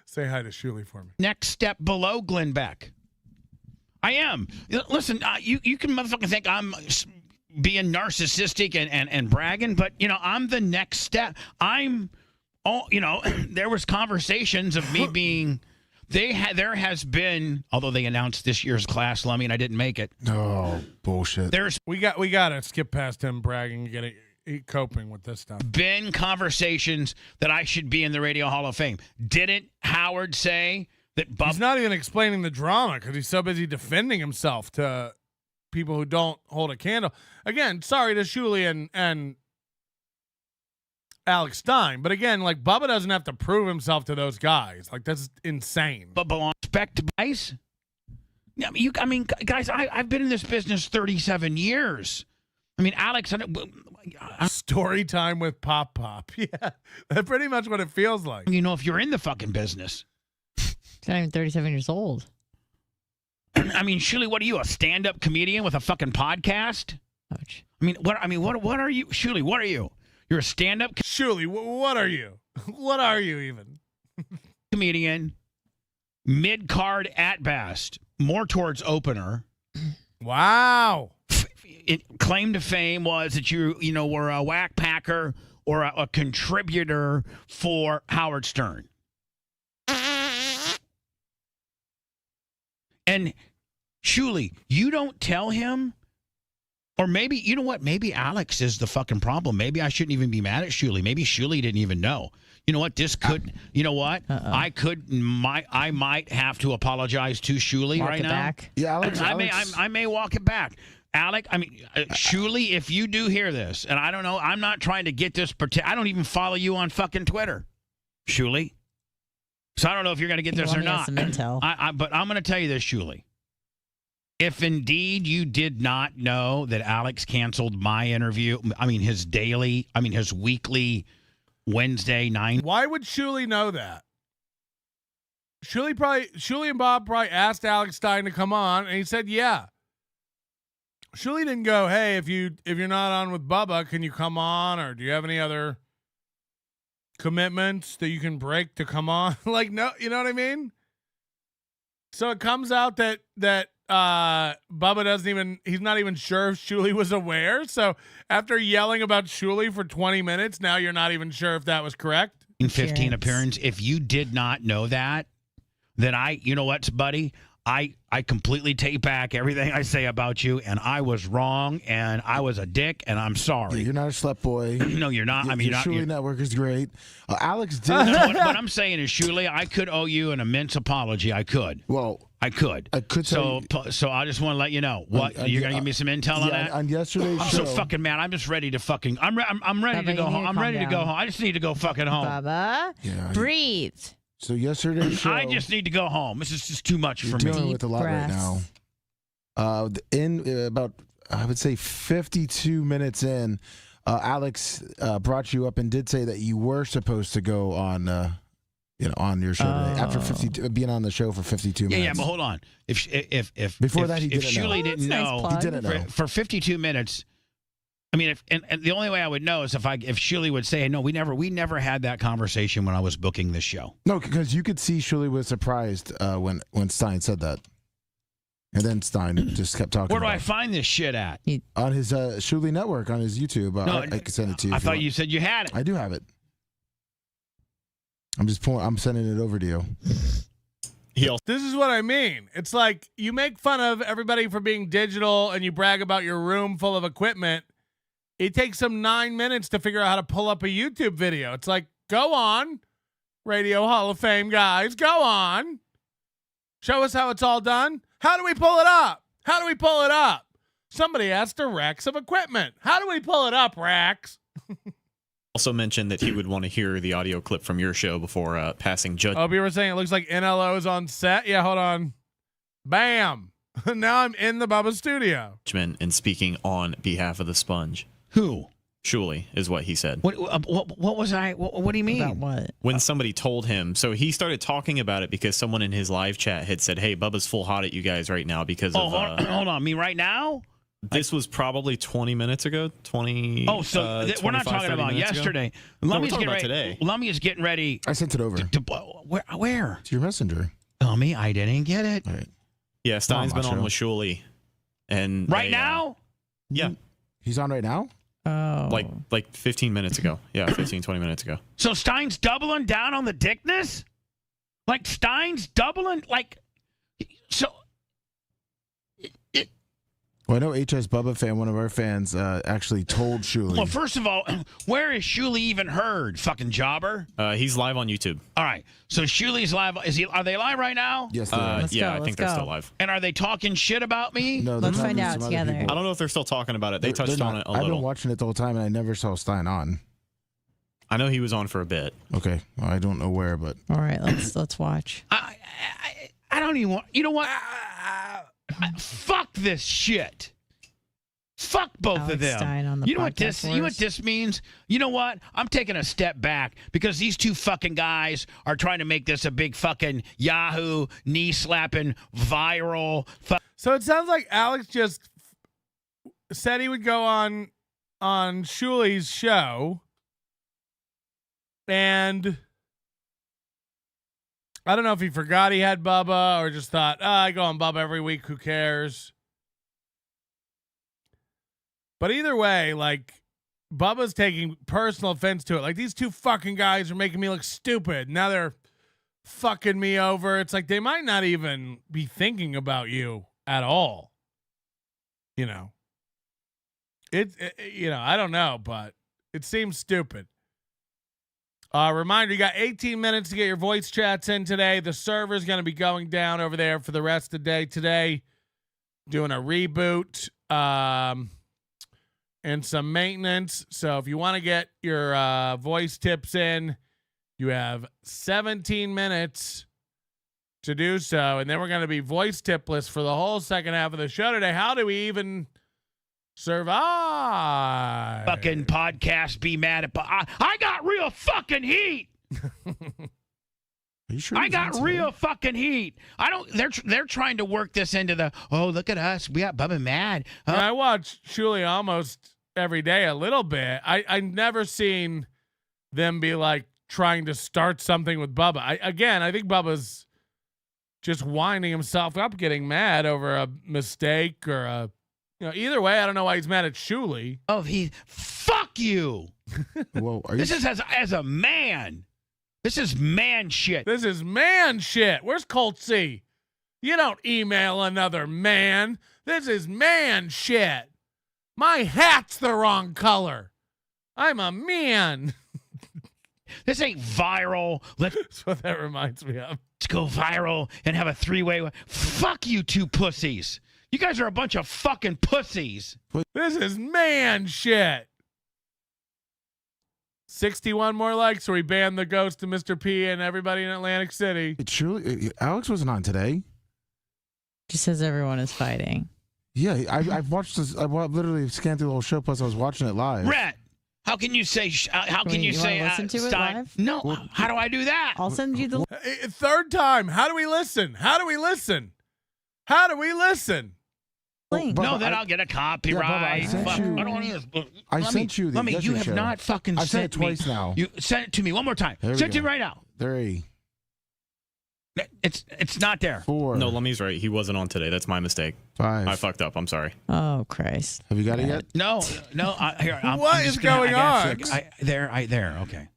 Say hi to Shuli for me. Next step below Glenn Beck. I am. Listen, you can motherfucking think I'm being narcissistic and bragging, but, you know, I'm the next step. There was conversations of me being... There has been, although they announced this year's class, Lummy, and I didn't make it. Oh, bullshit. We got to skip past him bragging and coping with this stuff. Been conversations that I should be in the Radio Hall of Fame. Didn't Howard say that He's not even explaining the drama because he's so busy defending himself to people who don't hold a candle. Again, sorry to Shuli and Alex Stein, but again, like, Bubba doesn't have to prove himself to those guys. Like, that's insane. But belong respect to guys. I mean, guys, I've been in this business 37 years. I mean, Alex, story time with Pop. Yeah, that's pretty much what it feels like. You know, if you're in the fucking business, he's not even 37 years old. I mean, Shuli, what are you, a stand-up comedian with a fucking podcast? Ouch. What are you, Shuli? What are you? You're a stand-up Shuli, what are you? What are you even? Comedian, mid-card at best, more towards opener. Wow. Claim to fame was that you were a whack packer or a contributor for Howard Stern. And Shuli, you don't tell him. Or maybe, you know what? Maybe Alex is the fucking problem. Maybe I shouldn't even be mad at Shuli. Maybe Shuli didn't even know. You know what? This could, you know what? I might have to apologize to Shuli right now. Back. Yeah, Alex. I may walk it back. Alec, Shuli, if you do hear this, and I don't know, I'm not trying to get this, I don't even follow you on fucking Twitter, Shuli. So I don't know if you're going to get this or not. Some intel. But I'm going to tell you this, Shuli. If indeed you did not know that Alex canceled my interview, his weekly Wednesday 9. Why would Shuli know that? Shuli and Bob probably asked Alex Stein to come on, and he said, yeah. Shuli didn't go, hey, if you're not on with Bubba, can you come on? Or do you have any other commitments that you can break to come on? Like, no, you know what I mean? So it comes out that Bubba he's not even sure if Shuli was aware. So after yelling about Shuli for 20 minutes, now you're not even sure if that was correct. 15 appearance. If you did not know that, then you know what, buddy? I completely take back everything I say about you, and I was wrong, and I was a dick, and I'm sorry. Yeah, you're not a slut boy. No, you're not. Your Shuli network is great. Alex did. What I'm saying is, Shuli, I could owe you an immense apology. I could. Well, I could. So I just want to let you know. What you're gonna give me some intel on that? On yesterday's show. I'm so fucking mad. I'm just ready to fucking. I'm ready to go home. I'm ready to go home. I just need to go fucking home. Bubba, breathe. So yesterday's show. I just need to go home. This is just too much for me. You're dealing with a lot right now. In about, I would say, 52 minutes in, Alex brought you up and did say that you were supposed to go on, on your show today after being on the show for 52 minutes. Yeah, but hold on. If Shuli didn't know, he didn't know for 52 minutes. I mean, and the only way I would know is if Shuli would say, "No, we never had that conversation when I was booking this show." No, because you could see Shuli was surprised when Stein said that, and then Stein just kept talking. Where do I find this shit at? On his Shuli network, on his YouTube. No, I can send it to you. I thought you said you had it. I do have it. I'm sending it over to you. This is what I mean. It's like you make fun of everybody for being digital and you brag about your room full of equipment, It takes them 9 minutes to figure out how to pull up a YouTube video. It's like, go on, Radio Hall of Fame guys, go on. Show us how it's all done. How do we pull it up? How do we pull it up? Somebody asked a Rex of equipment. How do we pull it up, Rex? Also mentioned that he would want to hear the audio clip from your show before passing judgment. Oh, you were saying it looks like NLO is on set? Yeah, hold on. Bam. Now I'm in the Bubba studio. And speaking on behalf of the Sponge. Who? Shuli is what he said. What was I? What do you mean? About what? When somebody told him, so he started talking about it because someone in his live chat had said, "Hey, Bubba's full hot at you guys right now because of." Hold on, me right now. This was probably 20 minutes ago. 20. Oh, so we're not talking about yesterday. No, we're talking about today. Lummy is getting ready. I sent it over. Where? To your messenger. Lummy, I didn't get it. All right. Yeah, Stein's been on with Shuli, and right now. Yeah, he's on right now. Oh, like 15 minutes ago. Yeah, 15, 20 minutes ago. So Stein's doubling down on the dickness? Like Stein's doubling, like, so. Well, I know HS Bubba fan, one of our fans, actually told Shuli. Well, first of all, where is Shuli even heard? Fucking jobber. He's live on YouTube. All right. So Shuli's live. Are they live right now? Yes, they are. Yeah, I think they're still live. And are they talking shit about me? No, let's find out together. I don't know if they're still talking about it. They touched on it a little. I've been watching it the whole time, and I never saw Stein on. I know he was on for a bit. Okay, well, I don't know where, but all right, let's watch. I don't even want. You know what? Fuck this shit. Fuck both Alex of them. Stein on the you know what podcast this? You know what this means? You know what? I'm taking a step back because these two fucking guys are trying to make this a big fucking Yahoo knee slapping viral. So it sounds like Alex just said he would go on Shuli's show, and I don't know if he forgot he had Bubba or just thought, I go on Bubba every week. Who cares? But either way, like, Bubba's taking personal offense to it. Like, these two fucking guys are making me look stupid. Now they're fucking me over. It's like they might not even be thinking about you at all. You know. I don't know, but it seems stupid. Reminder, you got 18 minutes to get your voice chats in today. The server's going to be going down over there for the rest of the day today. Doing a reboot. And some maintenance. So if you want to get your voice tips in, you have 17 minutes to do so. And then we're going to be voice tipless for the whole second half of the show today. How do we even survive? Fucking podcast be mad at. I got real fucking heat. Are you sure? I got real fucking heat. I don't. They're trying to work this into the. Oh, look at us. We got Bubba mad. Huh? I watch Shuli almost every day a little bit. I never seen them be like trying to start something with Bubba. I think Bubba's just winding himself up, getting mad over a mistake or either way. I don't know why he's mad at Shuli. Oh, fuck you. Whoa, this is as a man. This is man shit. This is man shit. Where's Colt C? You don't email another man. This is man shit. My hat's the wrong color. I'm a man. This ain't viral. That's what that reminds me of. Let's go viral and have a three-way. Fuck you two pussies. You guys are a bunch of fucking pussies. This is man shit. 61 more likes, or we banned the ghost of Mr. P and everybody in Atlantic City. It truly, Alex wasn't on today. Just says everyone is fighting. Yeah, I've watched this. I literally scanned through the whole show. Plus, I was watching it live. Rhett, how can you say? How can you say? Listen to it Stein? live? No. How do I do that? I'll send you the. Third time. How do we listen? How do we listen? How do we listen? Link. No, then I'll get a copyright. Yeah, Bubba, I don't want to. I sent you the. Let me. You have show. not fucking I've sent it twice me. now. You sent it to me one more time. Send it to me right now. 3. It's not there. 4. No, Lummy's right. He wasn't on today. That's my mistake. 5. I fucked up. I'm sorry. Oh Christ! Have you got it yet? No. Here. What is going on? There. Okay.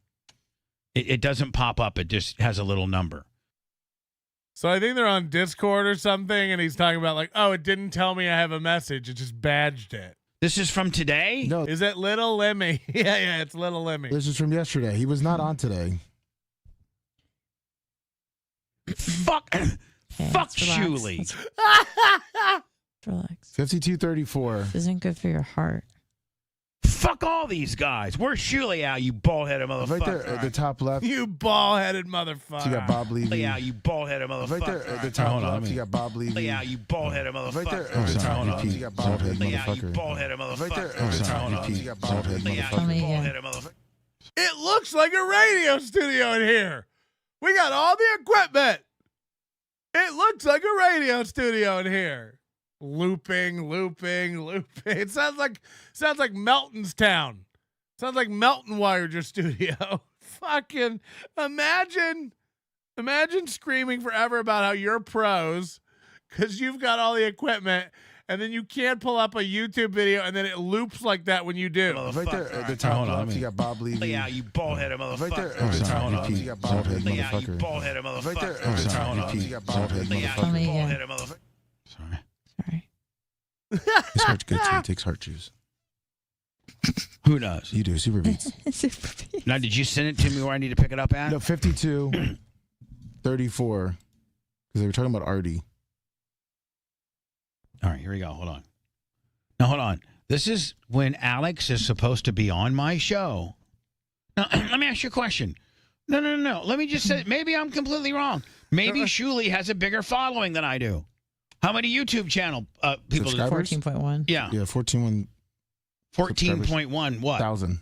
It doesn't pop up. It just has a little number. So I think they're on Discord or something, and he's talking about like, oh, it didn't tell me I have a message. It just badged it. This is from today? No, Is it Little Lemmy? Yeah, it's Little Lemmy. this is from yesterday. He was not on today. Fuck. Okay, Fuck let's relax. Shuli. Let's relax. 52-34. This isn't good for your heart. Fuck all these guys. Where's Shuli at, you bald-headed motherfucker? Right there at the top left. You ball-headed motherfucker. You got Bob Levy. Yeah, you bald-headed motherfucker. Right there at the top left, you got Bob Levy. Yeah, you bald-headed motherfucker. Right there at the top left, you got Bob Levy. Yeah, you bald-headed motherfucker. Right there at the top left, you got Bob Levy. Tell me again. It looks like a radio studio in here. We got all the equipment. It looks like a radio studio in here. Looping. It sounds like Melton's town. Sounds like Melton wired your studio. Fucking imagine screaming forever about how you're pros because you've got all the equipment, and then you can't pull up a YouTube video, and then it loops like that when you do. Right there at the top left, you got Bob Levy. Yeah, you bald-headed motherfucker. Right there at the top left, you got Bob Levy. Yeah, you bald-headed motherfucker. Right there at the top left, you got Bob Levy. Tell me again. Sorry. His heart's good too. He takes heart juice. Who knows? You do. Super Beats. Now, did you send it to me where I need to pick it up at? No, 52-34. Because they were talking about Artie. All right, here we go. Hold on. Now, hold on. This is when Alex is supposed to be on my show. Now, let me ask you a question. No. Let me just say, maybe I'm completely wrong. Maybe Shuli has a bigger following than I do. How many YouTube channel people? 14.1. Yeah. Yeah, 14.1 what? 1,000.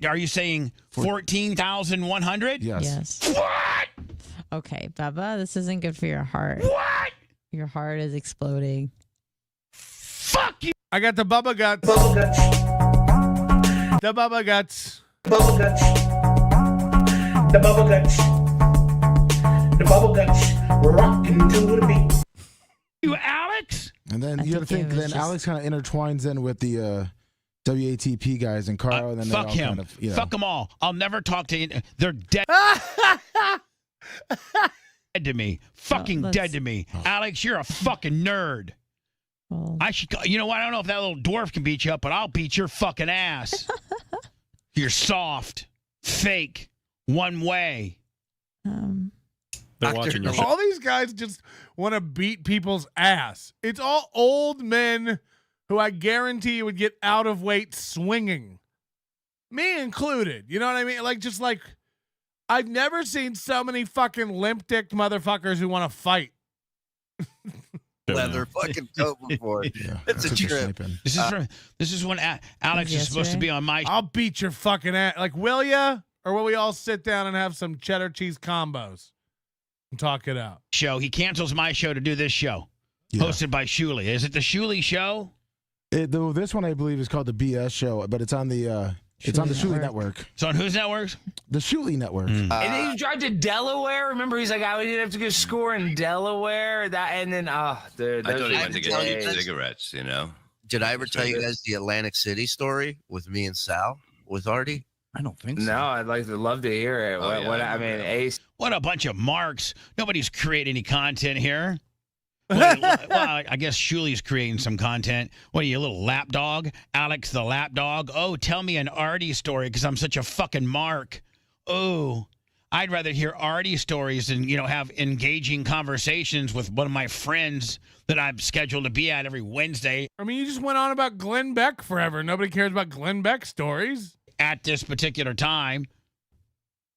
Are you saying 14,100? Yes. What? Okay, Bubba, this isn't good for your heart. What? Your heart is exploding. Fuck you. I got the Bubba Guts. Bubble guts. The Bubba Guts. Bubble guts. The bubble guts. The bubble guts. Rocking to the beat. You, Alex? And then you got to think, then Alex kind of intertwines in with the WATP guys and Carl. And then Fuck they all him. Kind of, you know. Fuck them all. I'll never talk to you. They're dead. Dead to me. Fucking dead to me. Alex, you're a fucking nerd. I should. You know what? I don't know if that little dwarf can beat you up, but I'll beat your fucking ass. You're soft, fake, one way. They're watching your show. All these guys just want to beat people's ass. It's all old men who I guarantee you would get out of weight swinging. Me included. You know what I mean? Like, I've never seen so many fucking limp-dicked motherfuckers who want to fight. Leather fucking coat before. Yeah, It's a trip. This is when Alex is supposed to be on my. I'll beat your fucking ass. Like, will ya? Or will we all sit down and have some cheddar cheese combos and talk it out? Show. He cancels my show to do this show, hosted by Shuli. Is it the Shuli show? This one I believe is called the BS show, but it's on the Shuli Network. It's on whose network? The Shuli Network. And then you drive to Delaware. Remember, he's like, I would have to go score in Delaware. Dude, I thought he went to get cigarettes. You know. Did I ever tell you guys the Atlantic City story with me and Sal with Artie? I don't think so. No, I'd love to hear it. Ace. What a bunch of marks. Nobody's creating any content here. Well, I guess Shuli's creating some content. What are you, a little lap dog? Alex the lap dog? Oh, tell me an Artie story because I'm such a fucking mark. Oh, I'd rather hear Artie stories than, have engaging conversations with one of my friends that I'm scheduled to be at every Wednesday. I mean, you just went on about Glenn Beck forever. Nobody cares about Glenn Beck stories. At this particular time,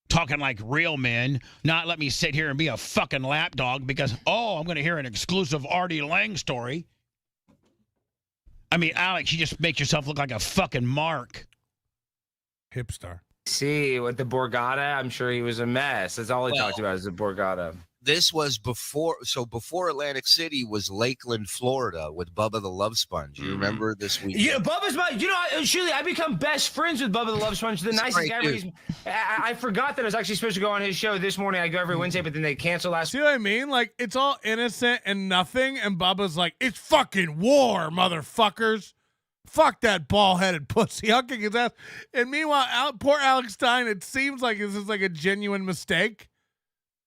talking like real men, not let me sit here and be a fucking lapdog because, I'm going to hear an exclusive Artie Lang story. I mean, Alex, you just make yourself look like a fucking mark. Hipster. See, with the Borgata, I'm sure he was a mess. That's all he talked about is the Borgata. This was before Atlantic City was Lakeland, Florida, with Bubba the Love Sponge. You remember this week? Yeah, Bubba's my. Shuli, I become best friends with Bubba the Love Sponge, the nicest guy. I forgot that I was actually supposed to go on his show this morning. I go every Wednesday, but then they cancel last. See what I mean? Like, it's all innocent and nothing, and Bubba's like, it's fucking war, motherfuckers. Fuck that ball-headed pussy. I'll kick his ass. And meanwhile, poor Alex Stein, it seems like this is like a genuine mistake.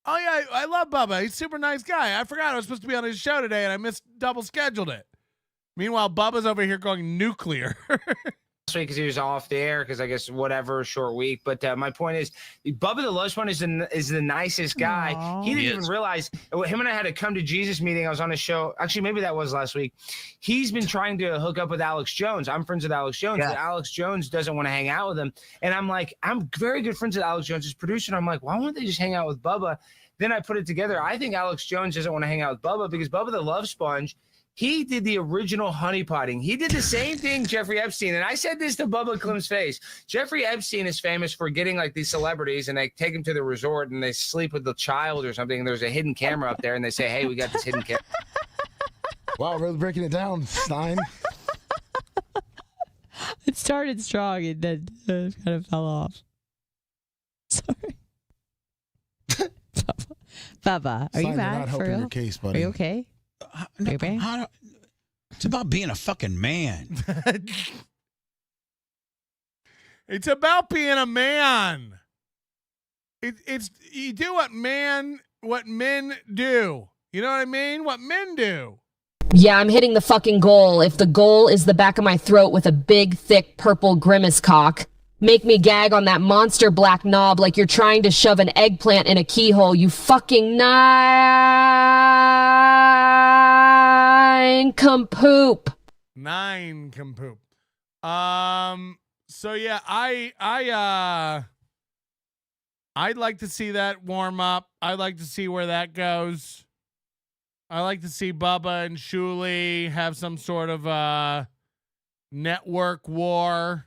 Oh, yeah, I love Bubba. He's a super nice guy. I forgot I was supposed to be on his show today, and I double scheduled it. Meanwhile, Bubba's over here going nuclear. Last week because he was off the air because I guess whatever, short week. But my point is, Bubba the Love Sponge is the nicest guy. Aww. He didn't even realize. Him and I had a come to Jesus meeting. I was on a show. Actually, maybe that was last week. He's been trying to hook up with Alex Jones. I'm friends with Alex Jones, but Alex Jones doesn't want to hang out with him. And I'm like, I'm very good friends with Alex Jones, his producer. And I'm like, why won't they just hang out with Bubba? Then I put it together. I think Alex Jones doesn't want to hang out with Bubba because Bubba the Love Sponge, he did the original honeypotting. He did the same thing Jeffrey Epstein. And I said this to Bubba Clem's face. Jeffrey Epstein is famous for getting like these celebrities and they take them to the resort and they sleep with the child or something. And there's a hidden camera up there and they say, hey, we got this hidden camera. Wow, really breaking it down, Stein. It started strong and then kind of fell off. Sorry. Bubba, are Stein, you you're mad not for helping real? your case, buddy. Are you okay? No, it's about being a fucking man. It's about being a man. It's you do what men do. You know what I mean? What men do. Yeah, I'm hitting the fucking goal. If the goal is the back of my throat with a big, thick, purple grimace cock, make me gag on that monster black knob like you're trying to shove an eggplant in a keyhole, you fucking nincompoop. Nincompoop. So yeah, I'd like to see that warm up. I'd like to see where that goes. I like to see Bubba and Shuli have some sort of network war.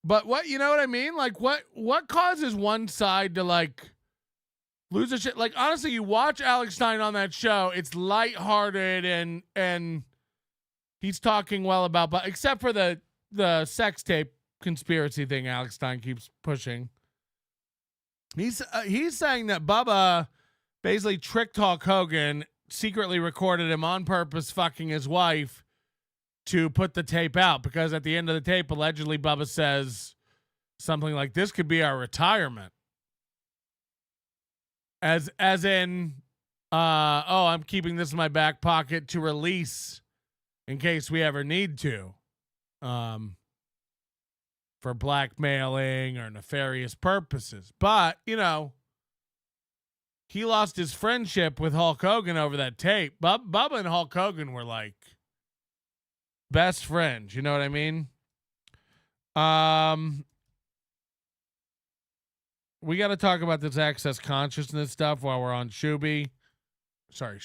But what, you know what I mean? Like what causes one side to like lose a shit? Like honestly, you watch Alex Stein on that show, it's lighthearted and he's talking well about, but except for the sex tape conspiracy thing Alex Stein keeps pushing. He's saying that Bubba basically tricked Hulk Hogan, secretly recorded him on purpose fucking his wife to put the tape out, because at the end of the tape, allegedly Bubba says something like, this could be our retirement. As in, I'm keeping this in my back pocket to release in case we ever need to, for blackmailing or nefarious purposes. But, you know, he lost his friendship with Hulk Hogan over that tape. Bubba and Hulk Hogan were like best friends. You know what I mean? We got to talk about this access consciousness stuff while we're on Shuli. So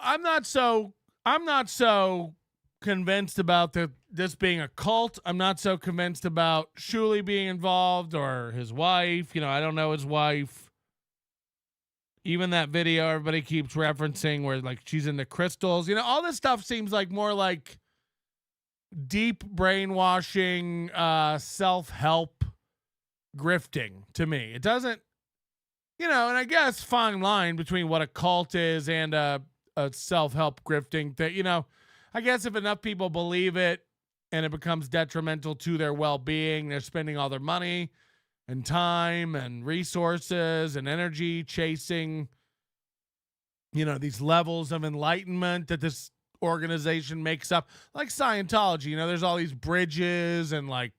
I'm not so convinced about this being a cult. I'm not so convinced about Shuli being involved or his wife. You know, I don't know his wife. Even that video everybody keeps referencing where like she's into crystals. You know, all this stuff seems like more like deep brainwashing, self-help grifting to me. It doesn't, you know, and I guess fine line between what a cult is and a self-help grifting that, you know, I guess if enough people believe it and it becomes detrimental to their well-being, they're spending all their money and time and resources and energy chasing, you know, these levels of enlightenment that this organization makes up. Like Scientology, you know, there's all these bridges and like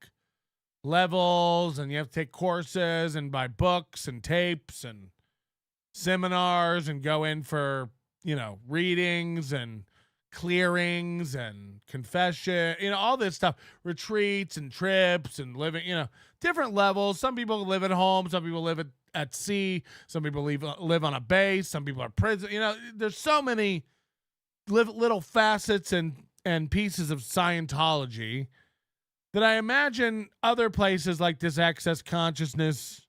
levels, and you have to take courses and buy books and tapes and seminars and go in for, you know, readings and clearings and confession, you know, all this stuff, retreats and trips and living, you know, different levels. Some people live at home, some people live at sea, some people live on a base, some people are prison, you know, there's so many little facets and pieces of Scientology that I imagine other places like this access consciousness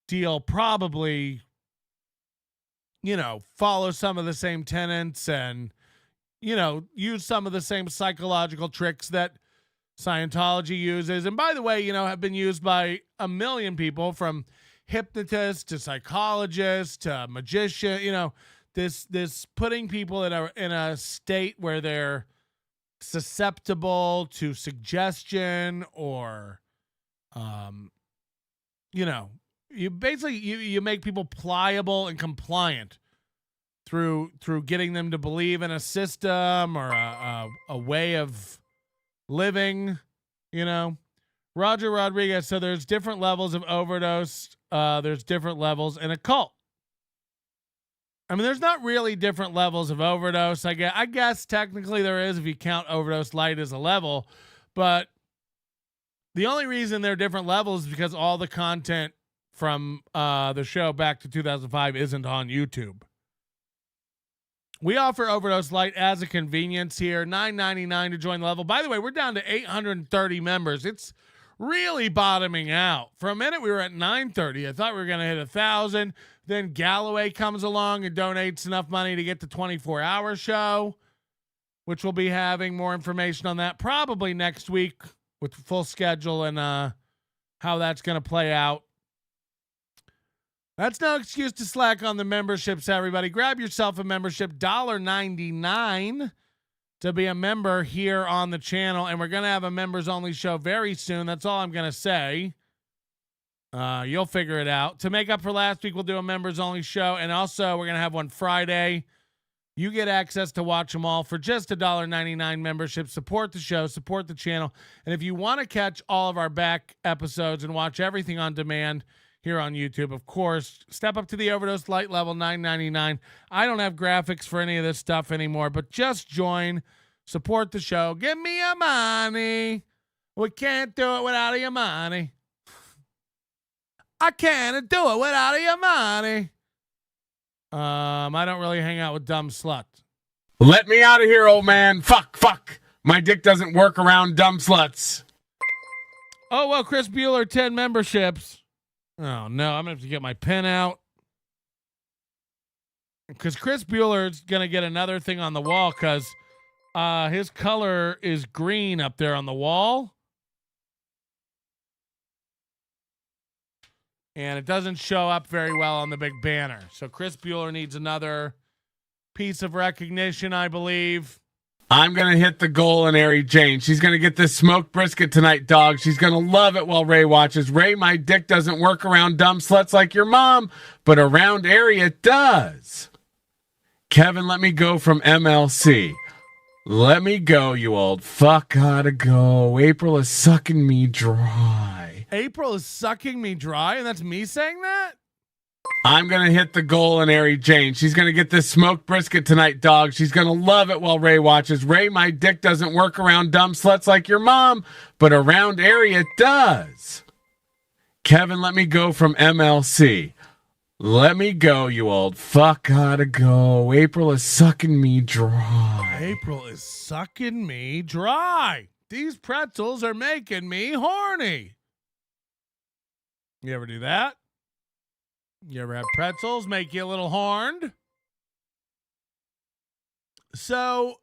deal probably, you know, follow some of the same tenets and, you know, use some of the same psychological tricks that Scientology uses. And by the way, you know, have been used by a million people, from hypnotists to psychologists to magicians, you know, this putting people in a state where they're susceptible to suggestion or, you know, you basically you make people pliable and compliant through getting them to believe in a system or a way of living, you know. Roger Rodriguez, so there's different levels of overdose. There's different levels in a cult. I mean, there's not really different levels of overdose. I guess technically there is if you count overdose light as a level, but the only reason they're different levels is because all the content from the show back to 2005 isn't on YouTube. We offer Overdose Light as a convenience here, $9.99 to join the level. By the way, we're down to 830 members. It's really bottoming out. For a minute, we were at 930. I thought we were going to hit 1,000. Then Galloway comes along and donates enough money to get the 24-hour show, which we'll be having more information on that probably next week with the full schedule and how that's going to play out. That's no excuse to slack on the memberships, everybody. Grab yourself a membership, $1.99 to be a member here on the channel. And we're going to have a members-only show very soon. That's all I'm going to say. You'll figure it out. To make up for last week, we'll do a members-only show. And also, we're going to have one Friday. You get access to watch them all for just $1.99 membership. Support the show, support the channel. And if you want to catch all of our back episodes and watch everything on demand here on YouTube, of course, step up to the Overdose Light level, $9.99. I don't have graphics for any of this stuff anymore, but just join, support the show. Give me your money. We can't do it without your money. I can't do it without your money. I don't really hang out with dumb sluts. Let me out of here, old man. Fuck. My dick doesn't work around dumb sluts. Oh, well, Chris Bueller, 10 memberships. Oh, no, I'm going to have to get my pen out. Because Chris Bueller's going to get another thing on the wall because his color is green up there on the wall. And it doesn't show up very well on the big banner. So Chris Bueller needs another piece of recognition, I believe. I'm going to hit the goal in Ari Jane. She's going to get this smoked brisket tonight, dog. She's going to love it while Ray watches. Ray, my dick doesn't work around dumb sluts like your mom, but around Ari it does. Kevin, let me go from MLC. Let me go, you old fuck. Gotta go. April is sucking me dry. April is sucking me dry, and that's me saying that? I'm going to hit the goal in Ari Jane. She's going to get this smoked brisket tonight, dog. She's going to love it while Ray watches. Ray, my dick doesn't work around dumb sluts like your mom, but around Ari it does. Kevin, let me go from MLC. Let me go, you old fuck. Gotta go. April is sucking me dry. April is sucking me dry. These pretzels are making me horny. You ever do that? You ever have pretzels make you a little horned? So,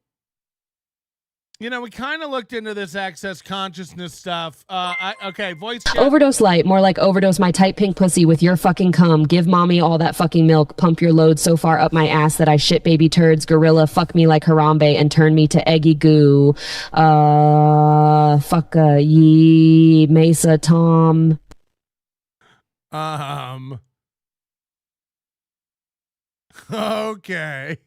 you know, we kind of looked into this access consciousness stuff. Voice chat. Overdose Light, more like overdose my tight pink pussy with your fucking cum. Give mommy all that fucking milk. Pump your load so far up my ass that I shit baby turds. Gorilla, fuck me like Harambe and turn me to eggy goo. Fuck ye Mesa Tom. Okay.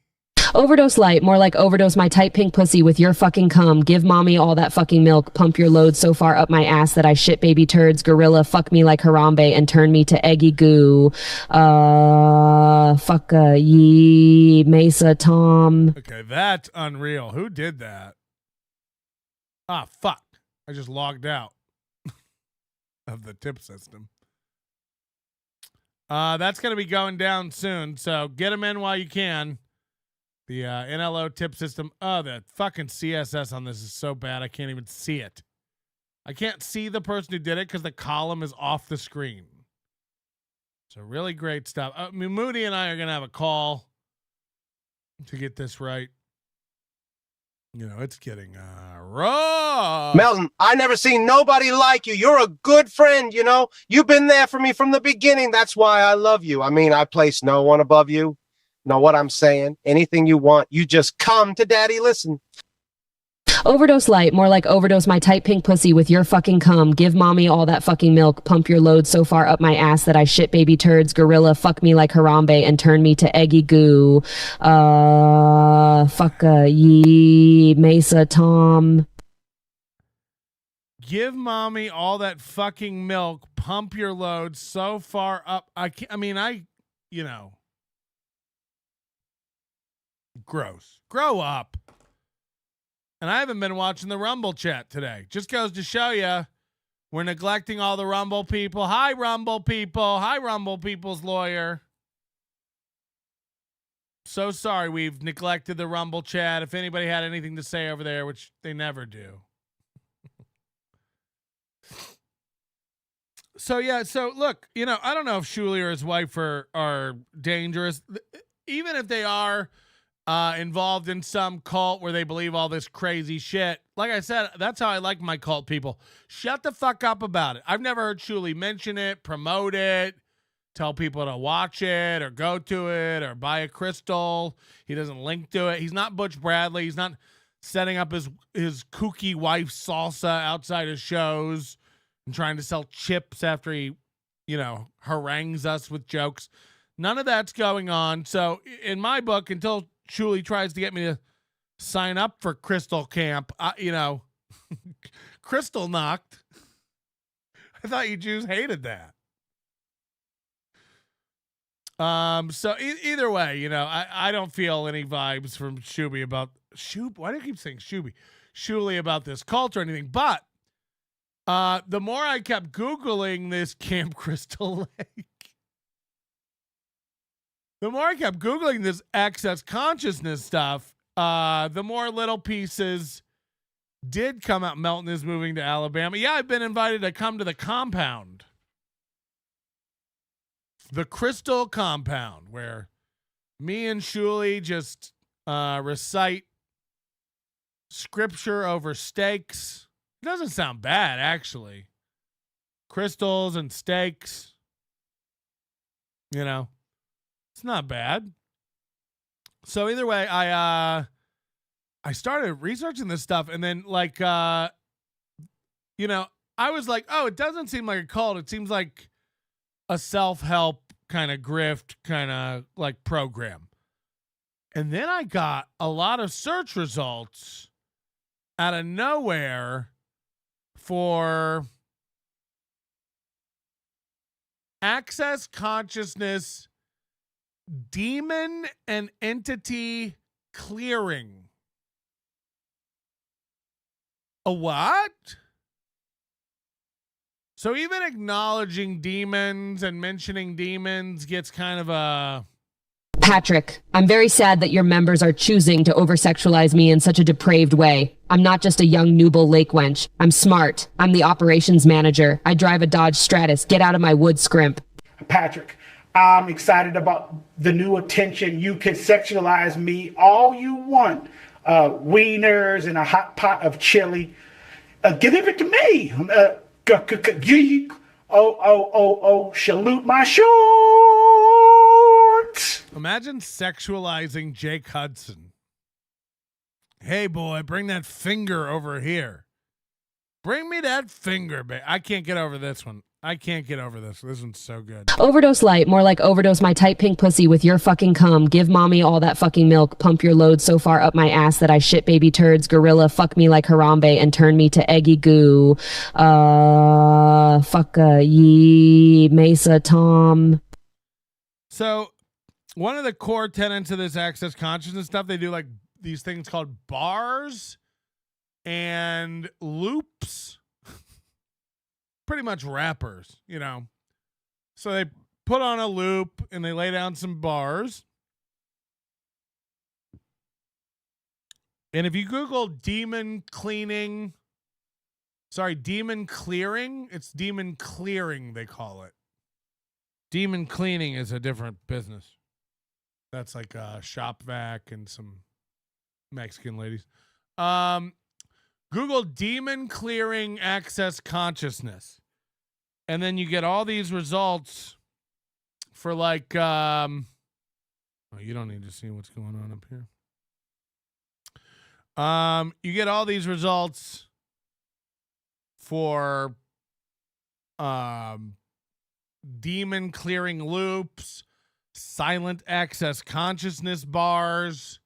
Overdose Light, more like overdose my tight pink pussy with your fucking cum. Give mommy all that fucking milk. Pump your load so far up my ass that I shit baby turds. Gorilla, fuck me like Harambe and turn me to eggy goo. Fuck ye Mesa Tom. Okay, that's unreal. Who did that? Ah, fuck. I just logged out of the tip system. That's going to be going down soon, so get them in while you can. The NLO tip system. Oh, the fucking CSS on this is so bad I can't even see it. I can't see the person who did it because the column is off the screen. So really great stuff. Moody and I are going to have a call to get this right. You know, it's getting raw. Melton, I never seen nobody like you. You're a good friend, you know. You've been there for me from the beginning. That's why I love you. I mean, I place no one above you. Know what I'm saying? Anything you want, you just come to Daddy Listen. Overdose light, more like overdose my tight pink pussy with your fucking cum. Give mommy all that fucking milk. Pump your load so far up my ass that I shit baby turds. Gorilla, fuck me like Harambe and turn me to eggy goo. Fuck ye Mesa Tom. Give mommy all that fucking milk. Pump your load so far up. Gross. Grow up. And I haven't been watching the Rumble chat today. Just goes to show you we're neglecting all the Rumble people. Hi, Rumble people. Hi, Rumble people's lawyer. So sorry we've neglected the Rumble chat. If anybody had anything to say over there, which they never do. So look, I don't know if Shuli or his wife are dangerous. Even if they are involved in some cult where they believe all this crazy shit. Like I said, that's how I like my cult people. Shut the fuck up about it. I've never heard Shuli mention it, promote it, tell people to watch it or go to it or buy a crystal. He doesn't link to it. He's not Butch Bradley. He's not setting up his kooky wife salsa outside his shows and trying to sell chips after he, harangues us with jokes. None of that's going on. So in my book, until Shuli tries to get me to sign up for Crystal Camp, Crystal knocked. I thought you Jews hated that. So either way, I don't feel any vibes from Shuli about why do I keep saying Shuli about this cult or anything? But the more I kept Googling this Camp Crystal Lake, the more I kept Googling this access consciousness stuff, the more little pieces did come out. Melton is moving to Alabama. Yeah, I've been invited to come to the compound. The Crystal Compound, where me and Shuli just recite scripture over steaks. It doesn't sound bad, actually. Crystals and steaks. It's not bad. So either way, I started researching this stuff, and then I was like, oh, it doesn't seem like a cult. It seems like a self-help kind of grift kind of like program. And then I got a lot of search results out of nowhere for access consciousness demon and entity clearing. A what? So even acknowledging demons and mentioning demons gets kind of a... Patrick, I'm very sad that your members are choosing to over-sexualize me in such a depraved way. I'm not just a young nubile lake wench. I'm smart. I'm the operations manager. I drive a Dodge Stratus. Get out of my wood scrimp. Patrick, I'm excited about the new attention. You can sexualize me all you want. Wieners and a hot pot of chili. Give it to me. Salute my shorts. Imagine sexualizing Jake Hudson. Hey, boy, bring that finger over here. Bring me that finger, babe. I can't get over this one. I can't get over this. This one's so good. Overdose light, more like overdose my tight pink pussy with your fucking cum. Give mommy all that fucking milk. Pump your load so far up my ass that I shit baby turds. Gorilla, fuck me like Harambe and turn me to eggy goo. Fuck ye Mesa Tom. So one of the core tenets of this access consciousness stuff, they do like these things called bars and loops. Pretty much rappers, So they put on a loop and they lay down some bars. And if you Google demon clearing, it's demon clearing, they call it. Demon cleaning is a different business. That's like a shop vac and some Mexican ladies. Google demon clearing access consciousness. And then you get all these results for like, you don't need to see what's going on up here. You get all these results for demon clearing loops, silent access consciousness bars,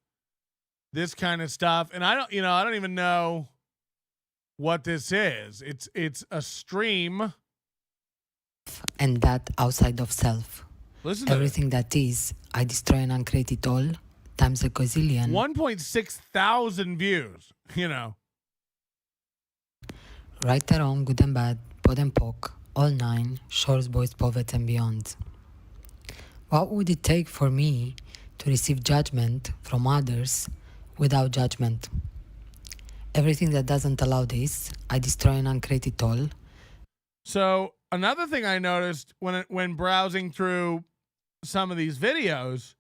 this kind of stuff. And I don't even know what this is. It's a stream. And that outside of self. Listen to everything that is, I destroy and uncreate it all times a gazillion. 1.6 thousand views, Right or wrong, good and bad, pod and poke, all nine, shorts, boys, poets, and beyond. What would it take for me to receive judgment from others without judgment? Everything that doesn't allow this, I destroy and uncreate it all. So another thing I noticed when browsing through some of these videos,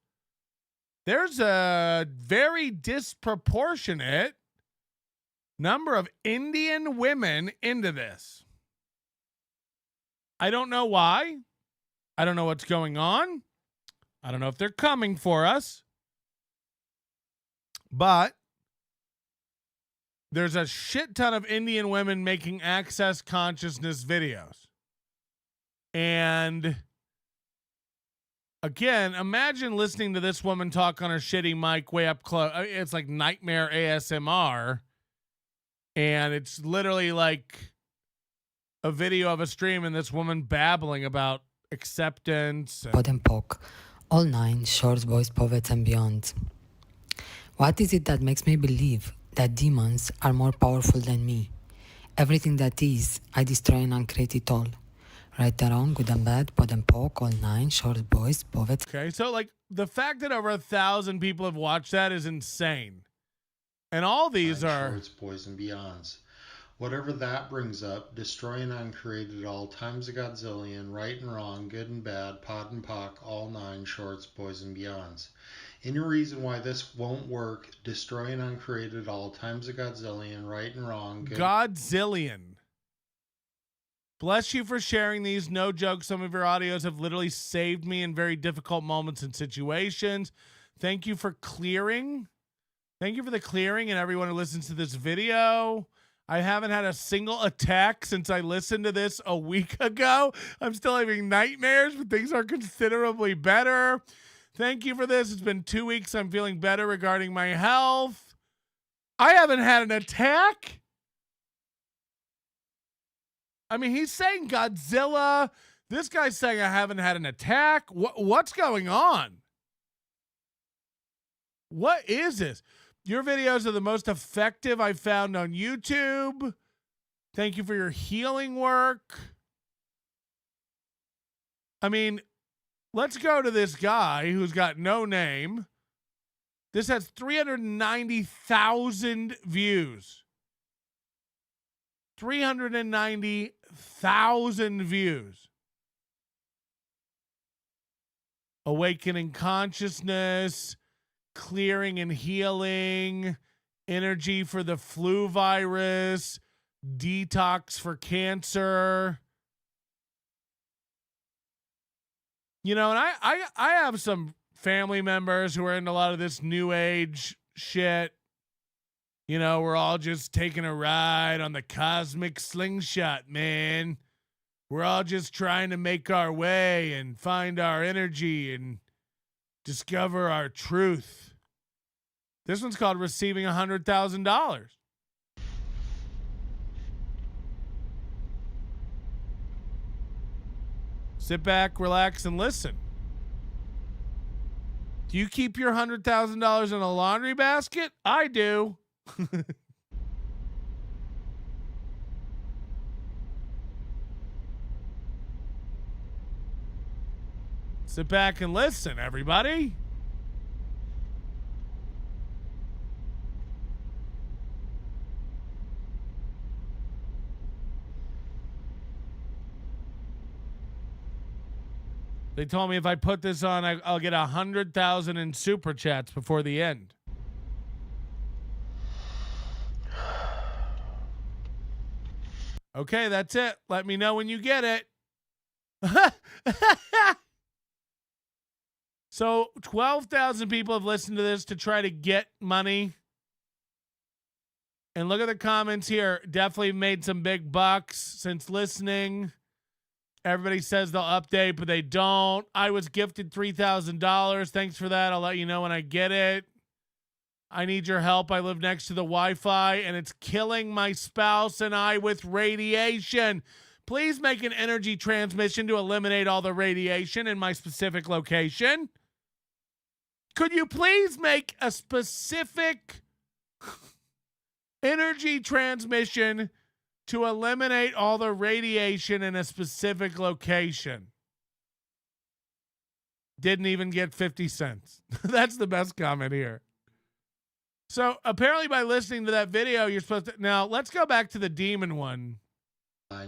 there's a very disproportionate number of Indian women into this. I don't know why. I don't know what's going on. I don't know if they're coming for us. But there's a shit ton of Indian women making access consciousness videos. And again, imagine listening to this woman talk on her shitty mic way up close. It's like nightmare ASMR. And it's literally like a video of a stream and this woman babbling about acceptance. Pod and poke, all nine, shorts, boys, poets, and beyond. What is it that makes me believe that demons are more powerful than me? Everything that is, I destroy and uncreate it all. Right or wrong, good and bad, pod and poke, all nine, shorts, boys, poets. Okay, so like the fact that over 1,000 people have watched that is insane. And all these are shorts, boys, and beyonds. Whatever that brings up, destroy and uncreate it all, times a godzillion, right and wrong, good and bad, pod and pock, all nine, shorts, boys, and beyonds. Any reason why this won't work, destroy and uncreate it all, times a godzillion, right and wrong, good. Godzillion. Bless you for sharing these. No joke. Some of your audios have literally saved me in very difficult moments and situations. Thank you for clearing. Thank you for the clearing and everyone who listens to this video. I haven't had a single attack since I listened to this a week ago. I'm still having nightmares, but things are considerably better. Thank you for this. It's been 2 weeks. I'm feeling better regarding my health. I haven't had an attack. I mean, he's saying Godzilla. This guy's saying I haven't had an attack. What's going on? What is this? Your videos are the most effective I've found on YouTube. Thank you for your healing work. I mean, let's go to this guy who's got no name. This has 390,000 views. 390,000 views. Awakening consciousness, clearing and healing, energy for the flu virus, detox for cancer. And I have some family members who are into a lot of this new age shit. We're all just taking a ride on the cosmic slingshot, man. We're all just trying to make our way and find our energy and discover our truth. This one's called Receiving $100,000. Sit back, relax, and listen. Do you keep your $100,000 in a laundry basket? I do. Sit back and listen, everybody. They told me if I put this on, I'll get 100,000 in super chats before the end. Okay, that's it. Let me know when you get it. So 12,000 people have listened to this to try to get money. And look at the comments here. Definitely made some big bucks since listening. Everybody says they'll update, but they don't. I was gifted $3,000. Thanks for that. I'll let you know when I get it. I need your help. I live next to the Wi-Fi, and it's killing my spouse and I with radiation. Please make an energy transmission to eliminate all the radiation in my specific location. Could you please make a specific energy transmission to eliminate all the radiation in a specific location? Didn't even get 50 cents. That's the best comment here. So apparently by listening to that video, you're supposed to... Now, let's go back to the demon one.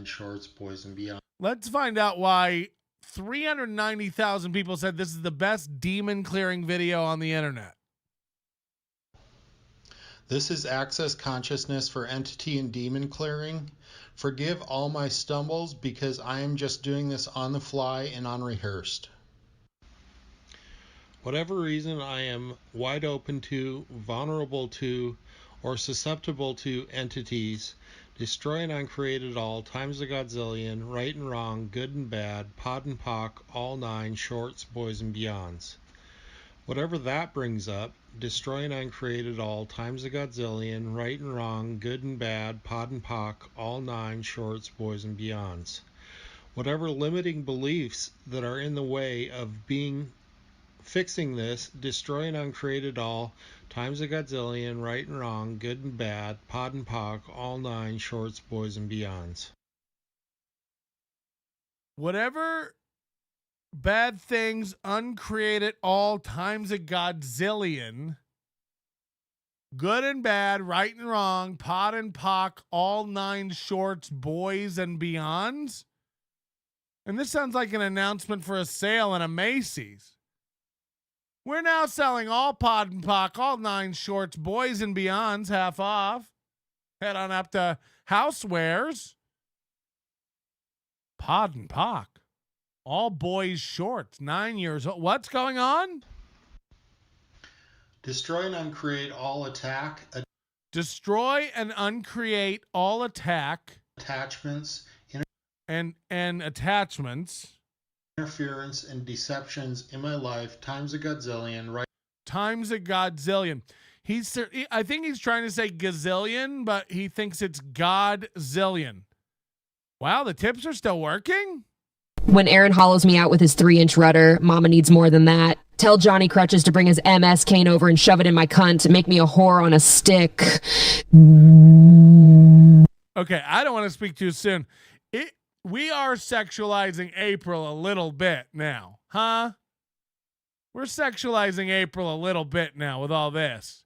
Shorts, boys, and beyond. Let's find out why 390,000 people said this is the best demon clearing video on the internet. This is Access Consciousness for Entity and Demon Clearing. Forgive all my stumbles because I am just doing this on the fly and unrehearsed. Whatever reason I am wide open to, vulnerable to, or susceptible to entities, destroy and uncreate it all, times a godzillion, right and wrong, good and bad, pod and pock, all nine, shorts, boys, and beyonds. Whatever that brings up, destroy and uncreate it all, times a godzillion, right and wrong, good and bad, pod and pock, all nine, shorts, boys, and beyonds. Whatever limiting beliefs that are in the way of fixing this, destroy and uncreate it all, times a godzillion, right and wrong, good and bad, pod and pock, all nine, shorts, boys, and beyonds. Whatever bad things, uncreate it all, times a godzillion, good and bad, right and wrong, pod and pock, all nine, shorts, boys, and beyonds. And this sounds like an announcement for a sale in a Macy's. We're now selling all pod and pock, all nine, shorts, boys, and beyonds, half off. Head on up to Housewares. Pod and pock, all boys shorts, 9 years old. What's going on? Destroy and uncreate all Destroy and uncreate all attachments, and attachments, interference, and deceptions in my life, times a godzillion, right? Times a godzillion. I think he's trying to say gazillion, but he thinks it's godzillion. Wow, the tips are still working? When Aaron hollows me out with his 3-inch rudder, mama needs more than that. Tell Johnny Crutches to bring his MS cane over and shove it in my cunt. Make me a whore on a stick. Okay, I don't want to speak too soon. We are sexualizing April a little bit now, huh? We're sexualizing April a little bit now with all this.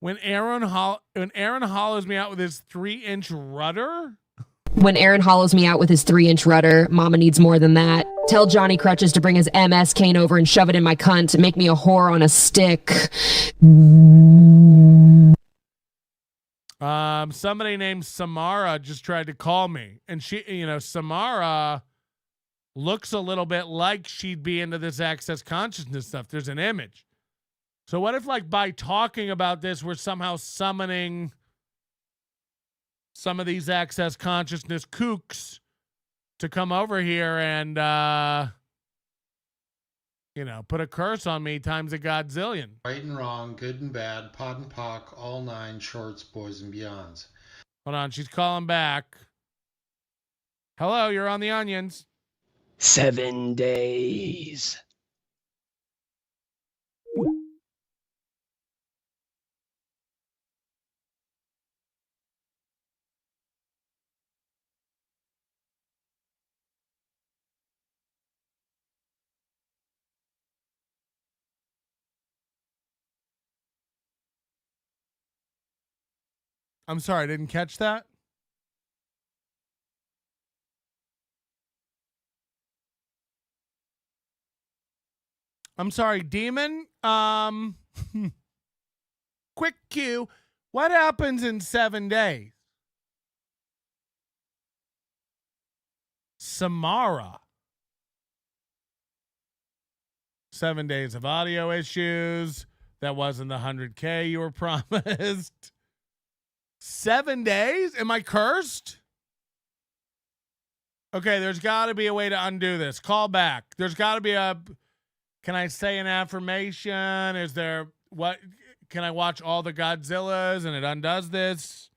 When Aaron hollows me out with his 3-inch rudder? When Aaron hollows me out with his 3-inch rudder, mama needs more than that. Tell Johnny Crutches to bring his MS cane over and shove it in my cunt. Make me a whore on a stick. Somebody named Samara just tried to call me, and Samara looks a little bit like she'd be into this access consciousness stuff. There's an image. So what if, like, by talking about this, we're somehow summoning some of these access consciousness kooks to come over here and, put a curse on me times a godzillion. Right and wrong, good and bad, pod and pock, all nine, shorts, boys, and beyonds. Hold on, she's calling back. Hello, you're on the onions. 7 days. I'm sorry, I didn't catch that. I'm sorry, Demon. Quick cue. What happens in 7 days? Samara. 7 days of audio issues. That wasn't the 100K you were promised. 7 days? Am I cursed? Okay, there's got to be a way to undo this. Call back. There's got to be a... Can I say an affirmation? Is there... What... Can I watch all the Godzillas and it undoes this?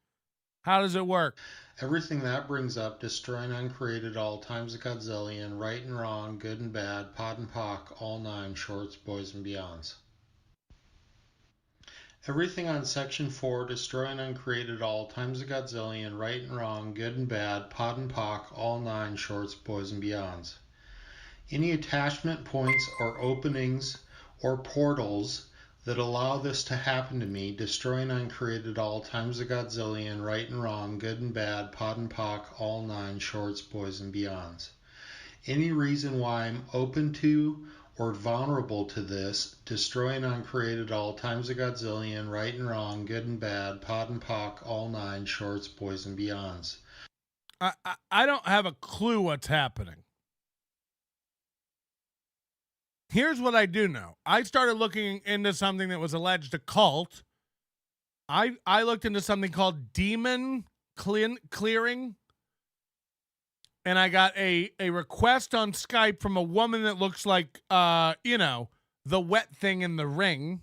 How does it work? Everything that brings up, destroying uncreated all times a godzillion, right and wrong, good and bad, pod and pock, all 9 shorts, boys and beyonds. Everything on section 4, destroying uncreated all times a godzillion, right and wrong, good and bad, pod and pock, all 9 shorts, boys and beyonds. Any attachment points or openings or portals that allow this to happen to me, destroying uncreated all times a godzillion, right and wrong, good and bad, pod and pock, all 9 shorts, boys and beyonds. Any reason why I'm open to or vulnerable to this, destroying uncreated all times a godzillion, right and wrong, good and bad, pod and pock, all 9 shorts, boys and beyonds. I don't have a clue what's happening. Here's what I do know. I started looking into something that was alleged a cult. I looked into something called demon clearing. And I got a request on Skype from a woman that looks like, the wet thing in the ring.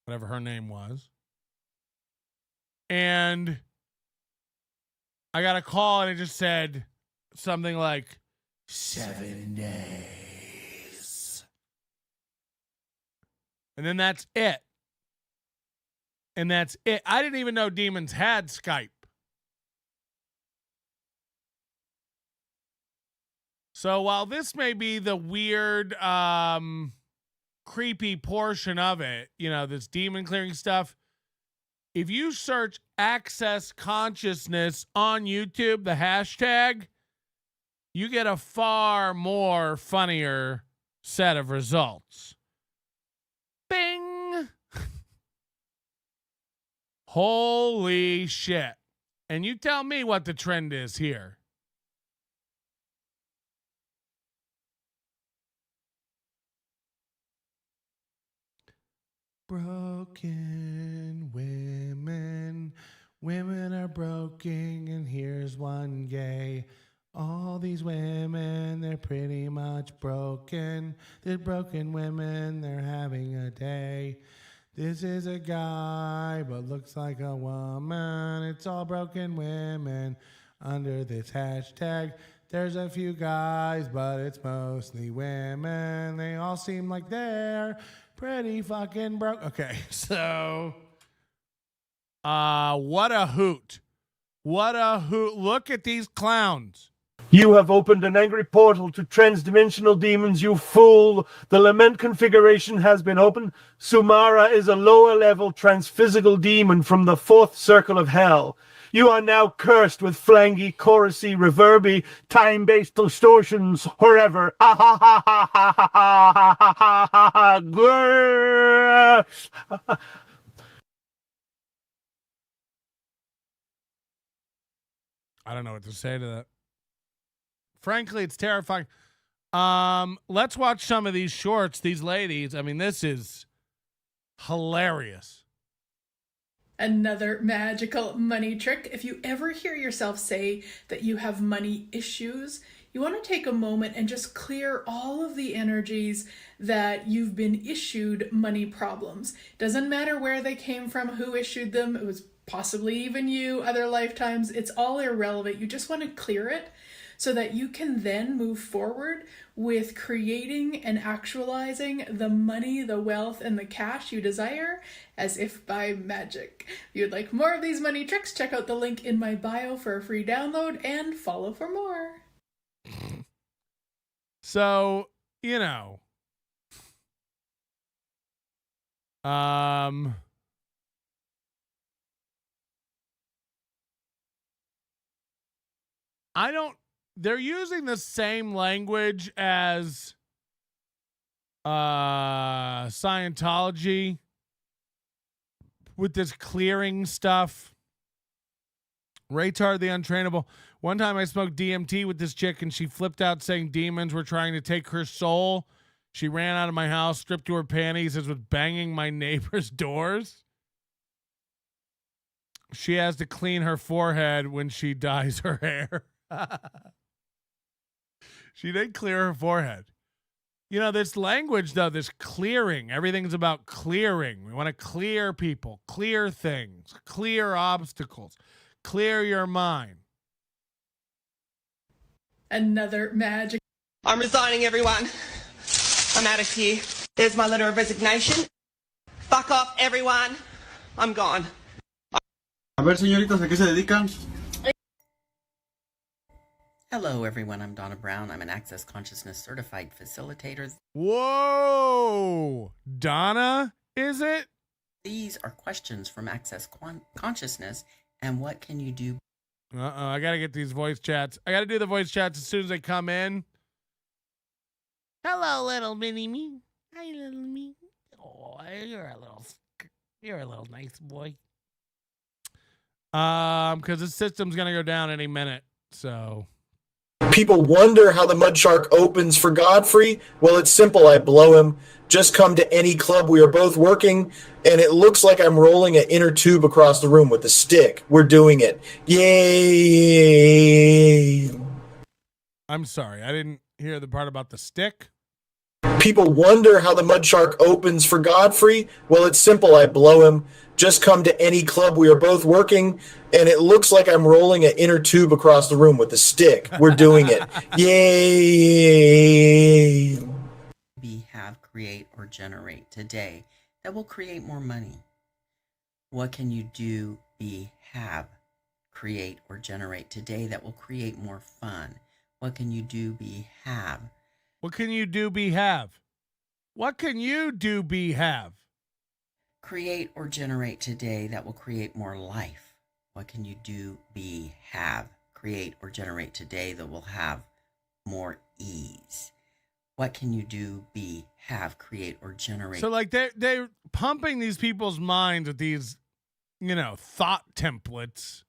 Whatever her name was. And I got a call and it just said something like 7 days. And then that's it. And that's it. I didn't even know demons had Skype. So while this may be the weird, creepy portion of it, this demon clearing stuff, if you search access consciousness on YouTube, the hashtag, you get a far more funnier set of results. Bing! Holy shit. And you tell me what the trend is here. Broken women are broken, and here's one gay. All these women, they're pretty much broken. They're broken women, they're having a day. This is a guy, but looks like a woman. It's all broken women under this hashtag. There's a few guys, but it's mostly women. They all seem like they're pretty fucking broke. Okay, so what a hoot. What a hoot. Look at these clowns. You have opened an angry portal to transdimensional demons, you fool. The lament configuration has been opened. Sumara is a lower level transphysical demon from the 4th circle of hell. You are now cursed with flangy, chorusy, reverby, time-based distortions, wherever. Ha ha ha ha ha ha ha ha ha ha. I don't know what to say to that. Frankly, it's terrifying. Let's watch some of these shorts, these ladies. I mean, this is hilarious. Another magical money trick. If you ever hear yourself say that you have money issues, you want to take a moment and just clear all of the energies that you've been issued money problems. Doesn't matter where they came from, who issued them. It was possibly even you, other lifetimes. It's all irrelevant. You just want to clear it so that you can then move forward with creating and actualizing the money, the wealth, and the cash you desire as if by magic. If you'd like more of these money tricks, check out the link in my bio for a free download and follow for more. So, they're using the same language as Scientology with this clearing stuff. Retard the untrainable. One time I smoked DMT with this chick and she flipped out saying demons were trying to take her soul. She ran out of my house, stripped to her panties, and was banging my neighbor's doors. she has to clean her forehead when she dyes her hair. She did clear her forehead. You know, this language, though, this clearing, everything's about clearing. We want to clear people, clear things, clear obstacles, clear your mind. Another magic. I'm resigning, everyone. I'm out of here. There's my letter of resignation. Fuck off, everyone. I'm gone. A ver, señoritas, ¿a qué se dedican? Hello, everyone. I'm Donna Brown. I'm an Access Consciousness Certified Facilitator. Whoa! Donna, is it? These are questions from Access Consciousness, and what can you do? Uh-oh, I got to get these voice chats. I got to do the voice chats as soon as they come in. Hello, little mini me. Hi, little me. Oh, you're a little nice boy. Because the system's going to go down any minute, so... People wonder how the mud shark opens for Godfrey. Well, it's simple. I blow him. Just come to any club we are both working, and it looks like I'm rolling an inner tube across the room with a stick. We're doing it. Yay! I'm sorry. I didn't hear the part about the stick. People wonder how the mud shark opens for Godfrey. Well, it's simple. I blow him. Just come to any club we are both working, and it looks like I'm rolling an inner tube across the room with a stick. We're doing it. Yay! Be, have, create, or generate today that will create more money? What can you do, be, have, create, or generate today that will create more fun? What can you do, be, have? What can you do, be, have? What can you do, be, have? Create or generate today that will create more life. What can you do, be, have, create, or generate today that will have more ease? What can you do, be, have, create, or generate? So, like, they're pumping these people's minds with these, thought templates.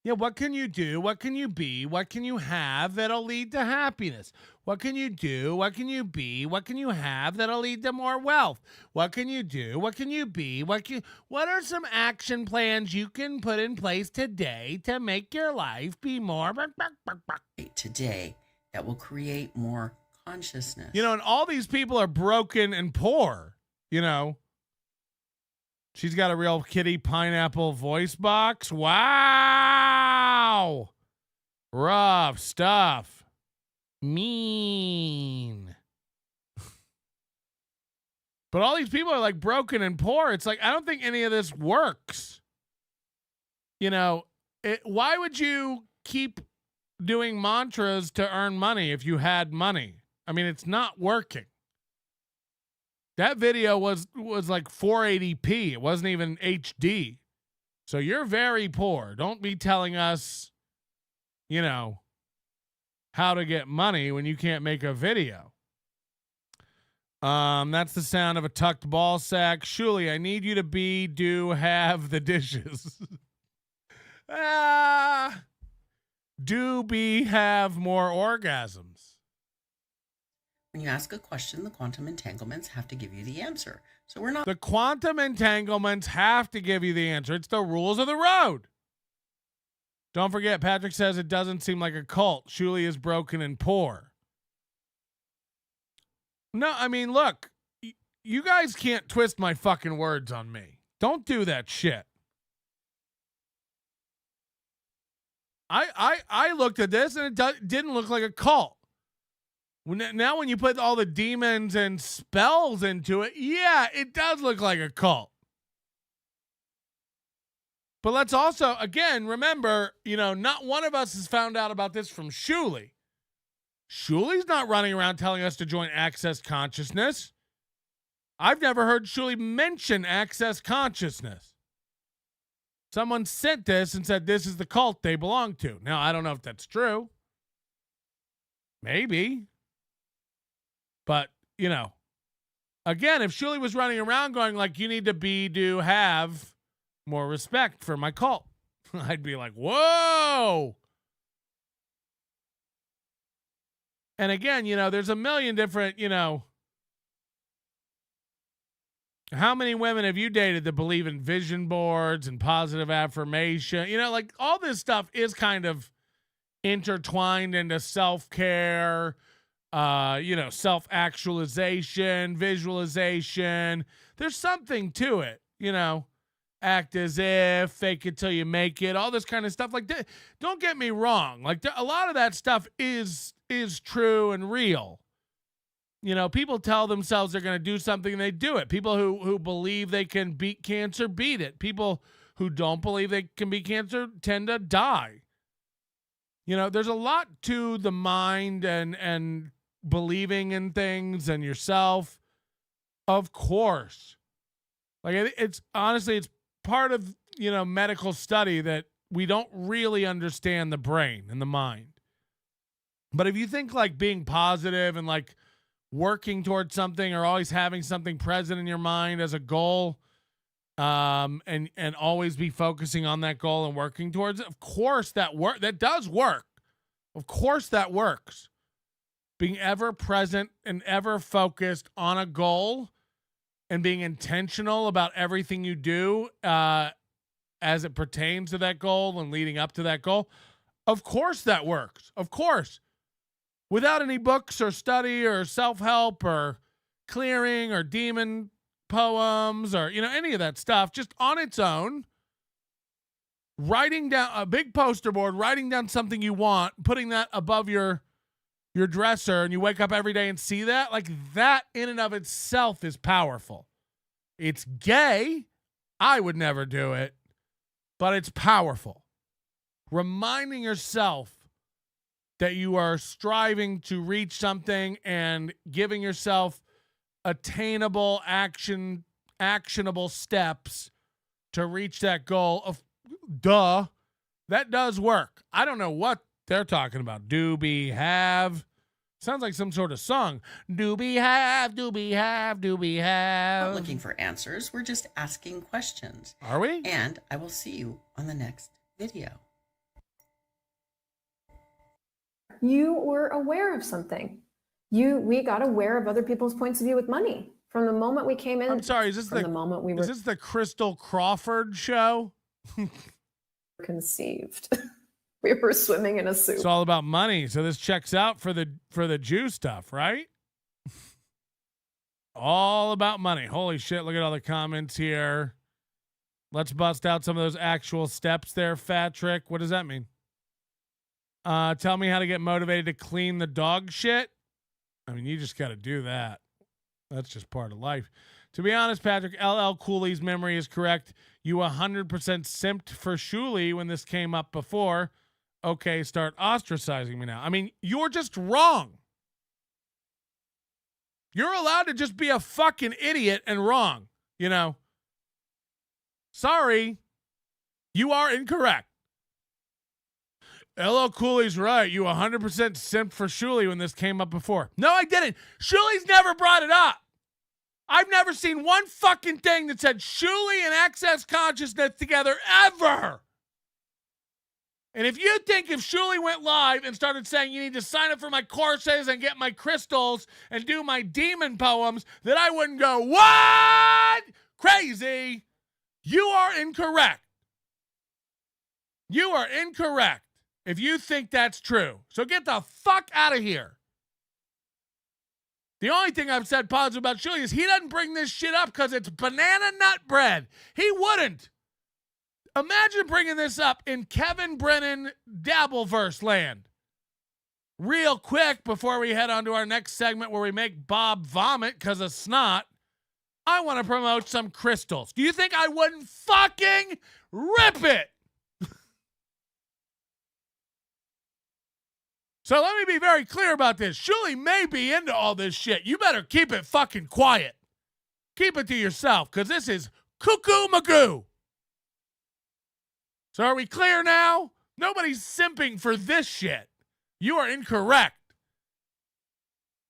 Yeah, what can you do? What can you be? What can you have that'll lead to happiness? What can you do? What can you be? What can you have that'll lead to more wealth? What can you do? What can you be? What are some action plans you can put in place today to make your life be more today that will create more consciousness? And all these people are broken and poor, She's got a real kitty pineapple voice box. Wow. Rough stuff. Mean. But all these people are like broken and poor. It's like, I don't think any of this works. Why would you keep doing mantras to earn money if you had money? I mean, it's not working. That video was like 480p. It wasn't even HD. So you're very poor. Don't be telling us, how to get money when you can't make a video. That's the sound of a tucked ball sack. Shuli, I need you to be, do, have the dishes. Do, be, have more orgasms. When you ask a question, the quantum entanglements have to give you the answer. So we're not... The quantum entanglements have to give you the answer. It's the rules of the road. Don't forget, Patrick says it doesn't seem like a cult. Shuli is broken and poor. No, I mean, look, you guys can't twist my fucking words on me. Don't do that shit. I looked at this and it didn't look like a cult. Now when you put all the demons and spells into it, yeah, it does look like a cult. But let's also, again, remember, not one of us has found out about this from Shuli. Shuli's not running around telling us to join Access Consciousness. I've never heard Shuli mention Access Consciousness. Someone sent this and said this is the cult they belong to. Now, I don't know if that's true. Maybe. But, again, if Shuli was running around going like, you need to be, do, have more respect for my cult, I'd be like, whoa. And again, there's a million different, How many women have you dated that believe in vision boards and positive affirmation? You know, like all this stuff is kind of intertwined into self-care, self-actualization, visualization. There's something to it, act as if, fake it till you make it, all this kind of stuff. Like, don't get me wrong. Like, a lot of that stuff is true and real. People tell themselves they're going to do something and they do it. People who believe they can beat cancer beat it. People who don't believe they can beat cancer tend to die. There's a lot to the mind and believing in things and yourself. Of course. Like, it's part of, medical study that we don't really understand the brain and the mind. But if you think like being positive and like working towards something or always having something present in your mind as a goal, and always be focusing on that goal and working towards it, of course that does work. Of course that works. Being ever present and ever focused on a goal and being intentional about everything you do as it pertains to that goal and leading up to that goal, of course that works. Of course. Without any books or study or self-help or clearing or demon poems or, any of that stuff, just on its own, writing down a big poster board, writing down something you want, putting that above your dresser, and you wake up every day and see that, like that in and of itself is powerful. It's gay. I would never do it, but it's powerful. Reminding yourself that you are striving to reach something and giving yourself attainable actionable steps to reach that goal that does work. I don't know what they're talking about. Do be have. Sounds like some sort of song. Do be have, do be have, do be have. Not looking for answers. We're just asking questions. Are we? And I will see you on the next video. You were aware of something. We got aware of other people's points of view with money from the moment we came in. I'm sorry, is this the Crystal Crawford show? Conceived. We were swimming in a soup. It's all about money. So this checks out for the Jew stuff, right? All about money. Holy shit, look at all the comments here. Let's bust out some of those actual steps there, Fat Trick. What does that mean? Tell me how to get motivated to clean the dog shit. I mean, you just got to do that. That's just part of life. To be honest, Patrick, LL Cooley's memory is correct. You 100% simped for Shuli when this came up before. Okay, start ostracizing me now. I mean, you're just wrong. You're allowed to just be a fucking idiot and wrong, Sorry. You are incorrect. LL Cooley's right. You 100% simped for Shuli when this came up before. No, I didn't. Shuli's never brought it up. I've never seen one fucking thing that said Shuli and Access Consciousness together ever. And if you think if Shuli went live and started saying you need to sign up for my courses and get my crystals and do my demon poems, that I wouldn't go, what? Crazy. You are incorrect. You are incorrect if you think that's true. So get the fuck out of here. The only thing I've said positive about Shuli is he doesn't bring this shit up because it's banana nut bread. He wouldn't. Imagine bringing this up in Kevin Brennan Dabbleverse land. Real quick before we head on to our next segment where we make Bob vomit because of snot, I want to promote some crystals. Do you think I wouldn't fucking rip it? So let me be very clear about this. Shuli may be into all this shit. You better keep it fucking quiet. Keep it to yourself, because this is cuckoo magoo. So are we clear now? Nobody's simping for this shit. You are incorrect.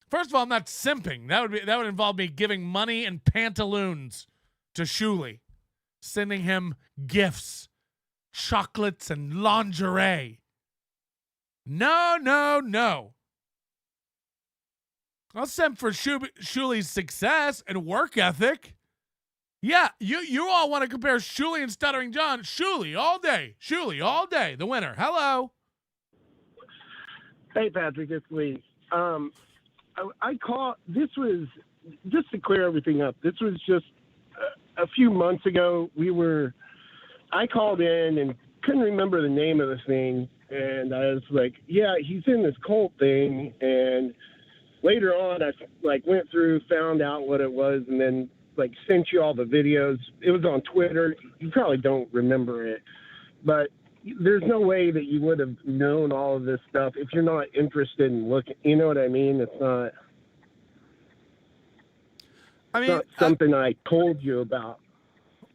First of all, I'm not simping. That would involve me giving money and pantaloons to Shuli, sending him gifts, chocolates, and lingerie. No, no, no. I'll simp for Shuli's success and work ethic. Yeah, you all want to compare Shuli and Stuttering John. Shuli all day. Shuli all day. The winner. Hello. Hey, Patrick, it's Lee. I call. This was just to clear everything up. This was just a few months ago. I called in and couldn't remember the name of the thing, and I was like, "Yeah, he's in this cult thing." And later on, I went through, found out what it was, and then sent you all the videos. It was on Twitter. You probably don't remember it, but there's no way that you would have known all of this stuff if you're not interested in looking. You know what I mean? It's not. It's not something I told you about.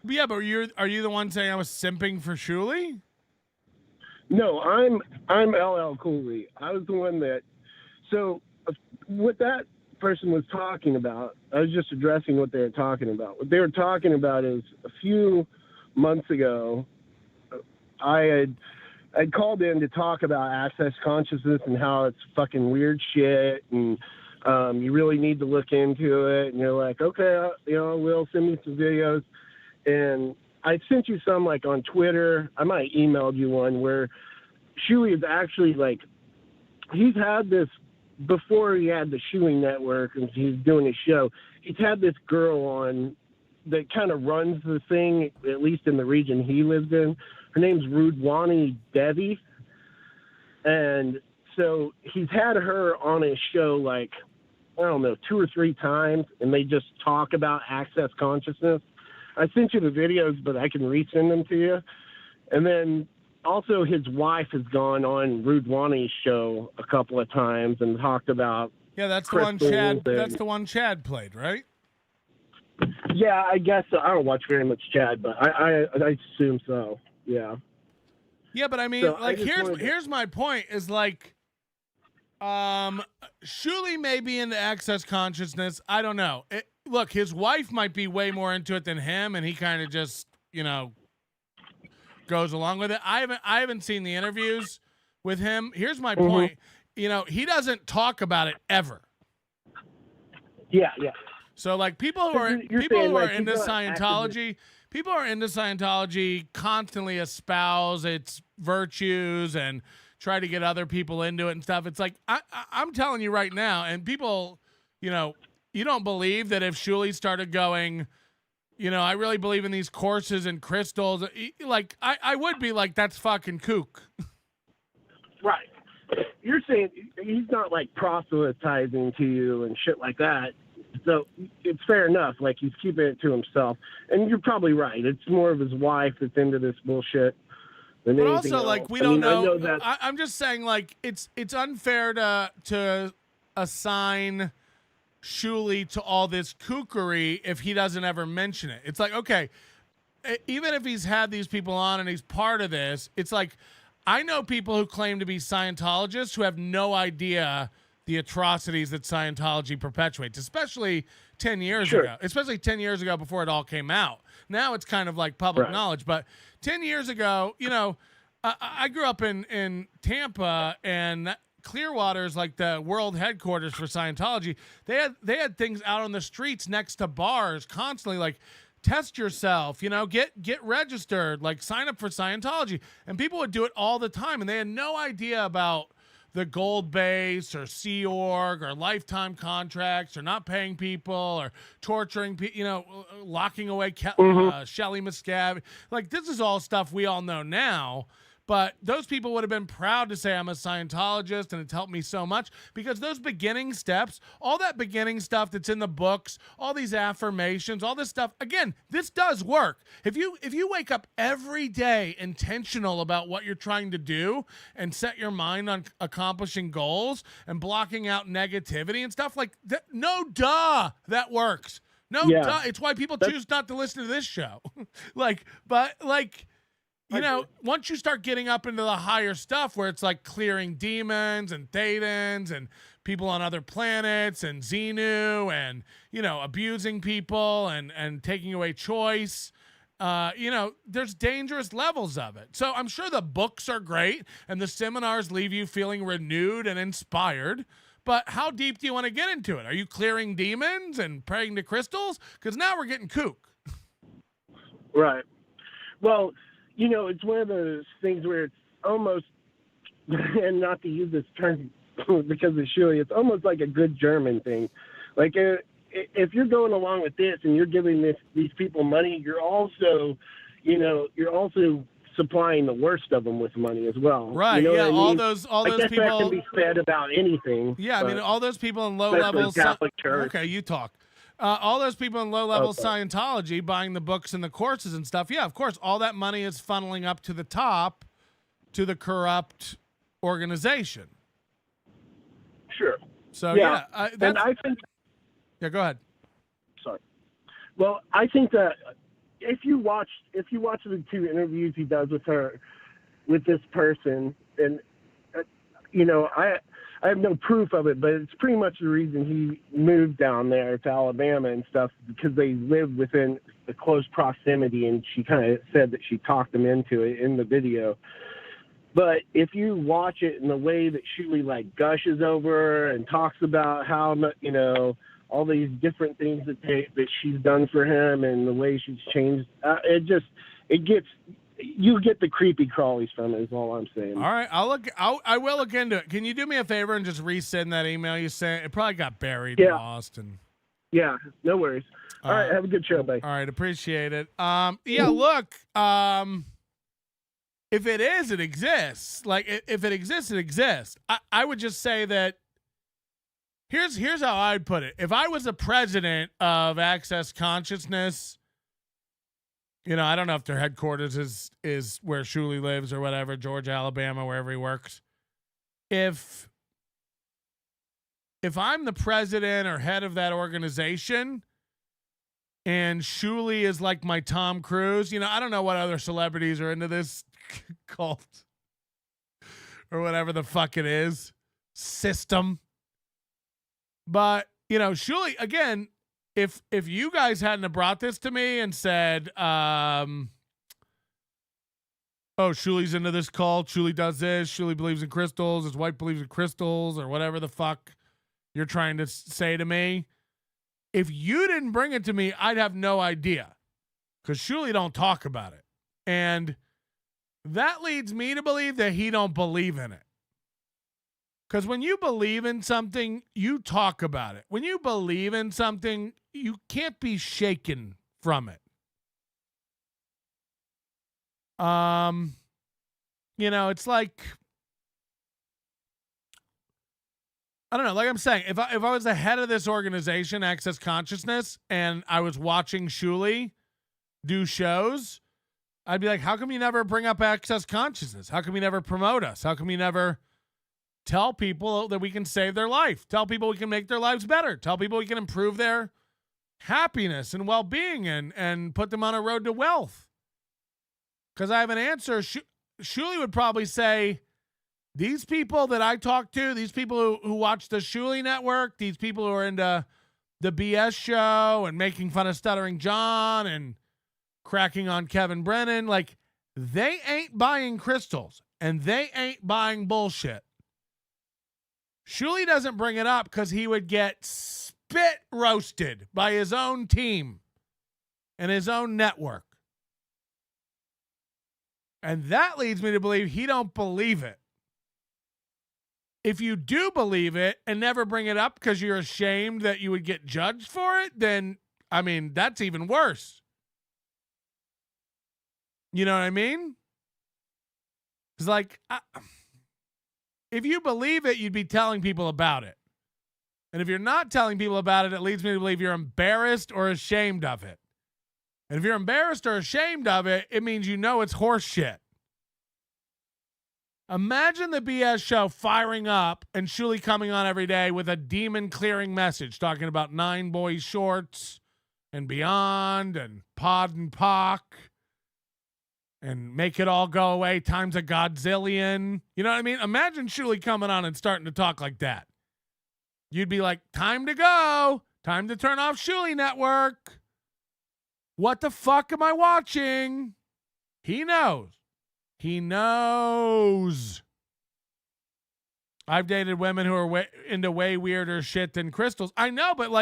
Yeah, but are you the one saying I was simping for Shuli? No, I'm LL Cooley. I was the one that. So what that person was talking about, I was just addressing what they were talking about. What they were talking about is a few months ago, I'd called in to talk about access consciousness and how it's fucking weird shit, and you really need to look into it. And you're like, okay, Will, send me some videos. And I sent you some on Twitter. I might emailed you one where Shuli is actually he's had this before he had the Shuli Network and he's doing his show. He's had this girl on that kind of runs the thing, at least in the region he lives in. Her name's Rudwani Devi. And so he's had her on his show I don't know, 2 or 3 times, and they just talk about access consciousness. I sent you the videos, but I can resend them to you. And then also his wife has gone on Rudwani's show a couple of times and talked about. Yeah, that's the one Chad. That's the one Chad played, right? Yeah, I guess so. I don't watch very much Chad, but I assume so. Yeah. Yeah, but I mean, So here's my point: is Shuli may be into access consciousness. I don't know. Look, his wife might be way more into it than him, and he kind of just goes along with it. I haven't seen the interviews with him. Here's my point: he doesn't talk about it ever. Yeah. So people who are into Scientology. People who are into Scientology constantly espouse its virtues and try to get other people into it and stuff. It's I'm telling you right now, and people, you don't believe that if Shuli started going, I really believe in these courses and crystals, I would be like, that's fucking kook. Right. You're saying he's not proselytizing to you and shit like that. So it's fair enough. He's keeping it to himself. And you're probably right. It's more of his wife that's into this bullshit than but anything also, else. we don't know. that. I'm just saying, it's unfair to assign Shuli to all this kookery if he doesn't ever mention it. It's okay, even if he's had these people on and he's part of this, it's I know people who claim to be Scientologists who have no idea the atrocities that Scientology perpetuates, especially 10 years ago. Especially 10 years ago before it all came out. Now it's kind of public knowledge, but 10 years ago, I grew up in Tampa, and Clearwater is the world headquarters for Scientology. They had things out on the streets next to bars constantly, test yourself, get registered, sign up for Scientology. And people would do it all the time, and they had no idea about the gold base or Sea Org or lifetime contracts or not paying people or torturing people, locking away Shelly Miscavige. This is all stuff we all know now. But those people would have been proud to say I'm a Scientologist and it's helped me so much, because those beginning steps, all that beginning stuff that's in the books, all these affirmations, all this stuff, again, this does work. If you wake up every day intentional about what you're trying to do and set your mind on accomplishing goals and blocking out negativity and stuff that, that works. Duh. It's why people choose not to listen to this show. Once you start getting up into the higher stuff where it's clearing demons and thetans and people on other planets and Xenu and, abusing people and taking away choice, there's dangerous levels of it. So I'm sure the books are great and the seminars leave you feeling renewed and inspired. But how deep do you want to get into it? Are you clearing demons and praying to crystals? Because now we're getting kook. Right. Well, it's one of those things where it's almost, and not to use this term because of Shuli, it's almost like a good German thing. Like if you're going along with this and you're giving these people money, you're also supplying the worst of them with money as well. Right. You know yeah. what I All mean? those I guess people that can be said about anything. Yeah, I mean, all those people in low especially levels. Catholic Church. Okay, you talk. All those people in low level Scientology buying the books and the courses and stuff. Yeah, of course, all that money is funneling up to the top, to the corrupt organization. Sure. So yeah, and I think. Yeah, go ahead. Sorry. Well, I think that if you watch the 2 interviews he does with this person, and I have no proof of it, but it's pretty much the reason he moved down there to Alabama and stuff, because they lived within a close proximity, and she kind of said that she talked them into it in the video. But if you watch it in the way that Shuli gushes over her and talks about how all these different things that she's done for him and the way she's changed, you get the creepy crawlies from it, is all I'm saying. All right, I will look into it. Can you do me a favor and just resend that email you sent? It probably got buried, lost, and yeah, no worries. All right, have a good show, buddy. All right, appreciate it. Yeah, look, if it is, it exists. Like, if it exists, it exists. I would just say that here's how I'd put it. If I was the president of Access Consciousness, I don't know if their headquarters is where Shuli lives or whatever, Georgia, Alabama, wherever he works. If I'm the president or head of that organization, and Shuli is like my Tom Cruise, I don't know what other celebrities are into this cult or whatever the fuck it is, system. But, Shuli, again, if you guys hadn't have brought this to me and said, oh, Shuli's into this cult, Shuli does this, Shuli believes in crystals, his wife believes in crystals, or whatever the fuck you're trying to say to me, if you didn't bring it to me, I'd have no idea, because Shuli don't talk about it. And that leads me to believe that he don't believe in it. Because when you believe in something, you talk about it. When you believe in something, you can't be shaken from it. It's like, I don't know, like I'm saying, if I was the head of this organization, Access Consciousness, and I was watching Shuli do shows, I'd be like, how come you never bring up Access Consciousness? How come you never promote us? How come you never tell people that we can save their life? Tell people we can make their lives better. Tell people we can improve their happiness and well-being and put them on a road to wealth. Because I have an answer. Shuli would probably say, these people that I talk to, these people who watch the Shuli Network, these people who are into the BS show and making fun of Stuttering John and cracking on Kevin Brennan, they ain't buying crystals and they ain't buying bullshit. Shuli doesn't bring it up because he would get spit roasted by his own team and his own network. And that leads me to believe he don't believe it. If you do believe it and never bring it up because you're ashamed that you would get judged for it, then, that's even worse. You know what I mean? It's like, if you believe it, you'd be telling people about it. And if you're not telling people about it, it leads me to believe you're embarrassed or ashamed of it. And if you're embarrassed or ashamed of it, it means it's horse shit. Imagine the BS show firing up and Shuli coming on every day with a demon clearing message talking about 9 boys shorts and beyond and pod and pock and make it all go away times a godzillion. You know what I mean? Imagine Shuli coming on and starting to talk like that. You'd be like, time to go. Time to turn off Shuli Network. What the fuck am I watching? He knows. He knows. I've dated women who are into way weirder shit than crystals. I know, but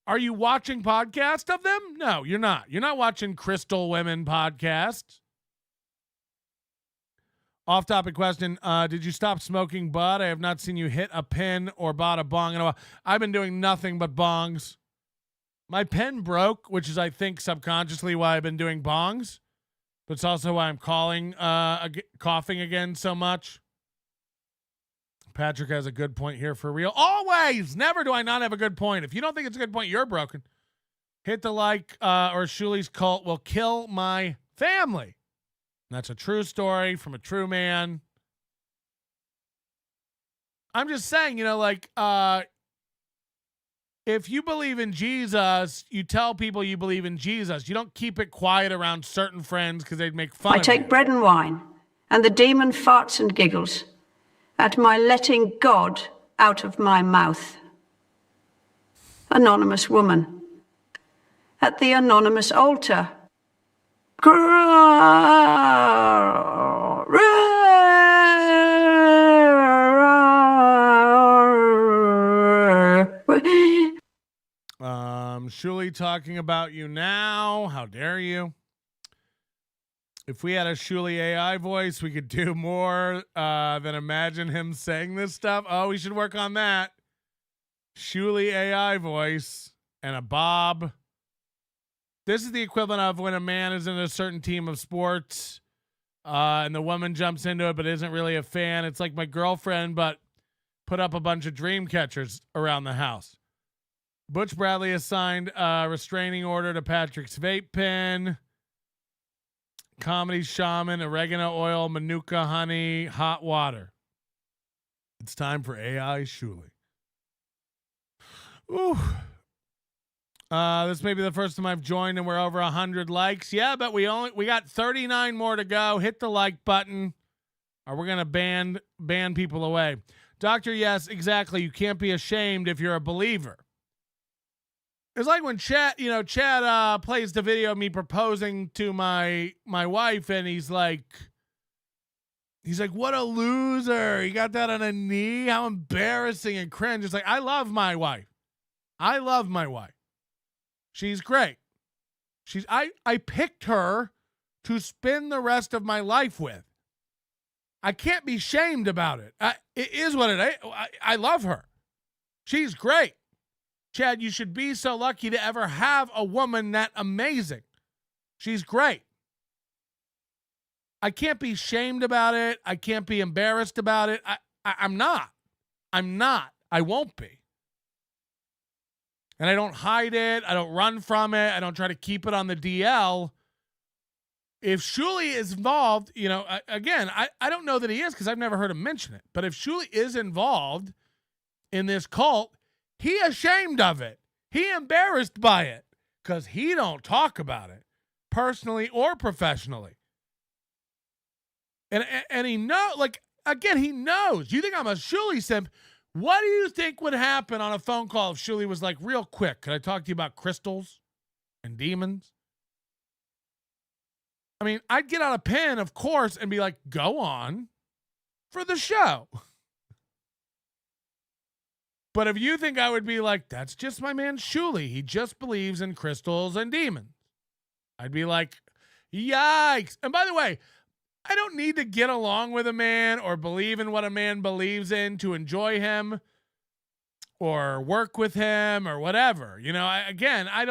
Are you watching podcasts of them? No, you're not. You're not watching Crystal Women podcasts. Off-topic question. Did you stop smoking bud? I have not seen you hit a pen or bought a bong in a while. I've been doing nothing but bongs. My pen broke, which is, I think, subconsciously why I've been doing bongs. But it's also why I'm coughing again so much. Patrick has a good point here for real. Always! Never do I not have a good point. If you don't think it's a good point, you're broken. Hit the like or Shuli's cult will kill my family. And that's a true story from a true man. I'm just saying, if you believe in Jesus, you tell people you believe in Jesus. You don't keep it quiet around certain friends because they'd make fun of you. I take bread and wine, and the demon farts and giggles at my letting God out of my mouth. Anonymous woman. At the anonymous altar. Shuli talking about you now. How dare you? If we had a Shuli AI voice, we could do more than imagine him saying this stuff. Oh, we should work on that. Shuli AI voice and a bob. This is the equivalent of when a man is in a certain team of sports and the woman jumps into it but isn't really a fan. It's like my girlfriend, but put up a bunch of dream catchers around the house. Butch Bradley assigned a restraining order to Patrick's vape pen. Comedy shaman, oregano oil, manuka honey, hot water. It's time for AI Shuli. Ooh. This may be the first time I've joined and we're over 100 likes. Yeah, but we got 39 more to go. Hit the like button or we're going to ban people away. Doctor, yes, exactly. You can't be ashamed if you're a believer. It's like when Chad plays the video of me proposing to my wife, and he's like, what a loser. He got that on a knee. How embarrassing and cringe. It's like, I love my wife. She's great. I picked her to spend the rest of my life with. I can't be shamed about it. It is what it is. I love her. She's great. Chad, you should be so lucky to ever have a woman that amazing. She's great. I can't be shamed about it. I can't be embarrassed about it. I'm not. I won't be. And I don't hide it. I don't run from it. I don't try to keep it on the DL. If Shuli is involved, again, I don't know that he is because I've never heard him mention it. But if Shuli is involved in this cult, he ashamed of it. He embarrassed by it because he don't talk about it personally or professionally. And he he knows. You think I'm a Shuli simp? What do you think would happen on a phone call if Shuli was like, real quick, can I talk to you about crystals and demons? I mean, I'd get out a pen, of course, and be like, go on for the show. But if you think I would be like, that's just my man Shuli, he just believes in crystals and demons, I'd be like, yikes. And by the way, I don't need to get along with a man or believe in what a man believes in to enjoy him or work with him or whatever. I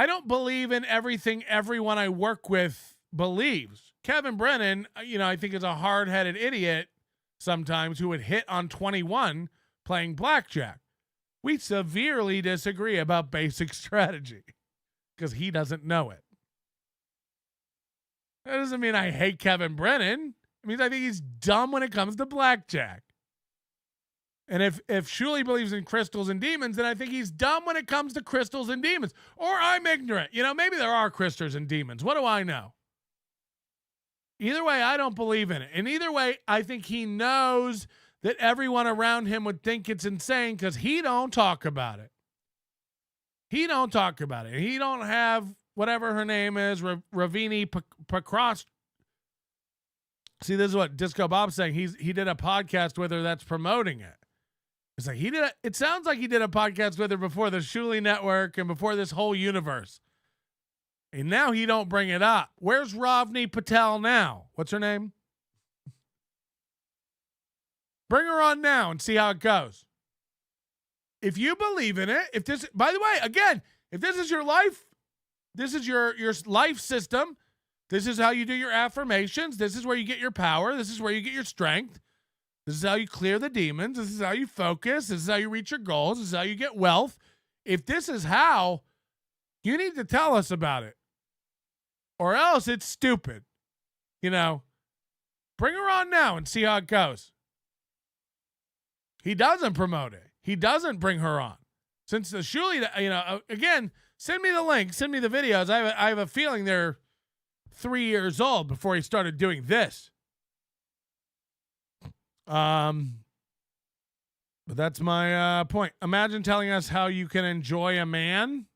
don't believe in everything everyone I work with believes. Kevin Brennan, I think is a hard-headed idiot sometimes who would hit on 21 playing blackjack. We severely disagree about basic strategy because he doesn't know it. That doesn't mean I hate Kevin Brennan. It means I think he's dumb when it comes to blackjack. And if Shuli believes in crystals and demons, then I think he's dumb when it comes to crystals and demons. Or I'm ignorant. Maybe there are crystals and demons. What do I know? Either way, I don't believe in it. And either way, I think he knows that everyone around him would think it's insane because he don't talk about it. He don't have whatever her name is, Ravini Pakros. See, this is what Disco Bob's saying. He did a podcast with her that's promoting it. It's like it sounds like he did a podcast with her before the Shuli Network and before this whole universe. And now he don't bring it up. Where's Ravni Patel now? What's her name? Bring her on now and see how it goes. If you believe in it, if this, by the way, again, if this is your life, this is your life system, this is how you do your affirmations, this is where you get your power, this is where you get your strength, this is how you clear the demons, this is how you focus, this is how you reach your goals, this is how you get wealth. If this is how, you need to tell us about it. Or else it's stupid. You know, bring her on now and see how it goes. He doesn't promote it. He doesn't bring her on. Since the Shuli, you know, again, send me the link, send me the videos. I have a feeling they're 3 years old before he started doing this. But that's my point. Imagine telling us how you can enjoy a man.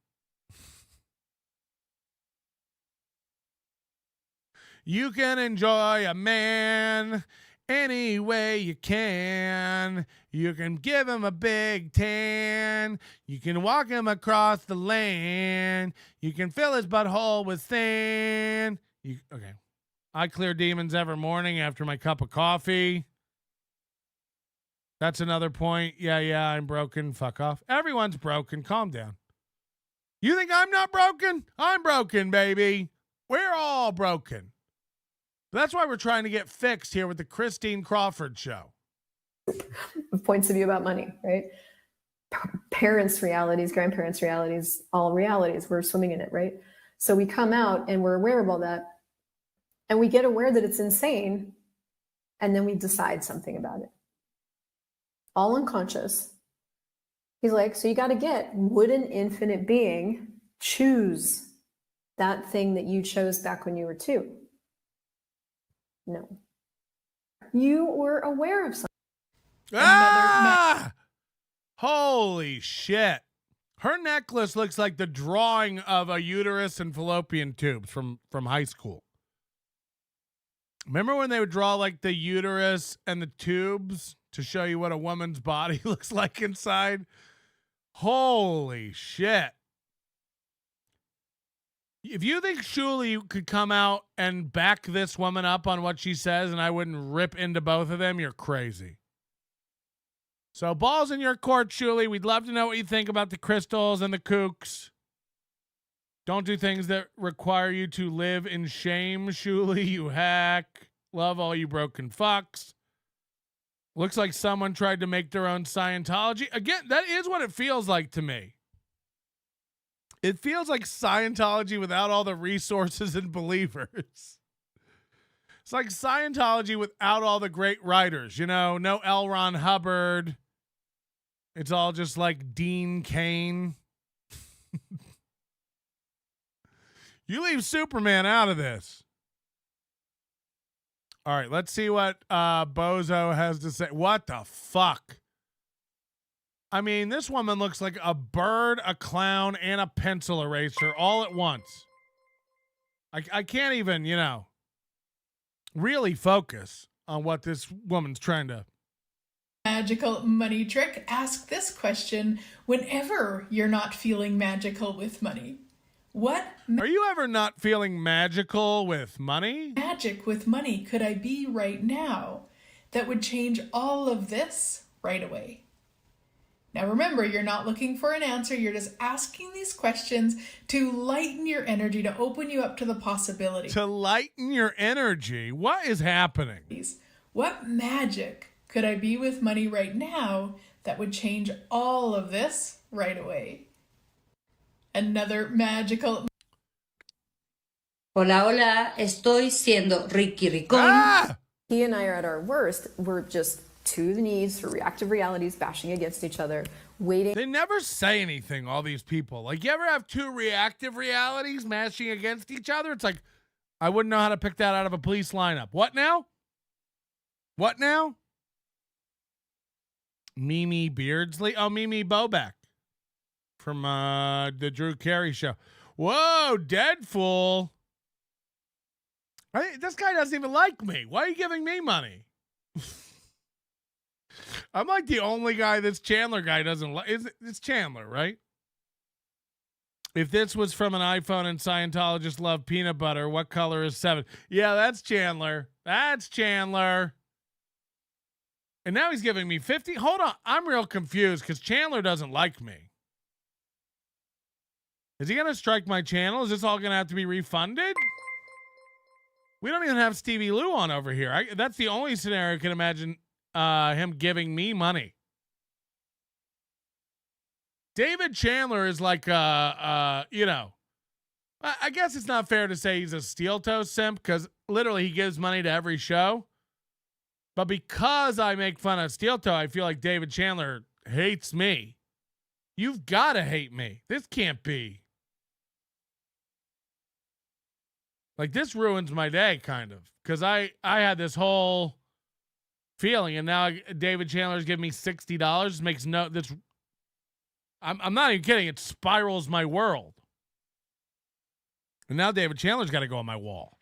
You can enjoy a man any way you can. You can give him a big tan. You can walk him across the land. You can fill his butthole with sand. Okay. I clear demons every morning after my cup of coffee. That's another point. Yeah, I'm broken. Fuck off. Everyone's broken. Calm down. You think I'm not broken? I'm broken, baby. We're all broken. That's why we're trying to get fixed here with the Christine Crawford show. Points of view about money, right? Parents' realities, grandparents' realities, all realities. We're swimming in it, right? So we come out and we're aware of all that, and we get aware that it's insane, and then we decide something about it. All unconscious. He's like, so you got to get, would an infinite being choose that thing that you chose back when you were 2? No. You were aware of something. Holy shit. Her necklace looks like the drawing of a uterus and fallopian tubes from high school. Remember when they would draw like the uterus and the tubes to show you what a woman's body looks like inside? Holy shit. If you think Shuli could come out and back this woman up on what she says and I wouldn't rip into both of them, you're crazy. So balls in your court, Shuli. We'd love to know what you think about the crystals and the kooks. Don't do things that require you to live in shame, Shuli, you hack. Love all you broken fucks. Looks like someone tried to make their own Scientology. Again, that is what it feels like to me. It feels like Scientology without all the resources and believers. It's like Scientology without all the great writers, you know, no L. Ron Hubbard. It's all just like Dean Cain. You leave Superman out of this. All right, let's see what Bozo has to say. What the fuck? I mean, this woman looks like a bird, a clown, and a pencil eraser all at once. I can't even, you know, really focus on what this woman's trying to. Magical money trick. Ask this question whenever you're not feeling magical with money. What Are you ever not feeling magical with money? magic with money could I be right now that would change all of this right away? Now remember, you're not looking for an answer. You're just asking these questions to lighten your energy, to open you up to the possibility. To lighten your energy? What is happening? What magic could I be with money right now that would change all of this right away? Another magical... Hola, hola, estoy siendo Ricky Ricón. He and I are at our worst. We're just to the knees for reactive realities bashing against each other, waiting. They never say anything, all these people. Like, you ever have two reactive realities mashing against each other? It's like, I wouldn't know how to pick that out of a police lineup. What now? What now? Mimi Beardsley? Oh, Mimi Bobek from the Drew Carey show. Whoa, dead fool. This guy doesn't even like me. Why are you giving me money? I'm like the only guy this Chandler guy doesn't like. It's Chandler, right? If this was from an iPhone and Scientologists love peanut butter, what color is 7? Yeah, that's Chandler. That's Chandler. And now he's giving me 50. Hold on. I'm real confused because Chandler doesn't like me. Is he going to strike my channel? Is this all going to have to be refunded? We don't even have Stevie Lou on over here. That's the only scenario I can imagine him giving me money. David Chandler is like, I guess it's not fair to say he's a steel toe simp because literally he gives money to every show. But because I make fun of steel toe, I feel like David Chandler hates me. You've got to hate me. This can't be. Like, this ruins my day, kind of. Because I had this whole feeling, and now David Chandler's giving me $60. Makes no... I'm not even kidding. It spirals my world. And now David Chandler's got to go on my wall.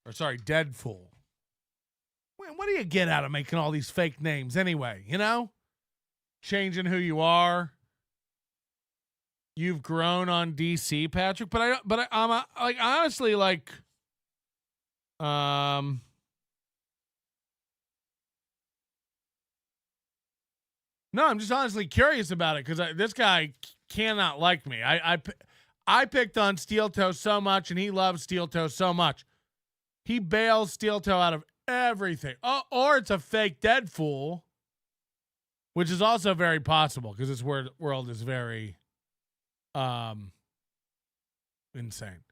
Or, sorry, Dead Fool. What do you get out of making all these fake names anyway, you know? Changing who you are. You've grown on DC, Patrick, but I'm like honestly like no, I'm just honestly curious about it because this guy cannot like me. I picked on Steel Toe so much, and he loves Steel Toe so much. He bails Steel Toe out of everything. Oh, or it's a fake Dead Fool, which is also very possible because this world is very insane.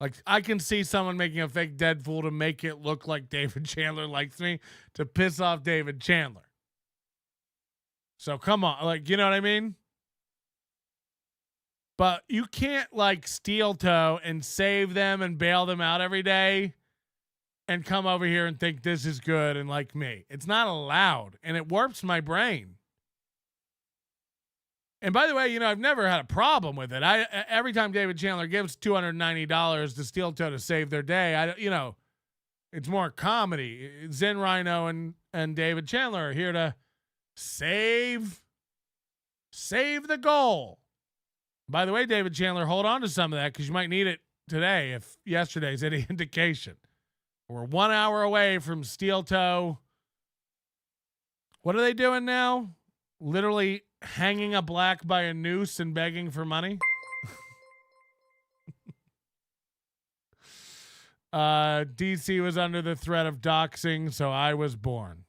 Like, I can see someone making a fake Dead Fool to make it look like David Chandler likes me to piss off David Chandler. So come on, like, you know what I mean? But you can't like Steel Toe and save them and bail them out every day and come over here and think this is good and like me. It's not allowed, and it warps my brain. And by the way, I've never had a problem with it. Every time David Chandler gives $290 to Steel Toe to save their day, it's more comedy. Zen Rhino and David Chandler are here to save the goal. By the way, David Chandler, hold on to some of that because you might need it today if yesterday's any indication. We're 1 hour away from Steel Toe. What are they doing now? Literally hanging a black by a noose and begging for money. DC was under the threat of doxing, so I was born.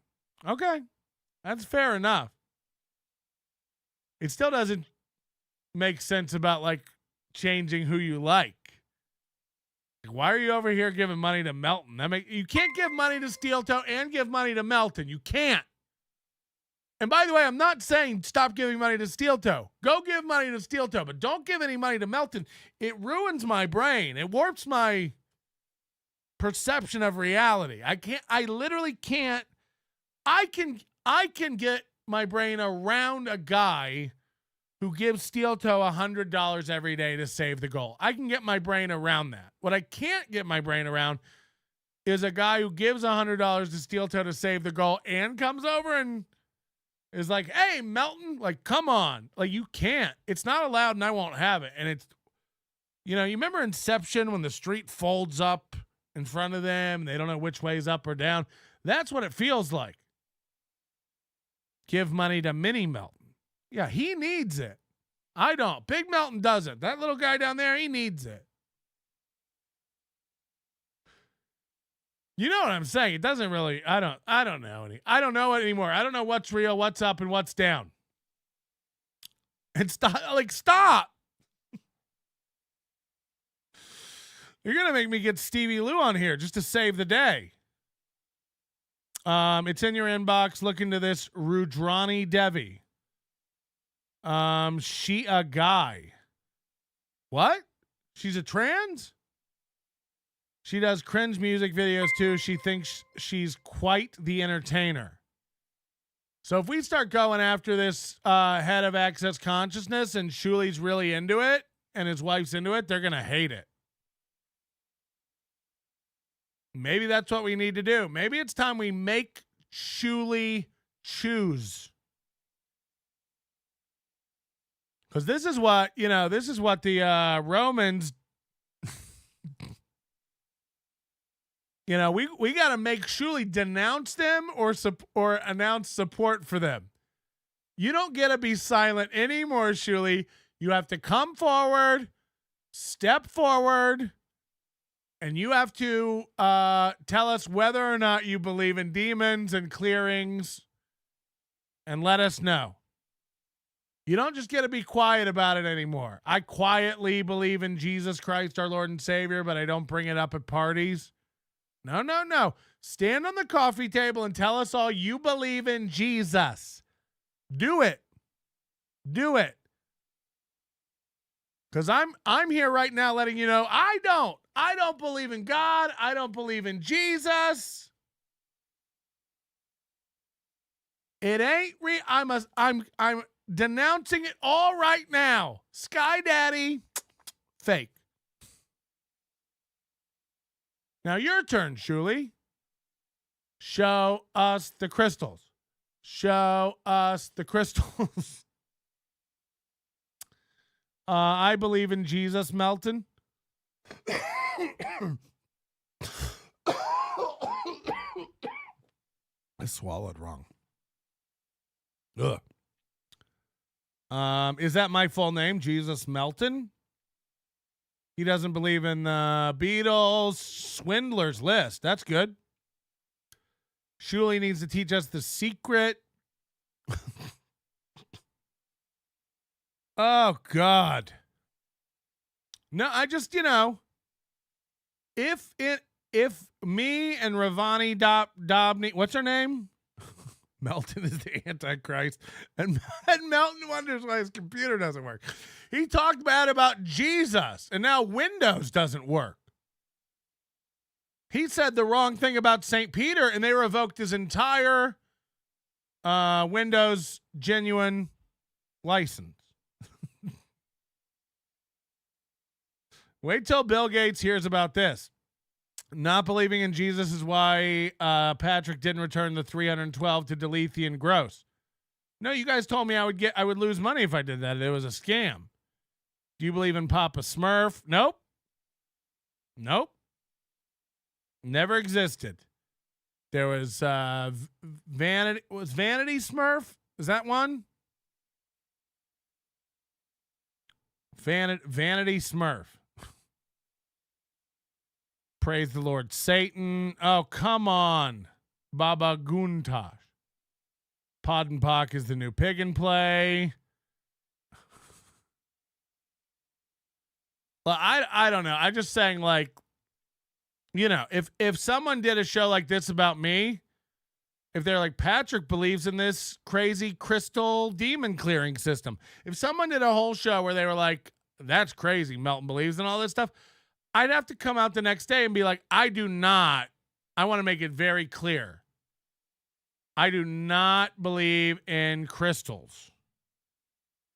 Okay. That's fair enough. It still doesn't make sense about like changing who you like. Why are you over here giving money to Melton? You can't give money to Steel Toe and give money to Melton. You can't. And by the way, I'm not saying stop giving money to Steel Toe. Go give money to Steel Toe, but don't give any money to Melton. It ruins my brain. It warps my perception of reality. I literally can't. I can get my brain around a guy who gives Steel Toe $100 every day to save the goal. I can get my brain around that. What I can't get my brain around is a guy who gives $100 to Steel Toe to save the goal and comes over and is like, hey, Melton, like, come on. Like, you can't. It's not allowed, and I won't have it. And it's, you remember Inception when the street folds up in front of them and they don't know which way is up or down? That's what it feels like. Give money to Mini Melton. Yeah, he needs it. I don't. Big Melton doesn't. That little guy down there, he needs it. You know what I'm saying? It doesn't really, I don't know I don't know it anymore. I don't know what's real, what's up, and what's down. And stop. You're going to make me get Stevie Lou on here just to save the day. It's in your inbox. Look into this Rudrani Devi. She a guy. What? She's a trans? She does cringe music videos too. She thinks she's quite the entertainer. So if we start going after this head of Access Consciousness and Shuli's really into it and his wife's into it, they're going to hate it. Maybe that's what we need to do. Maybe it's time we make Shuli choose. Because this is what, this is what the Romans, we got to make Shuli denounce them or announce support for them. You don't get to be silent anymore, Shuli. You have to come forward, step forward, and you have to tell us whether or not you believe in demons and clearings, and let us know. You don't just get to be quiet about it anymore. I quietly believe in Jesus Christ, our Lord and Savior, but I don't bring it up at parties. No. Stand on the coffee table and tell us all you believe in Jesus. Do it. Because I'm here right now letting you know I don't believe in God. I don't believe in Jesus. It ain't I'm denouncing it all right now. Sky Daddy, fake. Now your turn, Shuli. Show us the crystals. Show us the crystals. I believe in Jesus, Melton. I swallowed wrong. Ugh. Is that my full name, Jesus Melton? He doesn't believe in the Beatles. Swindler's List. That's good. Shuli needs to teach us the secret. Oh, God. No, I just, if me and Ravani Dobney, what's her name? Melton is the Antichrist, and Melton wonders why his computer doesn't work. He talked bad about Jesus, and now Windows doesn't work. He said the wrong thing about St. Peter, and they revoked his entire Windows genuine license. Wait till Bill Gates hears about this. Not believing in Jesus is why Patrick didn't return the 312 to Delethian Gross. No, you guys told me I would lose money if I did that. It was a scam. Do you believe in Papa Smurf? Nope. Never existed. There was Vanity. Was Vanity Smurf? Is that one? Vanity Smurf. Praise the Lord. Satan. Oh, come on. Baba Guntash. Pod and Pock is the new pig and play. Well, I don't know. I'm just saying, like, if someone did a show like this about me, if they're like, Patrick believes in this crazy crystal demon clearing system. If someone did a whole show where they were like, that's crazy, Melton believes in all this stuff, I'd have to come out the next day and be like, I want to make it very clear. I do not believe in crystals.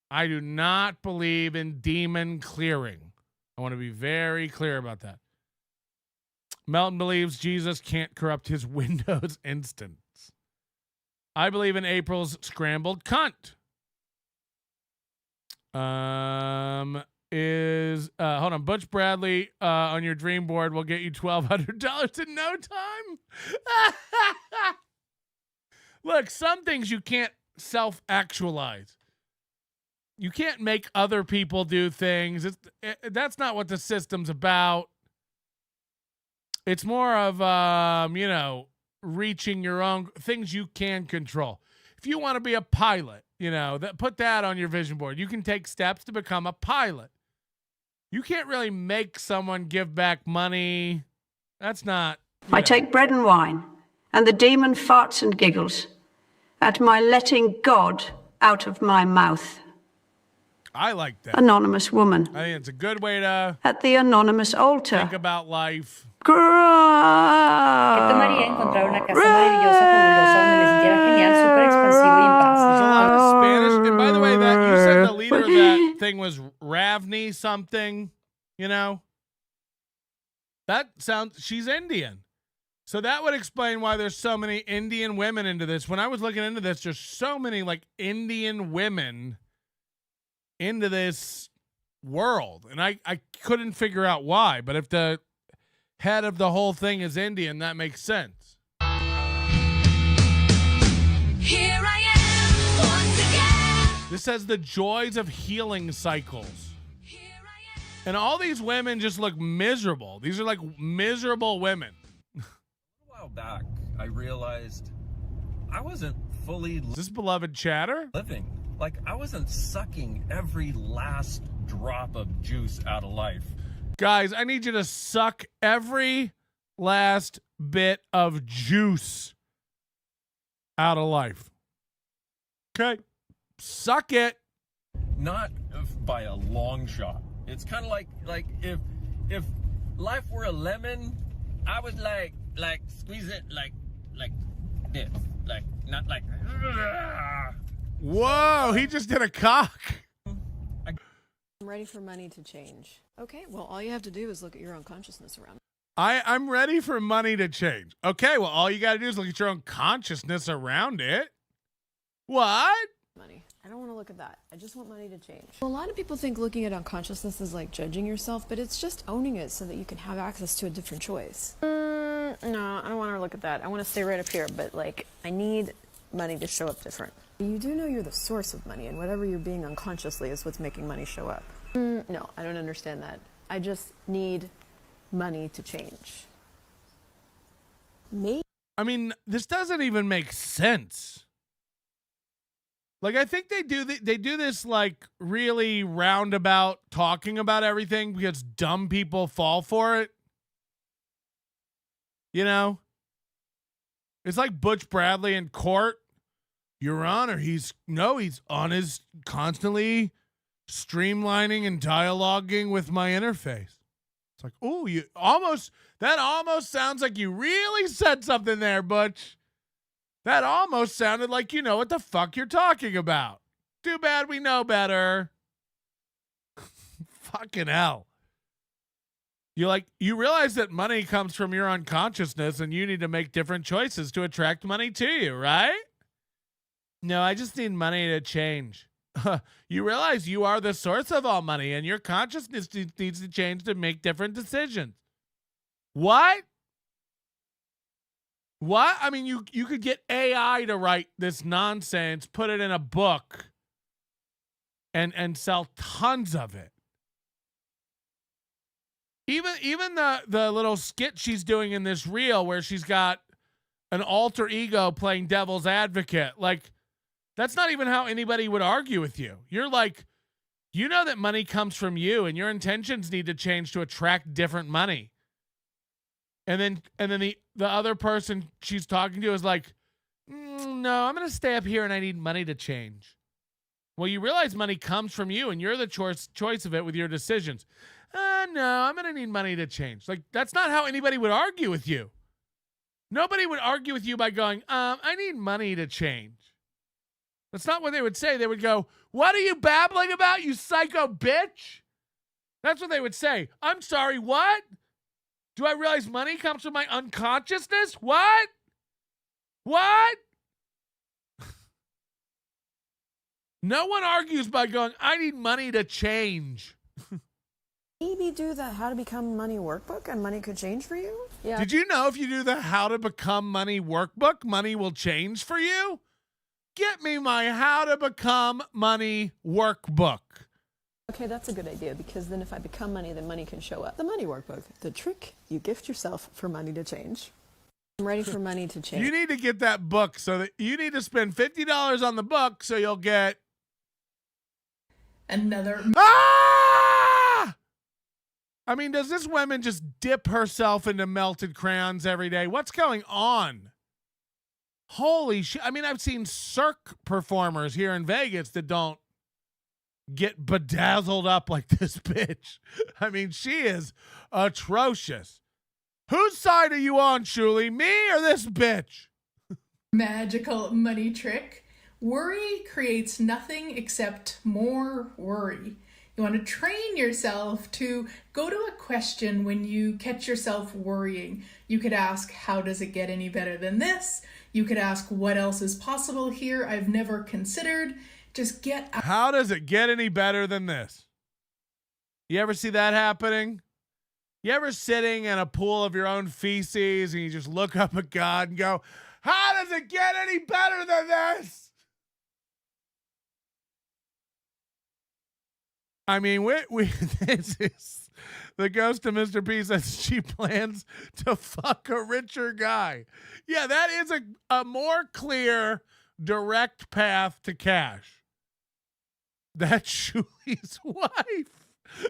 I do not believe in demon clearing. I want to be very clear about that. Melton believes Jesus can't corrupt his Windows instance. I believe in April's scrambled cunt. Hold on, Butch Bradley on your dream board will get you $1,200 in no time. Look, some things you can't self-actualize. You can't make other people do things. That's not what the system's about. It's more of, reaching your own things you can control. If you want to be a pilot, put that on your vision board. You can take steps to become a pilot. You can't really make someone give back money. That's not. I take bread and wine, and the demon farts and giggles at my letting God out of my mouth. I like that. Anonymous woman. I think it's a good way to at the anonymous altar. Think about life. Que tu María encontrara una casa maravillosa, fabulosa, donde me sintiera genial, súper expansivo y en paz. There's a lot of Spanish. And by the way, that you said the leader of that thing was Ravni something, That sounds, she's Indian. So that would explain why there's so many Indian women into this. When I was looking into this, there's so many like Indian women into this world. And I couldn't figure out why. But if the head of the whole thing is Indian, that makes sense. Here I am once again. This says the joys of healing cycles. And all these women just look miserable. These are like miserable women. A while back, I realized I wasn't fully Is this beloved chatter? living. Like, I wasn't sucking every last drop of juice out of life. Guys, I need you to suck every last bit of juice out of life. Okay? Suck it. Not by a long shot. It's kind of like if life were a lemon, I would like squeeze it like this, like not like. Whoa, he just did a cock. I'm ready for money to change. Okay, well, all you have to do is look at your own consciousness around. I'm ready for money to change. Okay, well, all you got to do is look at your own consciousness around it. What? Money. I don't want to look at that. I just want money to change. Well, a lot of people think looking at unconsciousness is like judging yourself, but it's just owning it so that you can have access to a different choice. No, I don't want to look at that. I want to stay right up here, but like, I need money to show up different. You do know you're the source of money, and whatever you're being unconsciously is what's making money show up. No, I don't understand that. I just need money to change. Me? I mean, this doesn't even make sense. Like, I think they do this like really roundabout talking about everything because dumb people fall for it. You know? It's like Butch Bradley in court. Your Honor, he's on his constantly streamlining and dialoguing with my interface. It's like, ooh, that almost sounds like you really said something there, Butch. That almost sounded like you know what the fuck you're talking about. Too bad we know better. Fucking hell. You realize that money comes from your unconsciousness and you need to make different choices to attract money to you, right? No, I just need money to change. You realize you are the source of all money and your consciousness needs to change to make different decisions. What? What? I mean, you could get AI to write this nonsense, put it in a book, and sell tons of it. Even the little skit she's doing in this reel where she's got an alter ego playing devil's advocate. Like, that's not even how anybody would argue with you. You're like, you know that money comes from you and your intentions need to change to attract different money. And then the other person she's talking to is like, no, I'm going to stay up here and I need money to change. Well, you realize money comes from you and you're the choice of it with your decisions. No, I'm going to need money to change. Like, that's not how anybody would argue with you. Nobody would argue with you by going, I need money to change. That's not what they would say. They would go, what are you babbling about, you psycho bitch? That's what they would say. I'm sorry, what? Do I realize money comes from my unconsciousness? What? What? No one argues by going, I need money to change. Maybe do the How to Become Money workbook and money could change for you? Yeah. Did you know if you do the How to Become Money workbook, money will change for you? Get me my How to Become Money workbook. Okay, that's a good idea because then if I become money, then money can show up. The money workbook, the trick you gift yourself for money to change. I'm ready for money to change. You need to get that book so that you need to spend $50 on the book so you'll get another. Ah! I mean, does this woman just dip herself into melted crayons every day? What's going on? Holy shit. I mean, I've seen Cirque performers here in Vegas that don't get bedazzled up like this bitch. I mean, she is atrocious. Whose side are you on, Shuli? Me or this bitch? Magical money trick. Worry creates nothing except more worry. You want to train yourself to go to a question when you catch yourself worrying. You could ask, how does it get any better than this? You could ask, what else is possible here I've never considered? Just get out. How does it get any better than this? You ever see that happening? You ever sitting in a pool of your own feces and you just look up at God and go, how does it get any better than this? I mean, this is the ghost of Mr. P says she plans to fuck a richer guy. Yeah, that is a more clear, direct path to cash. That's Shuli's wife.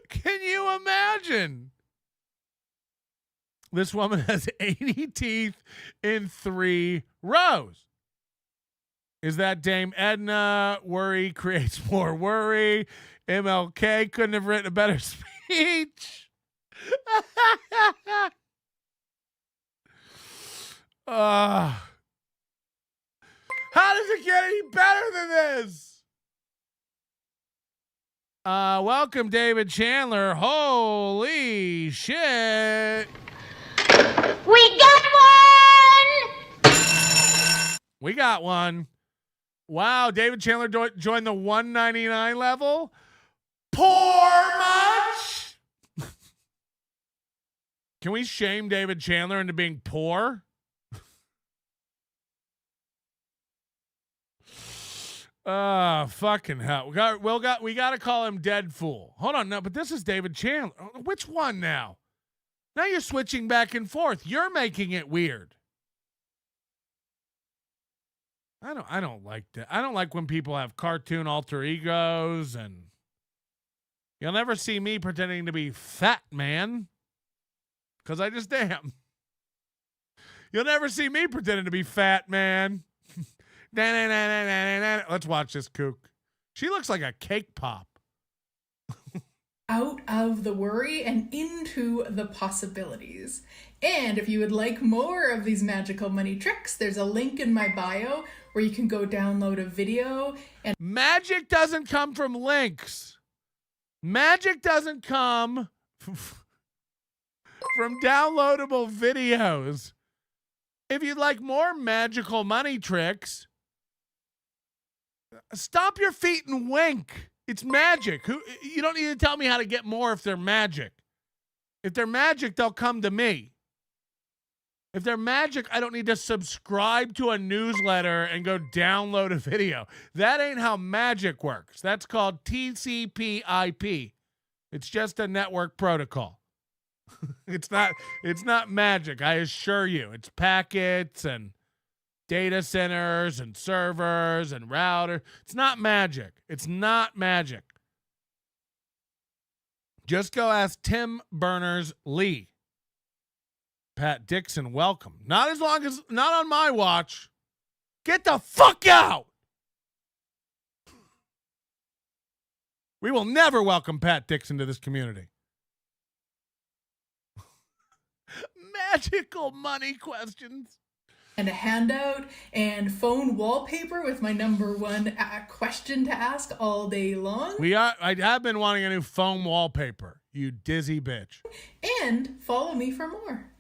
Can you imagine? This woman has 80 teeth in 3 rows. Is that Dame Edna? Worry creates more worry. MLK couldn't have written a better speech. How does it get any better than this? Welcome, David Chandler. Holy shit. We got one! We got one. Wow, David Chandler joined the 199 level. Poor much? Can we shame David Chandler into being poor? Fucking hell. We got to call him Dead Fool. Hold on, no, but this is David Chandler. Which one now? Now you're switching back and forth. You're making it weird. I don't like that. I don't like when people have cartoon alter egos, and you'll never see me pretending to be Fat Man, because I just am. You'll never see me pretending to be Fat Man. Let's watch this kook. She looks like a cake pop. Out of the worry and into the possibilities. And if you would like more of these magical money tricks, there's a link in my bio where you can go download a video. And magic doesn't come from links. Magic doesn't come from downloadable videos. If you'd like more magical money tricks, stomp your feet and wink. It's magic. You don't need to tell me how to get more if they're magic. If they're magic, they'll come to me. If they're magic, I don't need to subscribe to a newsletter and go download a video. That ain't how magic works. That's called TCP/IP. It's just a network protocol. It's not magic, I assure you. It's packets and data centers and servers and router. It's not magic. It's not magic. Just go ask Tim Berners-Lee. Pat Dixon, welcome. Not on my watch. Get the fuck out. We will never welcome Pat Dixon to this community. Magical money questions. And a handout and phone wallpaper with my #1 question to ask all day long. I have been wanting a new foam wallpaper, you dizzy bitch. And follow me for more.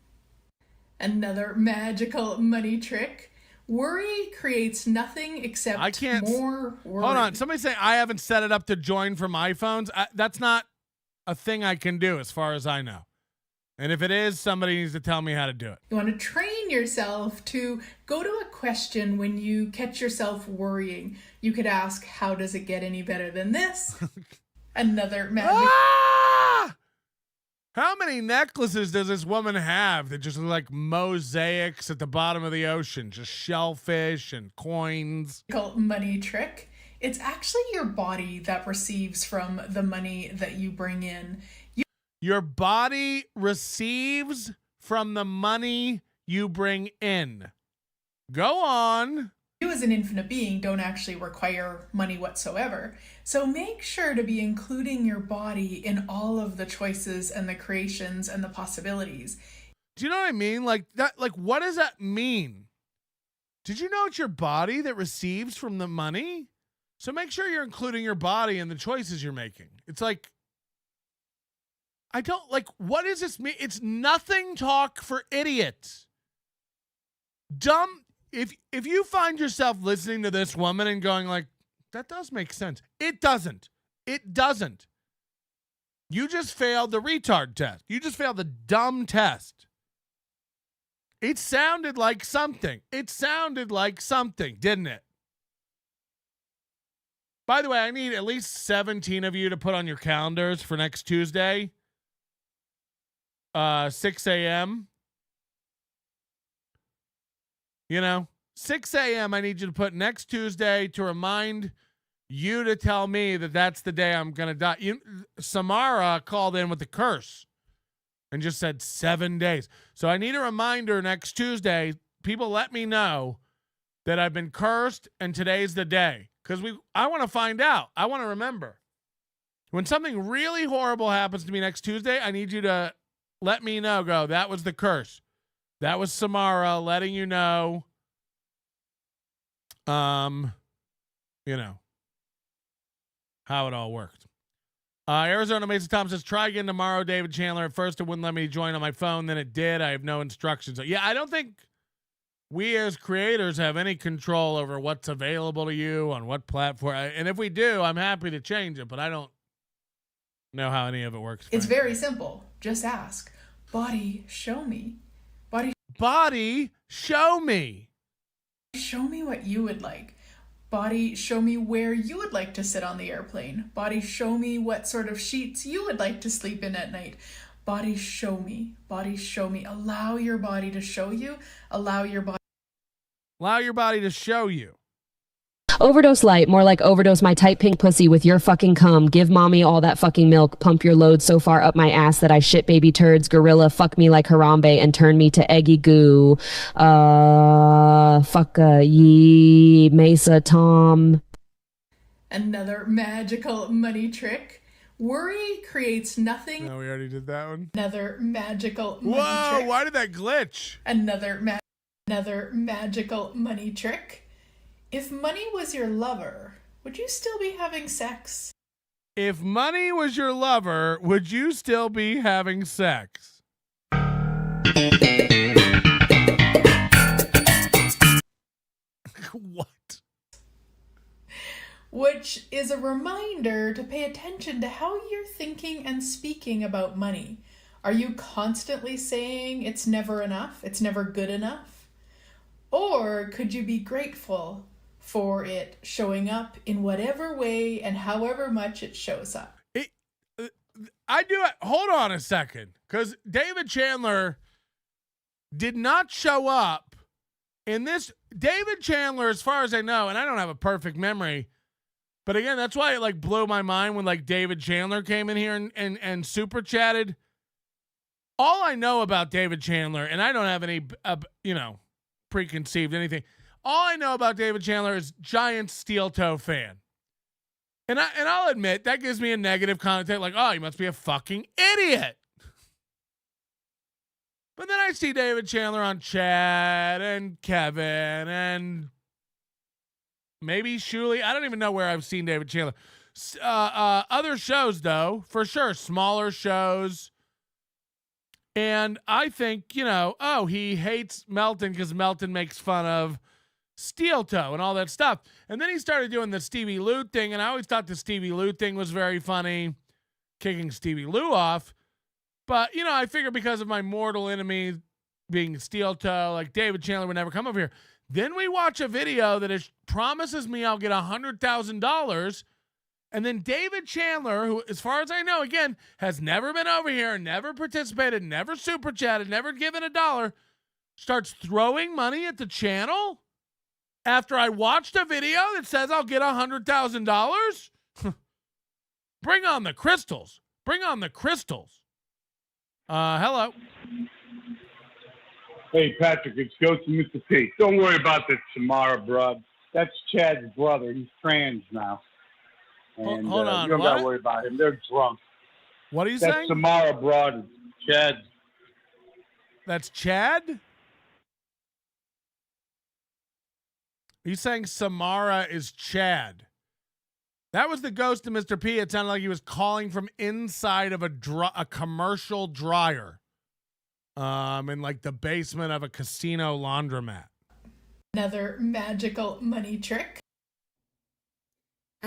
Another magical money trick. Worry creates nothing except more worry. Hold on. Somebody say I haven't set it up to join from iPhones. That's not a thing I can do as far as I know. And if it is, somebody needs to tell me how to do it. You want to train yourself to go to a question when you catch yourself worrying. You could ask, how does it get any better than this? Another magic. How many necklaces does this woman have that just look like mosaics at the bottom of the ocean? Just shellfish and coins. Money trick. It's actually your body that receives from the money that you bring in. Your body receives from the money you bring in. Go on. You as an infinite being don't actually require money whatsoever. So make sure to be including your body in all of the choices and the creations and the possibilities. Do you know what I mean? Like that, like what does that mean? Did you know it's your body that receives from the money? So make sure you're including your body in the choices you're making. It's like, I don't like, what does this mean? It's nothing talk for idiots. Dumb. If you find yourself listening to this woman and going like, That does make sense. It doesn't. It doesn't. You just failed the retard test. You just failed the dumb test. It sounded like something. It sounded like something, didn't it? By the way, I need at least 17 of you to put on your calendars for next Tuesday, 6 a.m. 6 a.m. I need you to put next Tuesday to remind you to tell me that that's the day I'm going to die. Samara called in with the curse and just said 7 days. So I need a reminder next Tuesday. People let me know that I've been cursed and today's the day. Because I want to find out. I want to remember. When something really horrible happens to me next Tuesday, I need you to let me know. Go, that was the curse. That was Samara letting you know. How it all worked. Arizona Mason Tom says, try again tomorrow, David Chandler. At first, it wouldn't let me join on my phone. Then it did. I have no instructions. Yeah, I don't think we as creators have any control over what's available to you on what platform. And if we do, I'm happy to change it, but I don't know how any of it works. It's very simple. Just ask. Body, show me. Body, show me. Show me what you would like. Body, show me where you would like to sit on the airplane. Body, show me what sort of sheets you would like to sleep in at night. Body, show me. Body, show me. Allow your body to show you. Allow your body to show you. Overdose light, more like overdose my tight pink pussy with your fucking cum. Give mommy all that fucking milk. Pump your load so far up my ass that I shit baby turds. Gorilla, fuck me like Harambe and turn me to eggy goo. Fuck ye, Mesa Tom. Another magical money trick. Worry creates nothing. No, we already did that one. Another magical money Whoa, trick. why did that glitch? Another magical money trick. If money was your lover, would you still be having sex? If money was your lover, would you still be having sex? What? Which is a reminder to pay attention to how you're thinking and speaking about money. Are you constantly saying it's never enough? It's never good enough? Or could you be grateful for it showing up in whatever way and however much it shows up? Hold on a second. Because David Chandler did not show up in this. David Chandler, as far as I know, and I don't have a perfect memory, but again, that's why it blew my mind when David Chandler came in here and super chatted. All I know about David Chandler, and I don't have any, preconceived anything. All I know about David Chandler is giant steel toe fan. And I'll admit that gives me a negative connotation, oh, you must be a fucking idiot. But then I see David Chandler on Chad and Kevin and maybe Shuli. I don't even know where I've seen David Chandler. Other shows, though, for sure, smaller shows. And I think, he hates Melton because Melton makes fun of steel toe and all that stuff. And then he started doing the Stevie Lou thing, and I always thought the Stevie Lou thing was very funny, kicking Stevie Lou off. But, I figure because of my mortal enemy being steel toe, David Chandler would never come over here. Then we watch a video that promises me I'll get $100,000. And then David Chandler, who, as far as I know, again, has never been over here, never participated, never super chatted, never given $1, starts throwing money at the channel after I watched a video that says I'll get $100,000. Bring on the crystals. Bring on the crystals. Hello. Hey, Patrick, it's Ghost and Mr. P. Don't worry about that Samara, broad. That's Chad's brother. He's trans now. And hold on. You don't got to worry about him. They're drunk. What are you That's saying? Samara broad. Chad. That's Chad? Are you saying Samara is Chad? That was the ghost of Mr. P. It sounded like he was calling from inside of a commercial dryer. In the basement of a casino laundromat. Another magical money trick.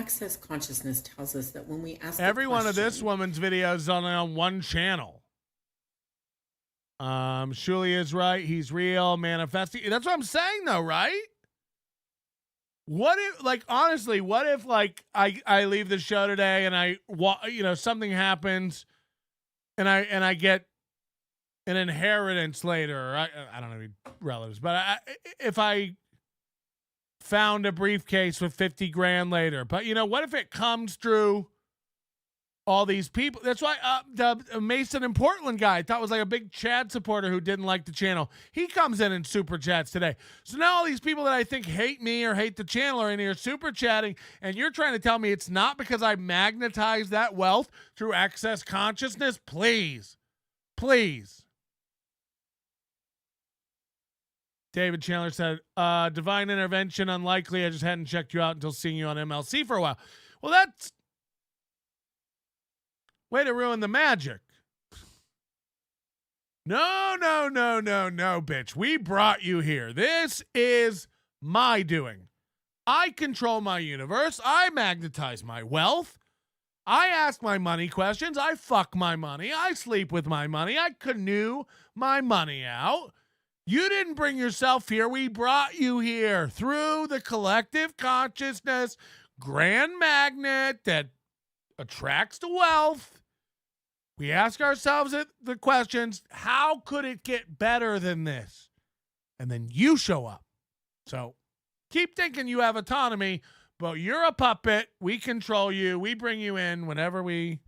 Access consciousness tells us that when we ask every one of this woman's videos on one channel. Shuli is right. He's real, manifesting. That's what I'm saying, though, right? What if, like, honestly, what if, like, I leave the show today and something happens, and I get an inheritance later. I don't know any relatives, but if I found a briefcase with 50 grand later, but what if it comes through all these people? That's why the Mason in Portland guy I thought was like a big Chad supporter who didn't like the channel. He comes in super chats today. So now all these people that I think hate me or hate the channel are in here super chatting, and you're trying to tell me it's not because I magnetize that wealth through access consciousness? Please. David Chandler said, divine intervention, unlikely. I just hadn't checked you out until seeing you on MLC for a while. Well, that's way to ruin the magic. No, bitch. We brought you here. This is my doing. I control my universe. I magnetize my wealth. I ask my money questions. I fuck my money. I sleep with my money. I canoe my money out. You didn't bring yourself here. We brought you here through the collective consciousness grand magnet that attracts the wealth. We ask ourselves the questions, how could it get better than this? And then you show up. So keep thinking you have autonomy, but you're a puppet. We control you. We bring you in whenever we...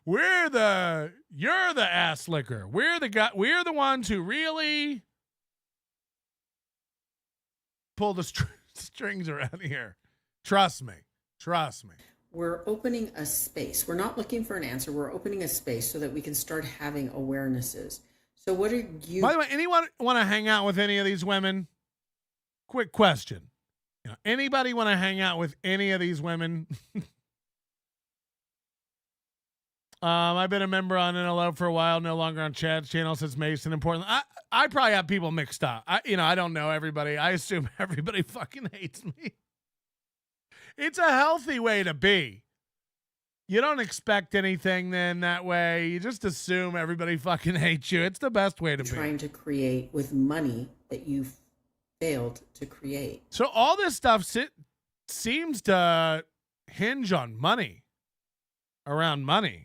You're the ass licker. We're the ones who really pull the strings around here. Trust me. We're opening a space. We're not looking for an answer. We're opening a space so that we can start having awarenesses. So what are you... By the way, anyone want to hang out with any of these women? Quick question. Anybody want to hang out with any of these women? I've been a member on NLO for a while, no longer on Chad's channel since Mason in Portland. I probably have people mixed up. I don't know everybody. I assume everybody fucking hates me. It's a healthy way to be. You don't expect anything then that way. You just assume everybody fucking hates you. It's the best way to be. Trying to create with money that you've failed to create. So all this stuff seems to hinge on money, around money.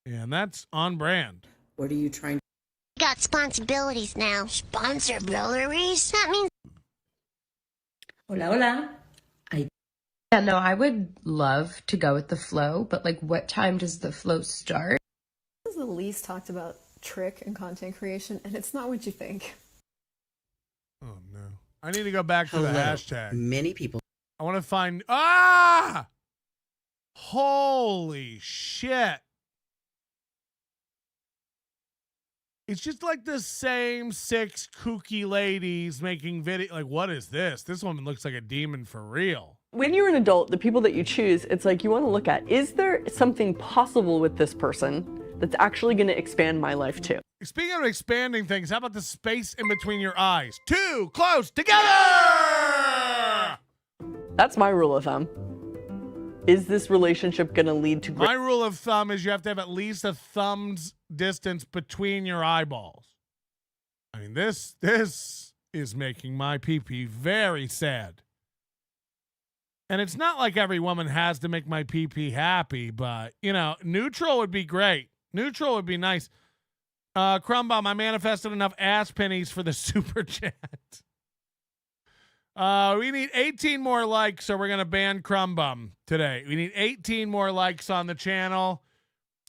And that's on brand. What are you trying to... Got responsibilities now. Responsibilities? That means... Hola. Yeah, no, I would love to go with the flow, but like what time does the flow start? This is the least talked about trick in content creation, and it's not what you think. Oh, no. I need to go back to the hashtag. Many people... I want to find... Holy shit. It's just like the same 6 kooky ladies making video. Like, what is this? This woman looks like a demon for real. When you're an adult, the people that you choose, it's like you want to look at, is there something possible with this person that's actually going to expand my life too? Speaking of expanding things, how about the space in between your eyes? 2 close together! That's my rule of thumb. Is this relationship going to lead to... My rule of thumb is you have to have at least a thumb's distance between your eyeballs. I mean, this is making my pee-pee very sad. And it's not like every woman has to make my pee-pee happy, but, neutral would be great. Neutral would be nice. Crumbomb, I manifested enough ass pennies for the super chat. We need 18 more likes, so we're going to ban Crumbum today. We need 18 more likes on the channel,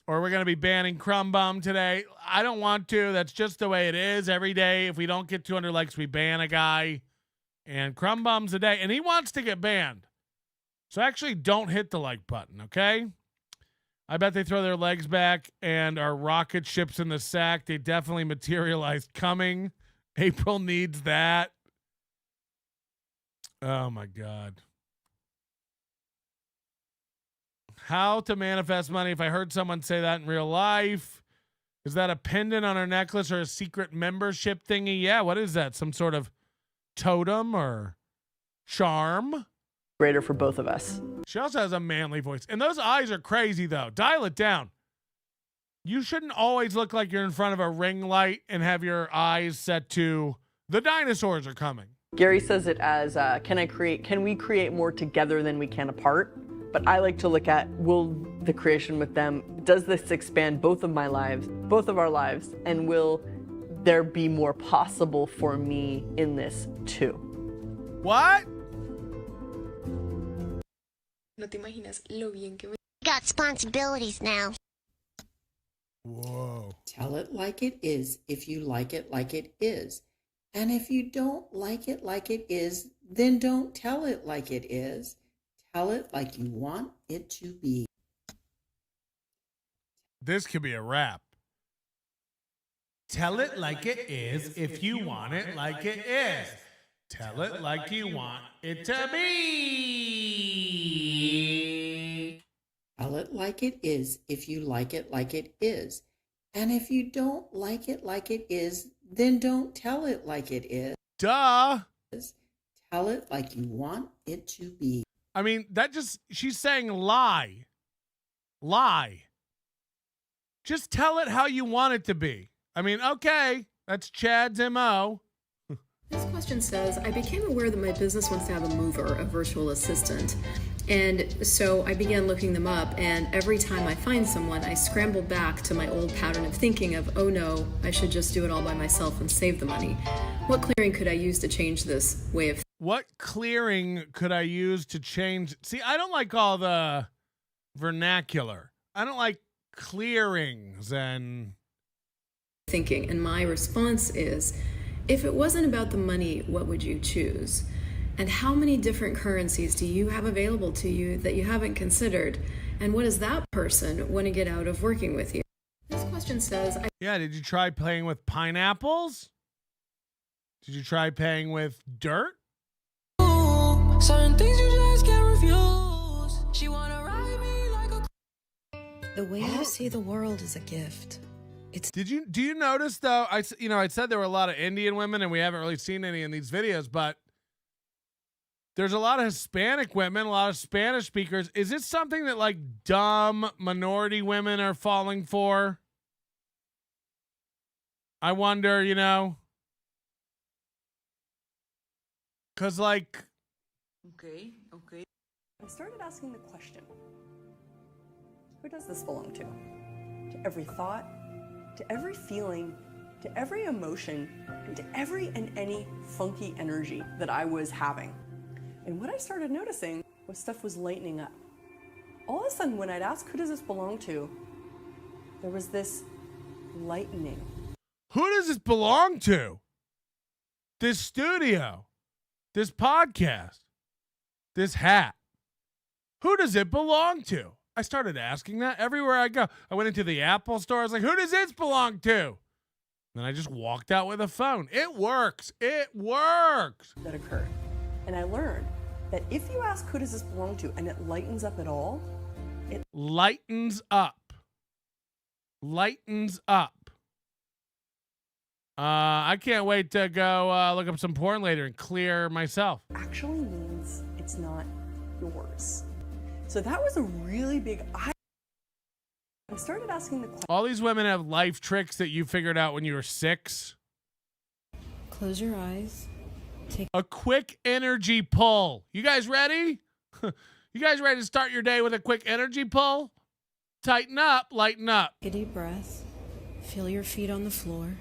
or we're going to be banning Crumbum today. I don't want to. That's just the way it is every day. If we don't get 200 likes, we ban a guy. And Crumbum's a day, and he wants to get banned. So actually don't hit the like button, okay? I bet they throw their legs back and are rocket ships in the sack. They definitely materialized coming. April needs that. Oh, my God. How to manifest money. If I heard someone say that in real life, is that a pendant on her necklace or a secret membership thingy? Yeah, what is that? Some sort of totem or charm. Greater for both of us. She also has a manly voice. And those eyes are crazy, though. Dial it down. You shouldn't always look like you're in front of a ring light and have your eyes set to the dinosaurs are coming. Gary says it as, can we create more together than we can apart? But I like to look at, will the creation with them, does this expand both of our lives, and will there be more possible for me in this too? What? No te imaginas lo bien que me... Got responsibilities now. Whoa. Tell it like it is if you like it is. And if you don't like it is, then don't tell it like it is. Tell it like you want it to be. This could be a rap. Tell it like it is if you want it like it is. Tell it like you want it to be. Tell it like it is if you like it is. And if you don't like it is, then don't tell it like it is. Duh. Tell it like you want it to be. I mean, she's saying lie. Lie. Just tell it how you want it to be. I mean, okay, that's Chad's MO. This question says, I became aware that my business wants to have a mover, a virtual assistant. And so I began looking them up, and every time I find someone, I scramble back to my old pattern of thinking of, oh no, I should just do it all by myself and save the money. What clearing could I use to change this way of What clearing could I use to change? See, I don't like all the vernacular. I don't like clearings and thinking? And my response is, if it wasn't about the money, what would you choose? And how many different currencies do you have available to you that you haven't considered? And what does that person want to get out of working with you? This question says, yeah, did you try playing with pineapples? Did you try playing with dirt? Certain things you just can't refuse. She wanna ride me like a... The way I see the world is a gift. Do you notice though? I said there were a lot of Indian women, and we haven't really seen any in these videos, but there's a lot of Hispanic women, a lot of Spanish speakers. Is this something that like dumb minority women are falling for? I wonder, because like. Okay. I started asking the question, who does this belong to? To every thought, to every feeling, to every emotion, and to every and any funky energy that I was having. And what I started noticing was stuff was lightening up. All of a sudden, when I'd ask, who does this belong to? There was this lightening. Who does this belong to? This studio, this podcast, this hat. Who does it belong to? I started asking that everywhere I go. I went into the Apple store. I was like, who does this belong to? And I just walked out with a phone. It works. It works. That occurred. And I learned that if you ask who does this belong to and it lightens up at all, it lightens up. Lightens up. I can't wait to go look up some porn later and clear myself. Actually means it's not yours. So that was a really big I started asking the question. All these women have life tricks that you figured out when you were 6. Close your eyes. Take a quick energy pull. You guys ready? You guys ready to start your day with a quick energy pull? Tighten up, lighten up. Take a deep breath. Feel your feet on the floor.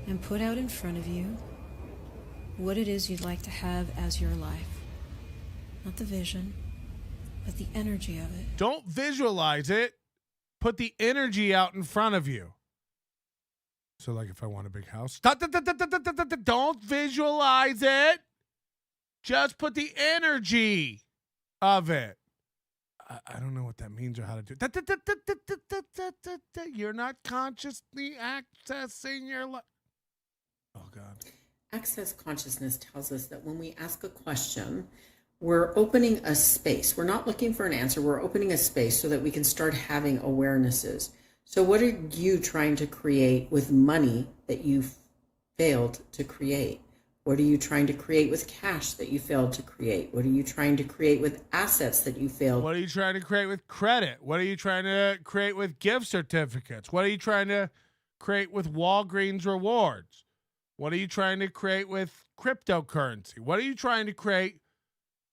And put out in front of you what it is you'd like to have as your life. Not the vision, but the energy of it. Don't visualize it. Put the energy out in front of you. So like if I want a big house, don't visualize it. Just put the energy of it. I don't know what that means or how to do it. You're not consciously accessing your life. Oh, God. Access consciousness tells us that when we ask a question, we're opening a space. We're not looking for an answer. We're opening a space so that we can start having awarenesses. So what are you trying to create with money that you failed to create? What are you trying to create with cash that you failed to create? What are you trying to create with assets that you failed? What are you trying to create with credit? What are you trying to create with gift certificates? What are you trying to create with Walgreens rewards? What are you trying to create with cryptocurrency? What are you trying to create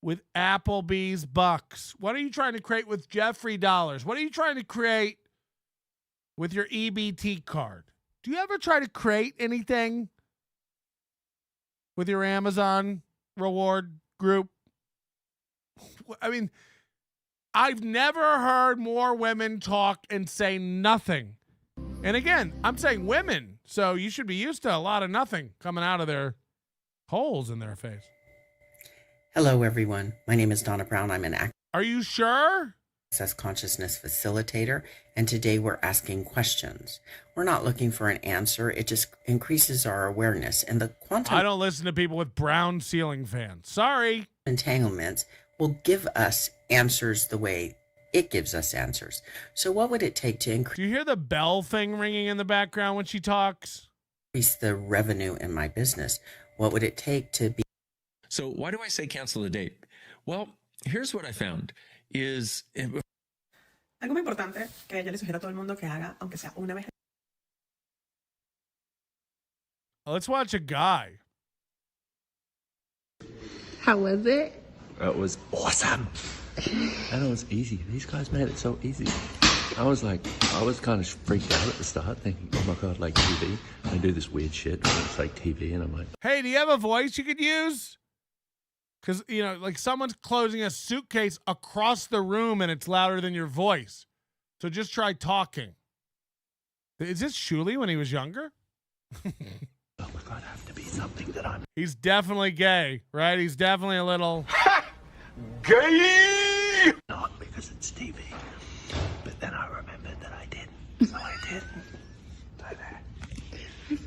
with Applebee's bucks? What are you trying to create with Jeffrey dollars? What are you trying to create with your EBT card? Do you ever try to create anything with your Amazon reward group? I mean, I've never heard more women talk and say nothing. And again, I'm saying women, so you should be used to a lot of nothing coming out of their holes in their face. Hello, everyone. My name is Donna Brown. I'm an Are you sure? Access Consciousness Facilitator, and today we're asking questions. We're not looking for an answer. It just increases our awareness. And the quantum I don't listen to people with brown ceiling fans. Sorry. entanglements will give us answers the way it gives us answers. So what would it take to Do you hear the bell thing ringing in the background when she talks? increase the revenue in my business? What would it take to be... So why do I say cancel the date? Well, here's what I found is... Algo muy importante que yo le sugiero a todo el mundo que haga, aunque sea una vez. Let's watch a guy. How was it? It was awesome. And it was easy. These guys made it so easy. I was kind of freaked out at the start, thinking, oh my God, like TV. I do this weird shit where it's like TV, and I'm like, Hey, do you have a voice you could use? Because, you know, like someone's closing a suitcase across the room and it's louder than your voice. So just try talking. Is this Shuli when he was younger? oh my God, I have to be something that I'm... He's definitely gay, right? He's definitely a little... Gay! Not because it's TV. But then I remembered that I didn't. So I didn't. So there.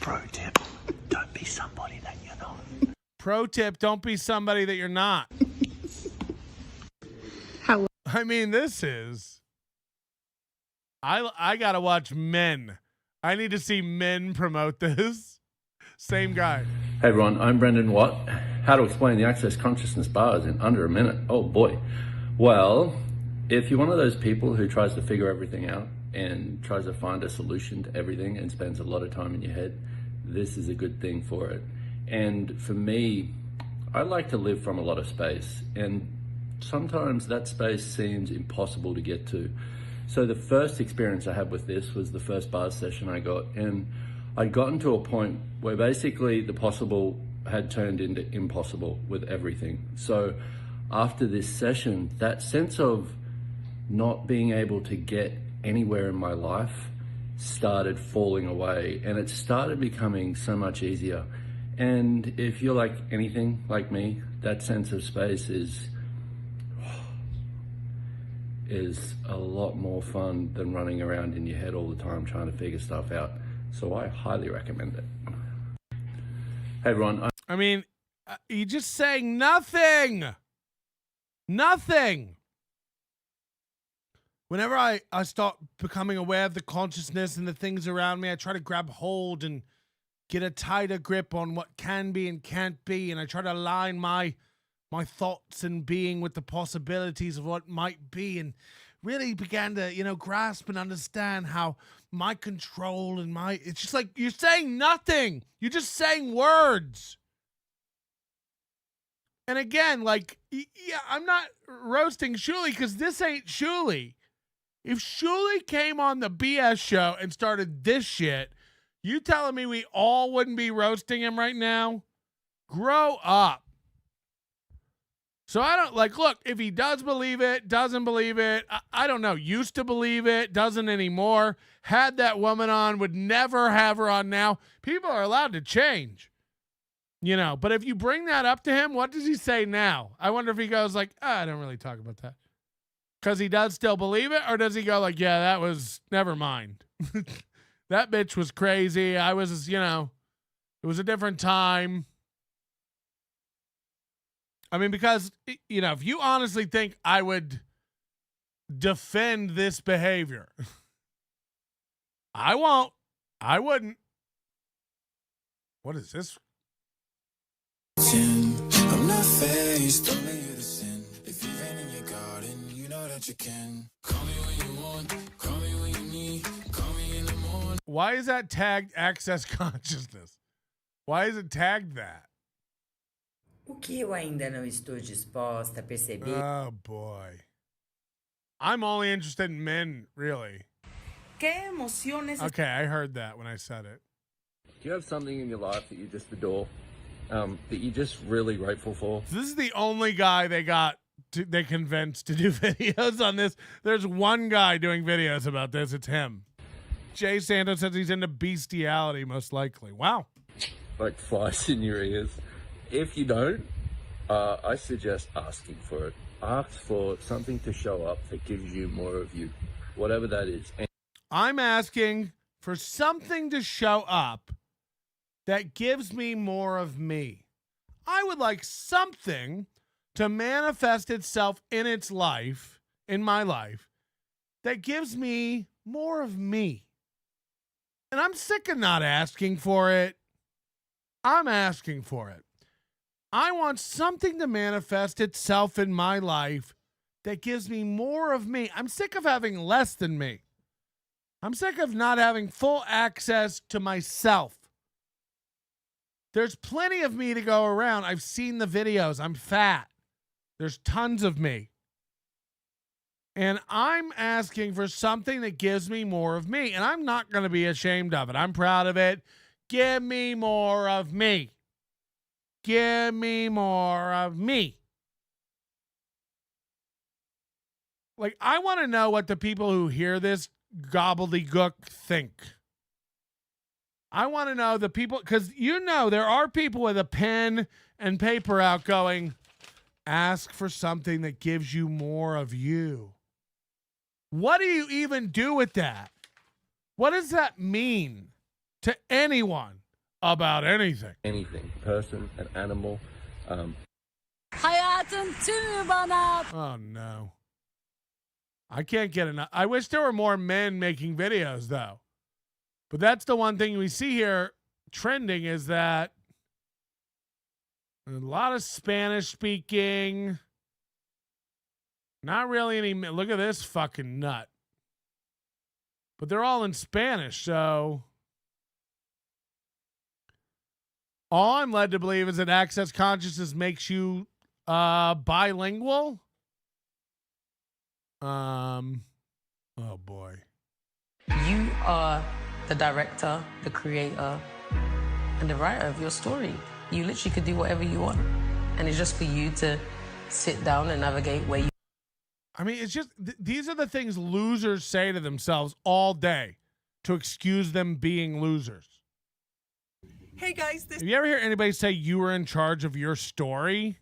Pro tip, don't be somebody that you're not. Pro tip, don't be somebody that you're not. How? I mean, this is... I gotta watch Men. I need to see Men promote this. Same guy. Hey everyone, I'm Brendan Watt. How to explain the Access Consciousness bars in under a minute. Oh boy. Well, if you're one of those people who tries to figure everything out and tries to find a solution to everything and spends a lot of time in your head, this is a good thing for it. And for me, I like to live from a lot of space, and sometimes that space seems impossible to get to. So the first experience I had with this was the first bar session I got, and I'd gotten to a point where basically the possible had turned into impossible with everything. So after this session, that sense of not being able to get anywhere in my life started falling away, and it started becoming so much easier. And if you're like anything like me, that sense of space is a lot more fun than running around in your head all the time trying to figure stuff out. So I highly recommend it. Hey everyone. I mean, you're just saying nothing. Nothing. Whenever I start becoming aware of the consciousness and the things around me, I try to grab hold and get a tighter grip on what can be and can't be. And I try to align my thoughts and being with the possibilities of what might be, and really began to, grasp and understand how my control and it's just like, you're saying nothing. You're just saying words. And again, like, yeah, I'm not roasting Shuli because this ain't Shuli. If Shuli came on the BS show and started this shit, you telling me we all wouldn't be roasting him right now? Grow up. So I don't look, if he does believe it, doesn't believe it, I don't know, used to believe it, doesn't anymore, had that woman on, would never have her on now. People are allowed to change, but if you bring that up to him, what does he say now? I wonder if he goes like, I don't really talk about that. Because he does still believe it, or does he go like, yeah, that was, never mind. That bitch was crazy. I was, it was a different time. I mean, because, if you honestly think I would defend this behavior, I won't. I wouldn't. What is this? I'm not faced, only you to sin. If you've been in your garden, you know that you can. Call me when you want, call me when you need, call me in the morning. Why is that tagged access consciousness? Why is it tagged that? O que eu ainda não estou disposta a perceber. Oh boy. I'm only interested in men, really. ¿Qué emociones? Okay, I heard that when I said it. Do you have something in your life that you just adore, that you're just really grateful for? This is the only guy they convinced to do videos on this. There's one guy doing videos about this. It's him. Jay Santos says he's into bestiality, most likely. Wow. Like flies in your ears. If you don't, I suggest asking for it. Ask for something to show up that gives you more of you, whatever that is. And I'm asking for something to show up that gives me more of me. I would like something to manifest itself in its life, in my life, that gives me more of me. And I'm sick of not asking for it. I'm asking for it. I want something to manifest itself in my life that gives me more of me. I'm sick of having less than me. I'm sick of not having full access to myself. There's plenty of me to go around. I've seen the videos. I'm fat. There's tons of me. And I'm asking for something that gives me more of me. And I'm not going to be ashamed of it. I'm proud of it. Give me more of me. Give me more of me. Like, I want to know what the people who hear this gobbledygook think. I want to know the people, because there are people with a pen and paper out going, ask for something that gives you more of you. What do you even do with that? What does that mean to anyone about anything? anything, person, an animal. Oh, no. I can't get enough. I wish there were more men making videos, though. But that's the one thing we see here trending is that a lot of Spanish speaking. Not really any. Look at this fucking nut. But they're all in Spanish, so. All I'm led to believe is that access consciousness makes you bilingual. Oh boy. You are the director, the creator, and the writer of your story. You literally could do whatever you want. And it's just for you to sit down and navigate where you. I mean, it's just, these are the things losers say to themselves all day to excuse them being losers. Hey guys, Have you ever hear anybody say you were in charge of your story?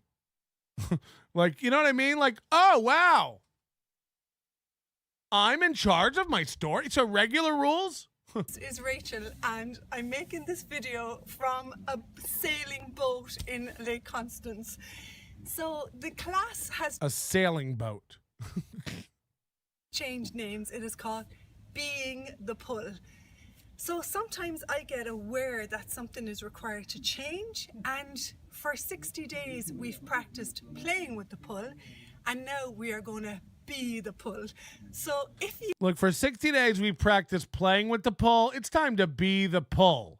Like, you know what I mean? Like, oh, wow. I'm in charge of my story? So regular rules? This is Rachel, and I'm making this video from a sailing boat in Lake Constance. So the class has A sailing boat. changed names. It is called Being the Pull. So sometimes I get aware that something is required to change, and for 60 days we've practiced playing with the pull, and now we are going to be the pull. So if you Look, for 60 days we practiced playing with the pull. It's time to be the pull.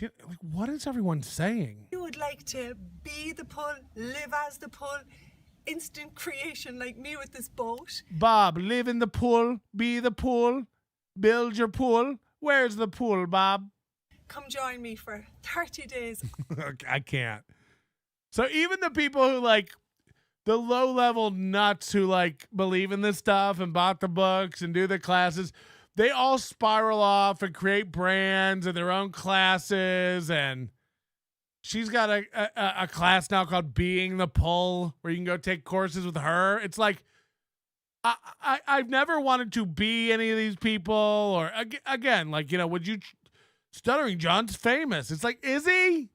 Like, what is everyone saying? would like to be the pull, live as the pull, instant creation like me with this boat. Bob, live in the pool, be the pool, build your pool. Where's the pool, Bob? Come join me for 30 days. I can't. So even the people who like the low level nuts who like believe in this stuff and bought the books and do the classes, they all spiral off and create brands and their own classes. And she's got a class now called Being the Pull, where you can go take courses with her. It's like, I've never wanted to be any of these people, or again, like, you know, would you, Stuttering John's famous. It's like, is he?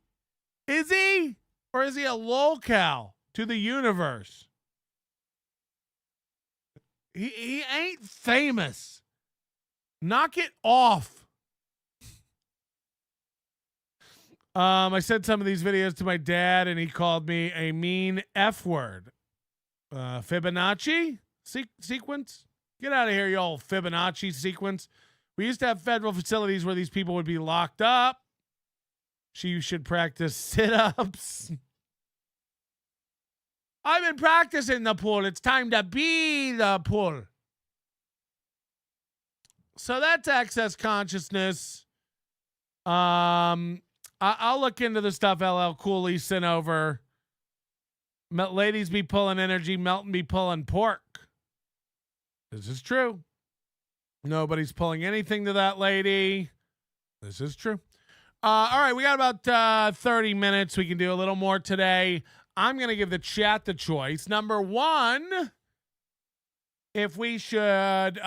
Is he? Or is he a lolcow to the universe? He ain't famous. Knock it off. I sent some of these videos to my dad, and he called me a mean F word. Fibonacci sequence? Get out of here, you old Fibonacci sequence. We used to have federal facilities where these people would be locked up. She should practice sit-ups. I've been practicing the pool. It's time to be the pool. So that's access consciousness. I'll look into the stuff LL Cooley sent over. Ladies be pulling energy, Melton be pulling pork. This is true. Nobody's pulling anything to that lady. This is true. All right, we got about 30 minutes. We can do a little more today. I'm going to give the chat the choice. Number one, if we should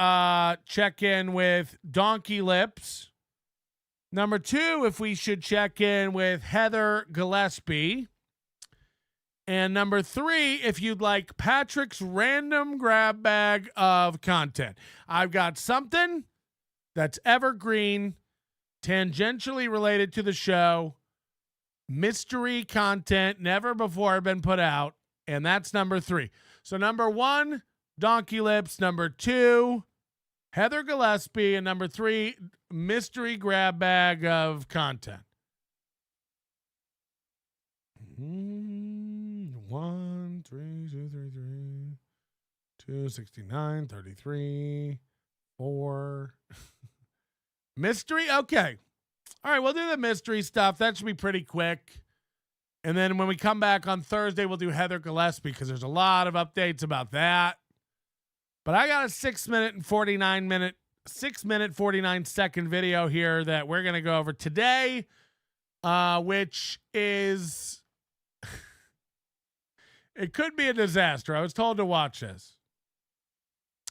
check in with Donkey Lips. Number two, if we should check in with Heather Gillespie. And number three, if you'd like Patrick's random grab bag of content. I've got something that's evergreen, tangentially related to the show, mystery content never before been put out, and that's number three. So number one, Donkey Lips. Number two, Heather Gillespie. And number three, mystery grab bag of content. 1, 3, 2, 3, 3, 2, 69, 33, 4. Mystery? Okay. All right, we'll do the mystery stuff. That should be pretty quick. And then when we come back on Thursday, we'll do Heather Gillespie because there's a lot of updates about that. But I got a 6 minute 49 second video here that we're going to go over today, which is, it could be a disaster. I was told to watch this.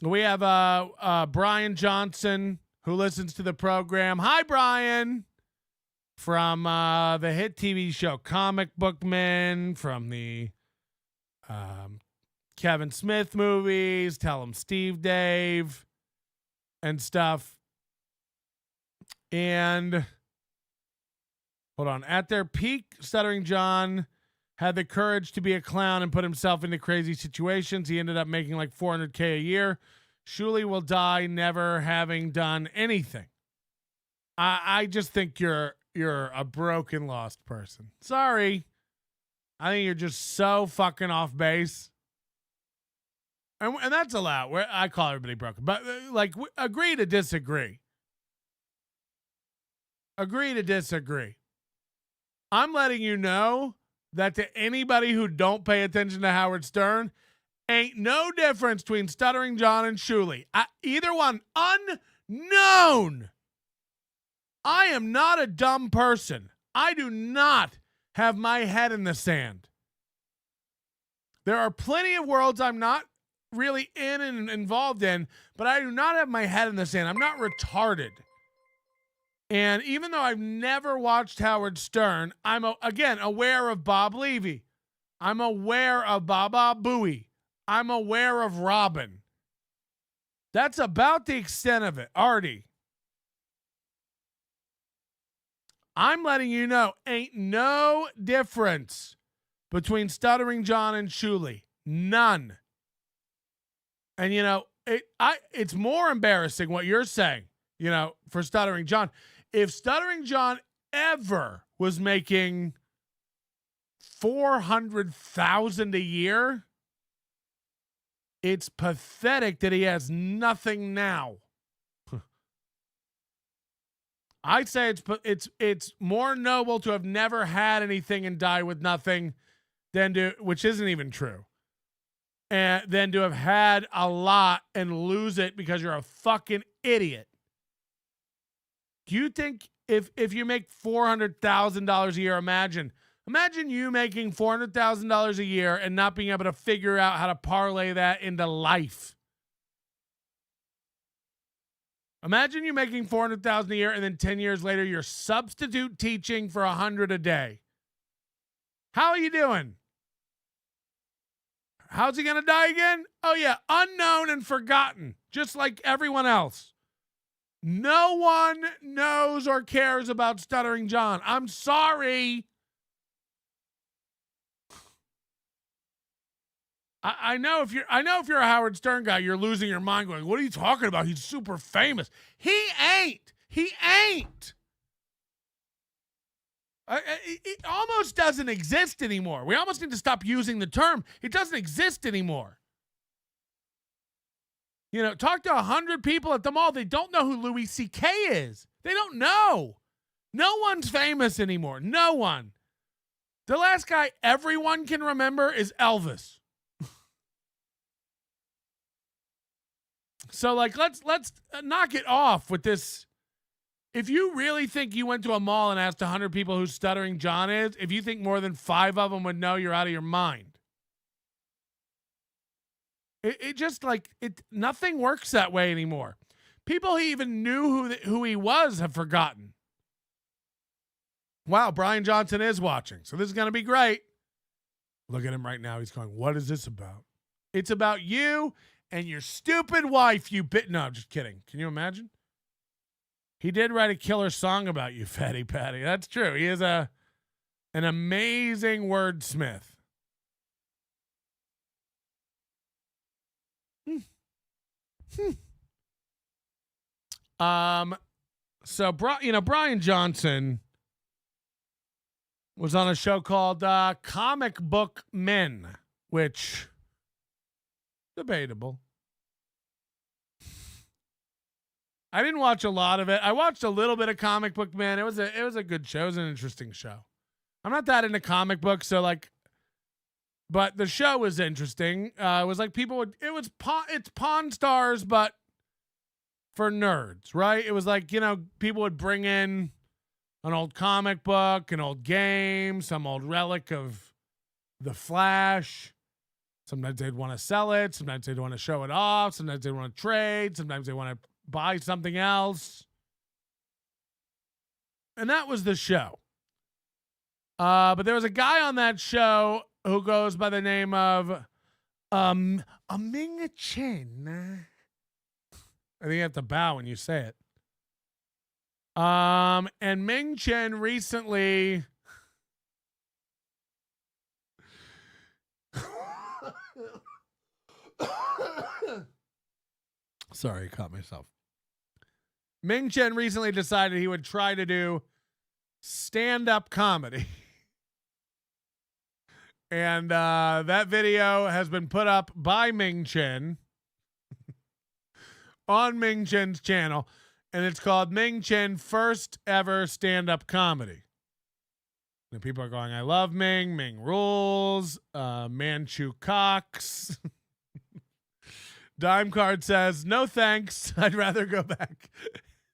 We have Brian Johnson, who listens to the program. Hi, Brian. From the hit TV show Comic Book Men, from the Kevin Smith movies, Tell 'em Steve Dave, and stuff. And hold on. At their peak, Stuttering John had the courage to be a clown and put himself into crazy situations. He ended up making like $400K a year. Shuli will die never having done anything. I just think you're a broken, lost person. Sorry. I think you're just so fucking off base. And that's allowed. I call everybody broken. But, like, agree to disagree. Agree to disagree. I'm letting you know that to anybody who don't pay attention to Howard Stern, ain't no difference between Stuttering John and Shuli. Either one, unknown. I am not a dumb person. I do not have my head in the sand. There are plenty of worlds I'm not really in and involved in, but I do not have my head in the sand. I'm not retarded. And even though I've never watched Howard Stern, I'm, again, aware of Bob Levy. I'm aware of Baba Booey. I'm aware of Robin. That's about the extent of it. Artie. I'm letting you know, ain't no difference between Stuttering John and Shuli. None. And, you know, it's more embarrassing what you're saying, you know, for Stuttering John. If Stuttering John ever was making $400,000 a year, it's pathetic that he has nothing now. I'd say it's more noble to have never had anything and die with nothing which isn't even true, and than to have had a lot and lose it because you're a fucking idiot. Do you think if you make $400,000 a year, imagine you making $400,000 a year and not being able to figure out how to parlay that into life. Imagine you making $400,000 a year and then 10 years later you're substitute teaching for $100 a day. How are you doing? How's he going to die again? Oh yeah, unknown and forgotten, just like everyone else. No one knows or cares about Stuttering John. I'm sorry. I know if you're a Howard Stern guy, you're losing your mind going, what are you talking about? He's super famous. He ain't. It almost doesn't exist anymore. We almost need to stop using the term. It doesn't exist anymore. You know, talk to 100 people at the mall. They don't know who Louis C.K. is. They don't know. No one's famous anymore. No one. The last guy everyone can remember is Elvis. So, like, let's knock it off with this. If you really think you went to a mall and asked 100 people who Stuttering John is, if you think more than 5 of them would know, you're out of your mind. It just, like, nothing works that way anymore. People who even knew who he was have forgotten. Wow, Brian Johnson is watching, so this is going to be great. Look at him right now. He's going, what is this about? It's about you and your stupid wife, you bit. No, I'm just kidding. Can you imagine? He did write a killer song about you, Fatty Patty. That's true. He is an amazing wordsmith. So Brian Johnson was on a show called Comic Book Men, which debatable. I didn't watch a lot of it. I watched a little bit of Comic Book Men. It was a good show. It was an interesting show. I'm not that into comic books, so like, but the show was interesting. It was like it's Pawn Stars, but for nerds, right? It was like, people would bring in an old comic book, an old game, some old relic of the Flash. Sometimes they'd want to sell it. Sometimes they'd want to show it off. Sometimes they want to trade. Sometimes they want to buy something else. And that was the show. But there was a guy on that show who goes by the name of Ming Chen. I think you have to bow when you say it. And Ming Chen recently sorry, I caught myself. Ming Chen recently decided he would try to do stand-up comedy. And that video has been put up by Ming Chen on Ming Chen's channel. And it's called Ming Chen First Ever Stand-Up Comedy. And people are going, I love Ming. Ming rules. Manchu Kooks. Dime Card says, no thanks. I'd rather go back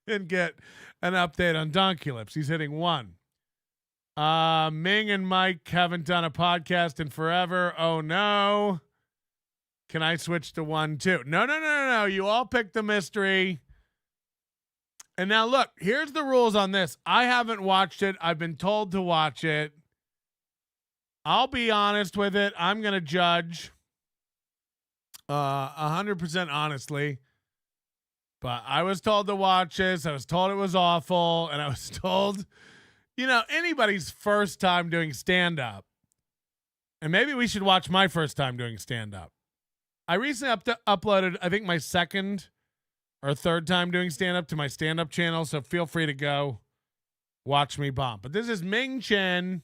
and get an update on Donkey Lips. He's hitting 1. Ming and Mike haven't done a podcast in forever. Oh, no. Can I switch to 1, too? No. You all picked the mystery. And now, look, here's the rules on this. I haven't watched it. I've been told to watch it. I'll be honest with it. I'm going to judge 100% honestly. But I was told to watch this. I was told it was awful. And I was told, anybody's first time doing stand-up. And maybe we should watch my first time doing stand-up. I recently uploaded, I think, my second or third time doing stand-up to my stand-up channel, so feel free to go watch me bomb. But this is Ming Chen,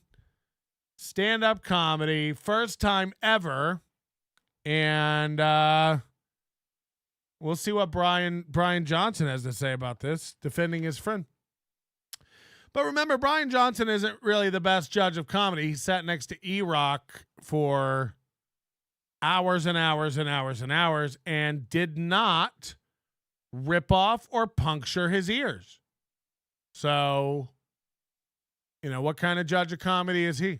stand-up comedy, first time ever, and we'll see what Brian Johnson has to say about this, defending his friend. But remember, Brian Johnson isn't really the best judge of comedy. He sat next to E-Rock for hours and hours and hours and hours and did not rip off or puncture his ears. So, what kind of judge of comedy is he?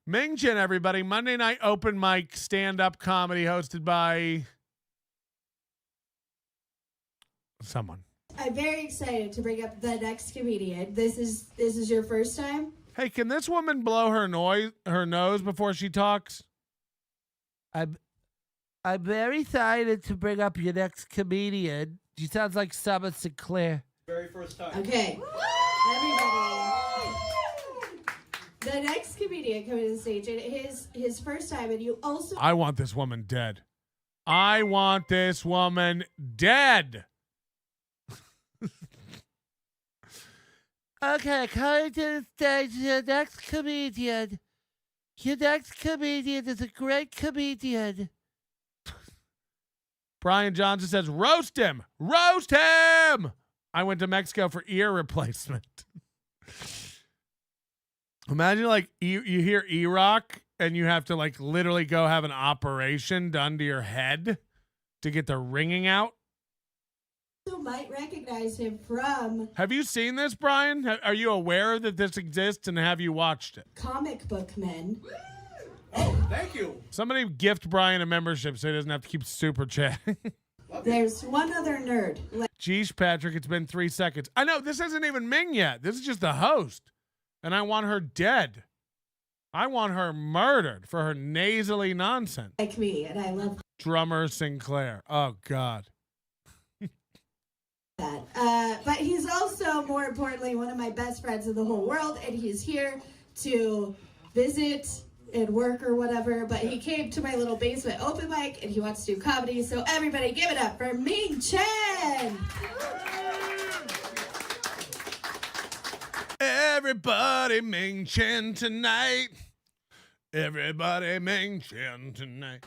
Ming Chen, everybody. Monday night open mic stand-up comedy hosted by someone. I'm very excited to bring up the next comedian. This is your first time? Hey, can this woman blow her nose before she talks? I'm very excited to bring up your next comedian. She sounds like Summer Sinclair. Very first time. Okay, everybody. The next comedian coming to the stage, and his first time, and you also. I want this woman dead. I want this woman dead. Okay, coming to the stage, your next comedian. Your next comedian is a great comedian. Brian Johnson says, roast him! Roast him! I went to Mexico for ear replacement. Imagine, like, you hear E-Rock and you have to, like, literally go have an operation done to your head to get the ringing out. Also might recognize him from Have you seen this, Brian? Are you aware that this exists, and have you watched it? Comic Book Men. Oh, thank you. Somebody gift Brian a membership so he doesn't have to keep super chatting. There's one other nerd. Jeez, Patrick, it's been 3 seconds. I know, this isn't even Ming yet. This is just the host. And I want her dead. I want her murdered for her nasally nonsense. Like me, and I love Drummer Sinclair. Oh, God. that. But he's also, more importantly, one of my best friends in the whole world, and he's here to visit and work or whatever, but he came to my little basement open mic and he wants to do comedy, so everybody give it up for Ming Chen! Everybody Ming Chen tonight. Everybody Ming Chen tonight.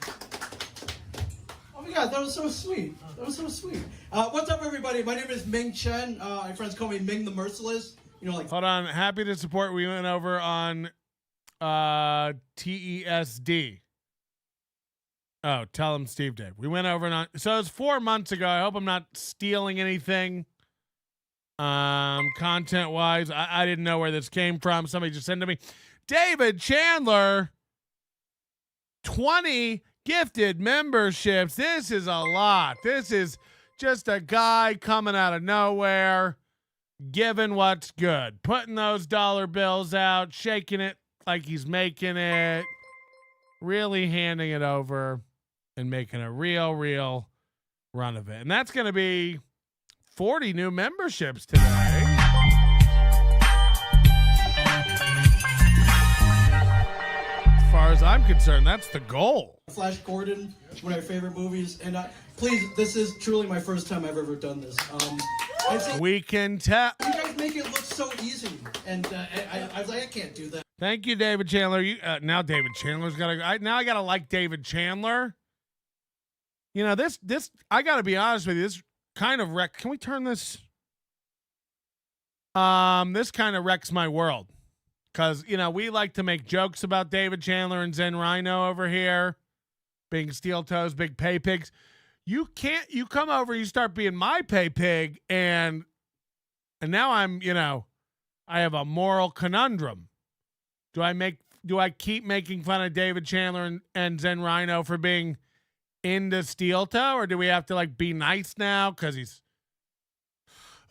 Oh my God, that was so sweet. That was so sweet. What's up, everybody? My name is Ming Chen. My friends call me Ming the Merciless. You know, like. Hold on. Happy to support. We went over on TESD. Oh, tell him Steve Dave. We went over on. So it was 4 months ago. I hope I'm not stealing anything. Content wise, I didn't know where this came from. Somebody just sent it to me. David Chandler, 20 gifted memberships. This is a lot. This is just a guy coming out of nowhere, giving what's good, putting those dollar bills out, shaking it like he's making it, really handing it over and making a real run of it. And that's going to be 40 new memberships today. As far as I'm concerned, that's the goal. Flash Gordon, one of my favorite movies. And please, this is truly my first time I've ever done this. We can tell. You guys make it look so easy. And I was like, I can't do that. Thank you, David Chandler. Now David Chandler's got to. Now I got to like David Chandler. You know, this. I got to be honest with you. This kind of wreck. Can we turn this? This kind of wrecks my world. Because, you know, we like to make jokes about David Chandler and Zen Rhino over here being steel toes, big pay pigs. You come over, you start being my pay pig, and now I'm, you know, I have a moral conundrum. Do I keep making fun of David Chandler and Zen Rhino for being into steel toe, or do we have to, like, be nice now because he's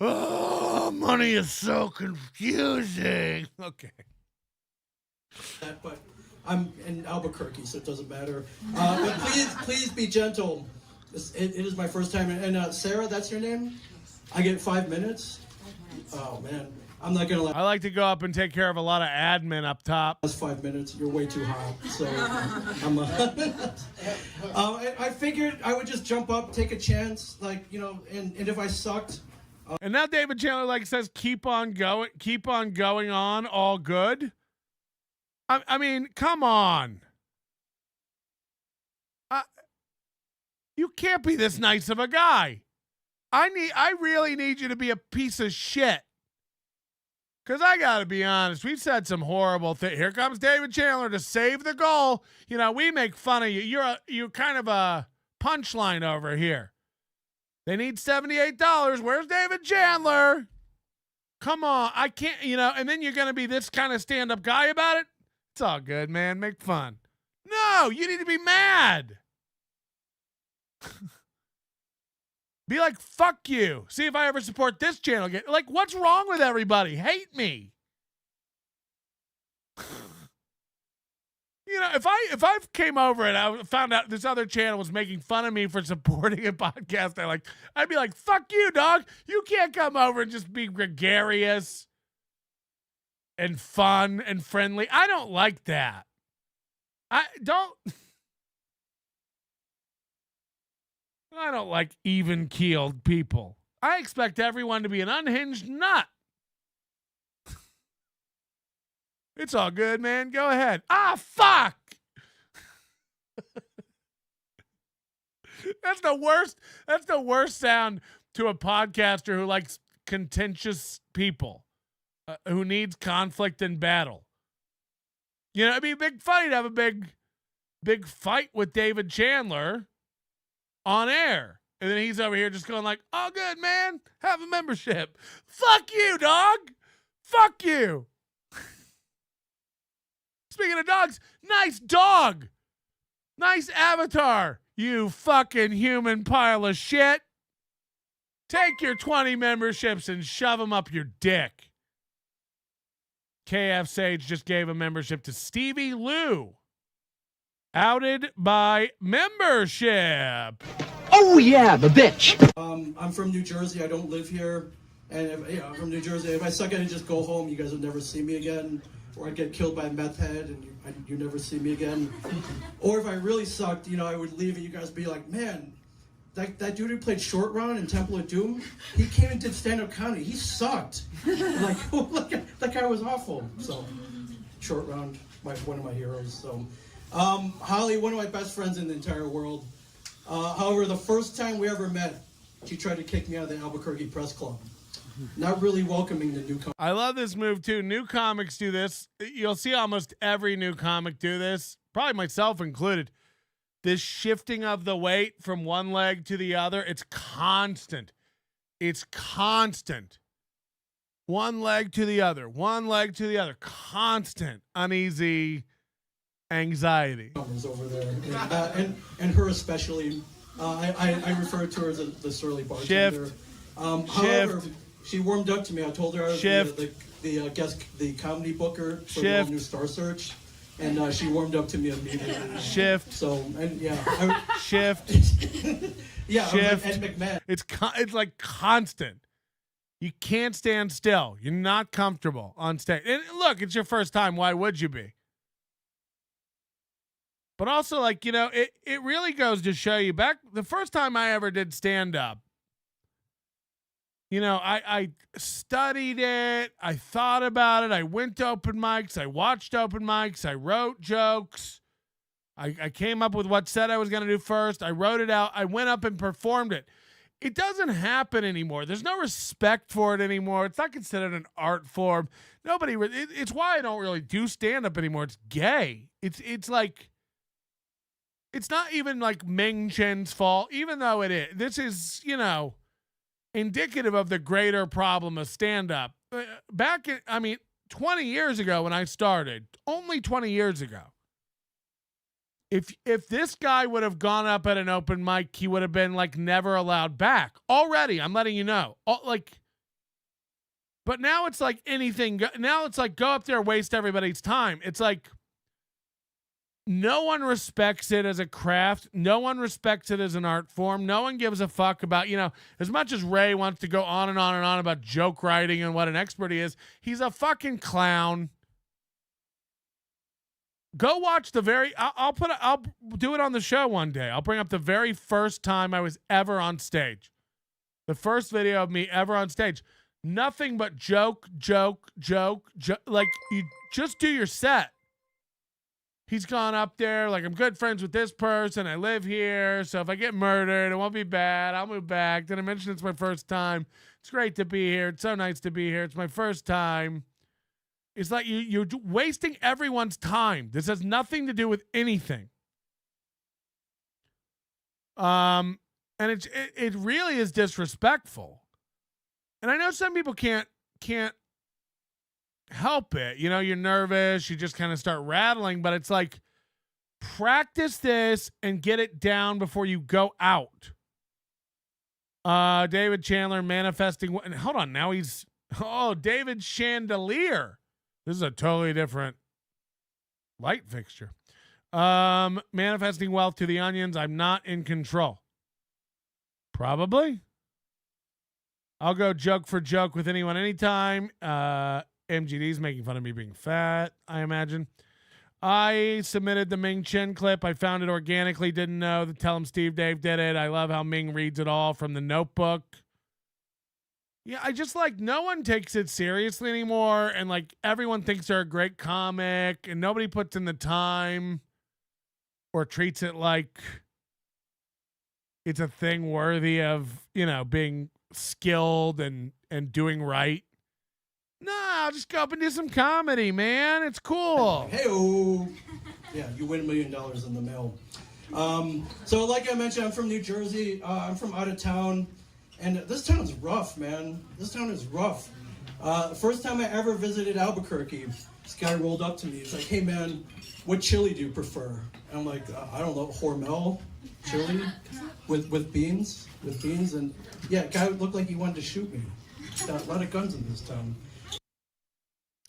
money is so confusing. Okay. But I'm in Albuquerque, so it doesn't matter. But please be gentle. It is my first time. And Sarah, that's your name? I get 5 minutes? Oh, man. I'm not going to I like to go up and take care of a lot of admin up top. That's 5 minutes. You're way too hot. So I figured I would just jump up, take a chance, like, you know, and if I sucked. And now David Chandler like says, keep on going on, all good. I mean, come on. You can't be this nice of a guy. I really need you to be a piece of shit. Because I got to be honest, we've said some horrible things. Here comes David Chandler to save the goal. You know, we make fun of you. You're kind of a punchline over here. They need $78. Where's David Chandler? Come on. I can't, you know, and then you're going to be this kind of stand-up guy about it? It's all good, man. Make fun. No, you need to be mad. Be like, fuck you. See if I ever support this channel again. Like, what's wrong with everybody? Hate me. You know, if I came over and I found out this other channel was making fun of me for supporting a podcast, I'd be like, fuck you, dog. You can't come over and just be gregarious and fun and friendly. I don't like that. I don't like even-keeled people. I expect everyone to be an unhinged nut. It's all good, man. Go ahead. Ah, fuck! That's the worst. That's the worst sound to a podcaster who likes contentious people, who needs conflict and battle. You know, it'd be a big funny to have a big fight with David Chandler on air. And then he's over here just going like, oh, good, man. Have a membership. Fuck you, dog. Fuck you. Speaking of dogs, nice dog. Nice avatar, you fucking human pile of shit. Take your 20 memberships and shove them up your dick. KF Sage just gave a membership to Stevie Lou. Outed by membership. Oh yeah, the bitch. I'm from New Jersey. I don't live here, and I'm from New Jersey. If I suck at it, just go home. You guys will never see me again, or I get killed by a meth head, and you never see me again. Or if I really sucked, I would leave, and you guys would be like, man, that dude who played Short Round in Temple of Doom, he came and did stand-up comedy. He sucked. That guy was awful. So, Short Round, one of my heroes. So, Holly, one of my best friends in the entire world. However, the first time we ever met, she tried to kick me out of the Albuquerque Press Club. Not really welcoming the newcomers. I love this move too. New comics do this. You'll see almost every new comic do this, probably myself included. This shifting of the weight from one leg to the other, it's constant. It's constant. One leg to the other, constant, uneasy anxiety. Over there, and her especially. I refer to her as the surly bartender. Shift. However, she warmed up to me. I told her I was the comedy booker for the new Star Search, and she warmed up to me immediately. Shift. So shift. Yeah, shift. Ed McMahon. It's like constant. You can't stand still. You're not comfortable on stage. And look, it's your first time. Why would you be? But also, it really goes to show you back the first time I ever did stand up. I studied it. I thought about it. I went to open mics. I watched open mics. I wrote jokes. I came up with what set I was going to do first. I wrote it out. I went up and performed it. It doesn't happen anymore. There's no respect for it anymore. It's not considered an art form. It's why I don't really do stand up anymore. It's gay. It's like, it's not even like Ming Chen's fault, even though it is. This is, indicative of the greater problem of stand-up. 20 years ago when I started, only 20 years ago, if this guy would have gone up at an open mic, he would have been never allowed back. Already, I'm letting you know. But now it's like anything. Now it's like go up there, waste everybody's time. It's like no one respects it as a craft. No one respects it as an art form. No one gives a fuck about, as much as Ray wants to go on and on and on about joke writing and what an expert he is, he's a fucking clown. Go watch I'll do it on the show one day. I'll bring up the very first time I was ever on stage. The first video of me ever on stage. Nothing but joke. Like, you just do your set. He's gone up there, I'm good friends with this person. I live here, so if I get murdered, it won't be bad. I'll move back. Then I mentioned it's my first time. It's great to be here. It's so nice to be here. It's my first time. It's like you're wasting everyone's time. This has nothing to do with anything. And it really is disrespectful. And I know some people can't help it. You're nervous. You just kind of start rattling, but it's like, practice this and get it down before you go out. David Chandler manifesting. And hold on. Now David Chandelier. This is a totally different light fixture. Manifesting wealth to the onions. I'm not in control. Probably. I'll go joke for joke with anyone anytime. MGD's making fun of me being fat, I imagine. I submitted the Ming Chen clip. I found it organically. Didn't know. Tell him Steve Dave did it. I love how Ming reads it all from the notebook. Yeah, I just like no one takes it seriously anymore. And like everyone thinks they're a great comic and nobody puts in the time or treats it like it's a thing worthy of, you know, being skilled and doing right. Nah, I'll just go up and do some comedy, man. It's cool. Hey-oh. Yeah, you win $1 million in the mail. So like I mentioned, I'm from New Jersey. I'm from out of town. And this town is rough, man. This town is rough. First time I ever visited Albuquerque, this guy rolled up to me. He's like, hey, man, what chili do you prefer? And I'm like, I don't know, Hormel chili with beans? With beans? And yeah, guy looked like he wanted to shoot me. Got a lot of guns in this town.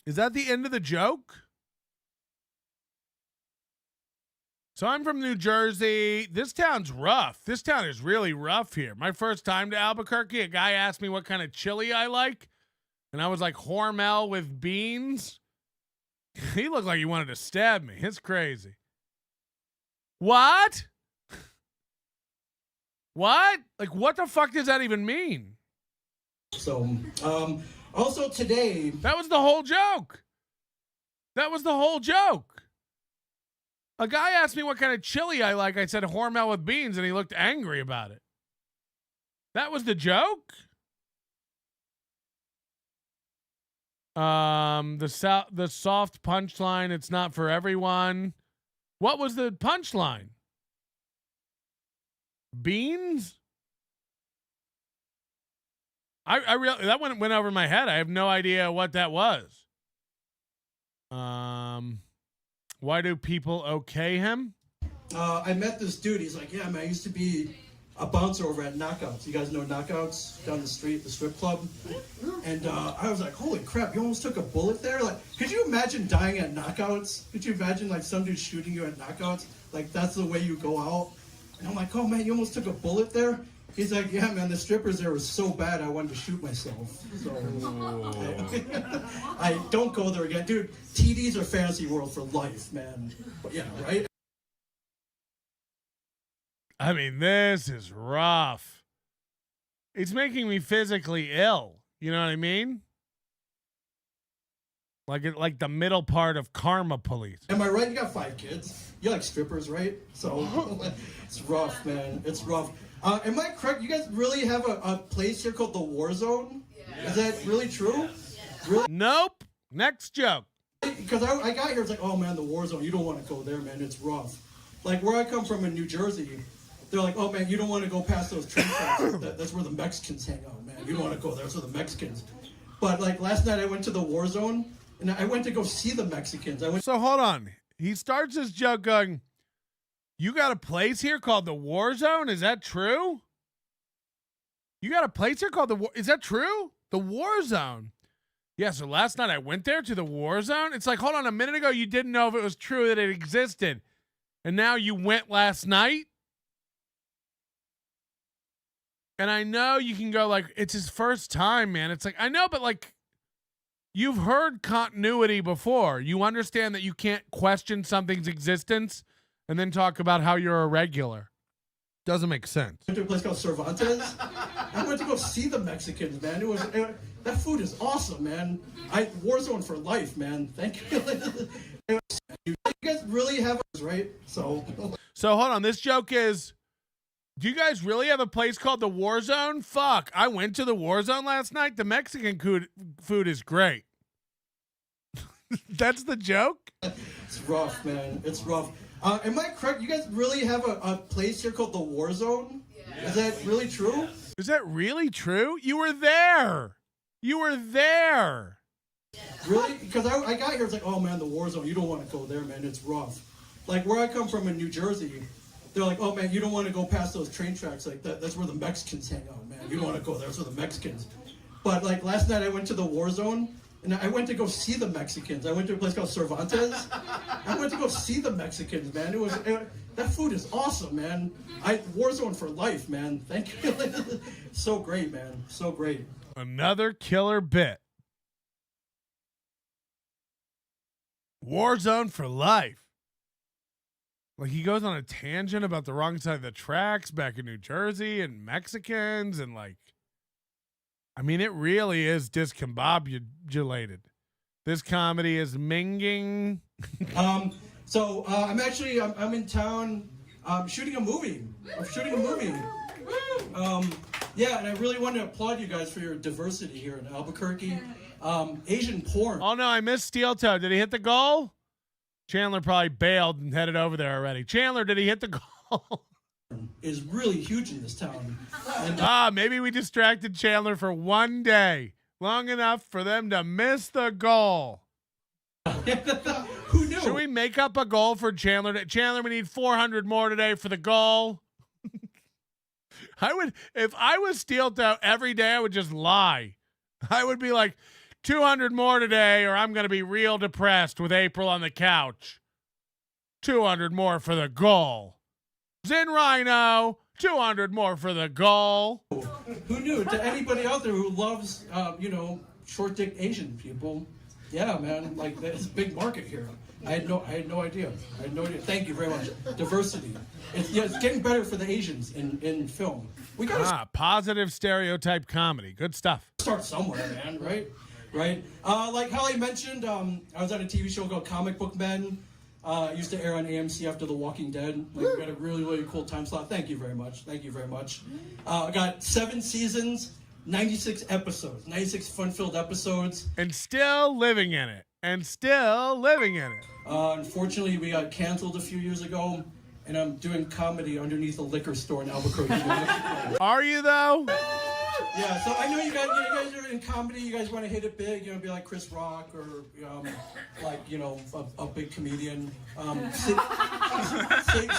Is that the end of the joke? So I'm from New Jersey. This town's rough. This town is really rough here. My first time to Albuquerque, a guy asked me what kind of chili I like. And I was like, Hormel with beans. He looked like he wanted to stab me. It's crazy. What? What? Like, what the fuck does that even mean? So, also today... That was the whole joke. That was the whole joke. A guy asked me what kind of chili I like. I said Hormel with beans, and he looked angry about it. That was the joke? The soft punchline, it's not for everyone. What was the punchline? Beans? I really, that one went over my head. I have no idea what that was. Why do people okay him? I met this dude. He's like, yeah, man, I used to be a bouncer over at Knockouts. You guys know Knockouts down the street, the strip club? And I was like, holy crap, you almost took a bullet there? Like, could you imagine dying at Knockouts? Could you imagine like some dude shooting you at Knockouts? Like, that's the way you go out? And I'm like, oh man, you almost took a bullet there? He's like, yeah, man, the strippers there was so bad I wanted to shoot myself. So I don't go there again. Dude, TDs are fantasy world for life, man. But yeah, right? I mean, this is rough. It's making me physically ill. You know what I mean? Like the middle part of Karma Police. Am I right? You got 5 kids. You like strippers, right? So it's rough, man. It's rough. Am I correct? You guys really have a place here called the War Zone? Yeah. Is that really true? Yeah. Really? Nope. Next joke. Because I got here, it's like, oh man, the War Zone. You don't want to go there, man. It's rough. Like where I come from in New Jersey, they're like, oh man, you don't want to go past those train tracks. That's where the Mexicans hang out, man. You don't want to go there. That's where the Mexicans. But like last night I went to the War Zone and I went to go see the Mexicans. So hold on. He starts his joke going, you got a place here called the War Zone? Is that true? You got a place here called the War... Is that true? The War Zone. Yeah, so last night I went there to the War Zone. It's like, hold on, a minute ago you didn't know if it was true that it existed. And now you went last night? And I know you can go like, it's his first time, man. It's like, I know, but like, you've heard continuity before. You understand that you can't question something's existence and then talk about how you're a regular. Doesn't make sense. I went to a place called Cervantes. I went to go see the Mexicans, man. That food is awesome, man. War Zone for life, man. Thank you. You guys really have us, right? So hold on. This joke is, do you guys really have a place called the War Zone? Fuck. I went to the War Zone last night. The Mexican food is great. That's the joke? It's rough, man. It's rough. Am I correct? You guys really have a place here called the War Zone? Yeah. Is that really true? Is that really true? You were there. You were there. Really? Because I got here, it's like, oh man, the War Zone. You don't want to go there, man. It's rough. Like where I come from in New Jersey, they're like, oh man, you don't want to go past those train tracks. Like that's where the Mexicans hang out, man. You don't want to go there. That's where the Mexicans. But like last night I went to the War Zone And I went to go see the Mexicans. I went to a place called Cervantes. I went to go see the Mexicans, man. That food is awesome, man. Warzone for life, man. Thank you. So great, man. So great. Another killer bit. Warzone for life. Like he goes on a tangent about the wrong side of the tracks back in New Jersey and Mexicans and like, I mean, it really is discombobulated. This comedy is minging. So I'm in town shooting a movie. I'm shooting a movie. Yeah, and I really want to applaud you guys for your diversity here in Albuquerque. Asian porn. Oh no, I missed Steel Toe. Did he hit the goal? Chandler probably bailed and headed over there already. Chandler, did he hit the goal? Is really huge in this town. And, maybe we distracted Chandler for one day, long enough for them to miss the goal. Who knew? Should we make up a goal for Chandler? Chandler, we need 400 more today for the goal. If I was Steel Toe every day, I would just lie. I would be like, 200 more today, or I'm going to be real depressed with April on the couch. 200 more for the goal. Zin Rhino, 200 more for the goal. Who knew? To anybody out there who loves, short dick Asian people, yeah, man, like there's a big market here. I had no idea. Thank you very much. Diversity. It's getting better for the Asians in film. We got positive stereotype comedy. Good stuff. Start somewhere, man. Right. Like Hallie mentioned, I was on a TV show called Comic Book Men. It used to air on AMC after The Walking Dead. We got a really, really cool time slot. Thank you very much. I got 7 seasons, 96 episodes, 96 fun-filled episodes. And still living in it. Unfortunately, we got canceled a few years ago, and I'm doing comedy underneath a liquor store in Albuquerque. Are you, though? Yeah, so I know you guys are in comedy. You guys want to hit it big, be like Chris Rock or a big comedian.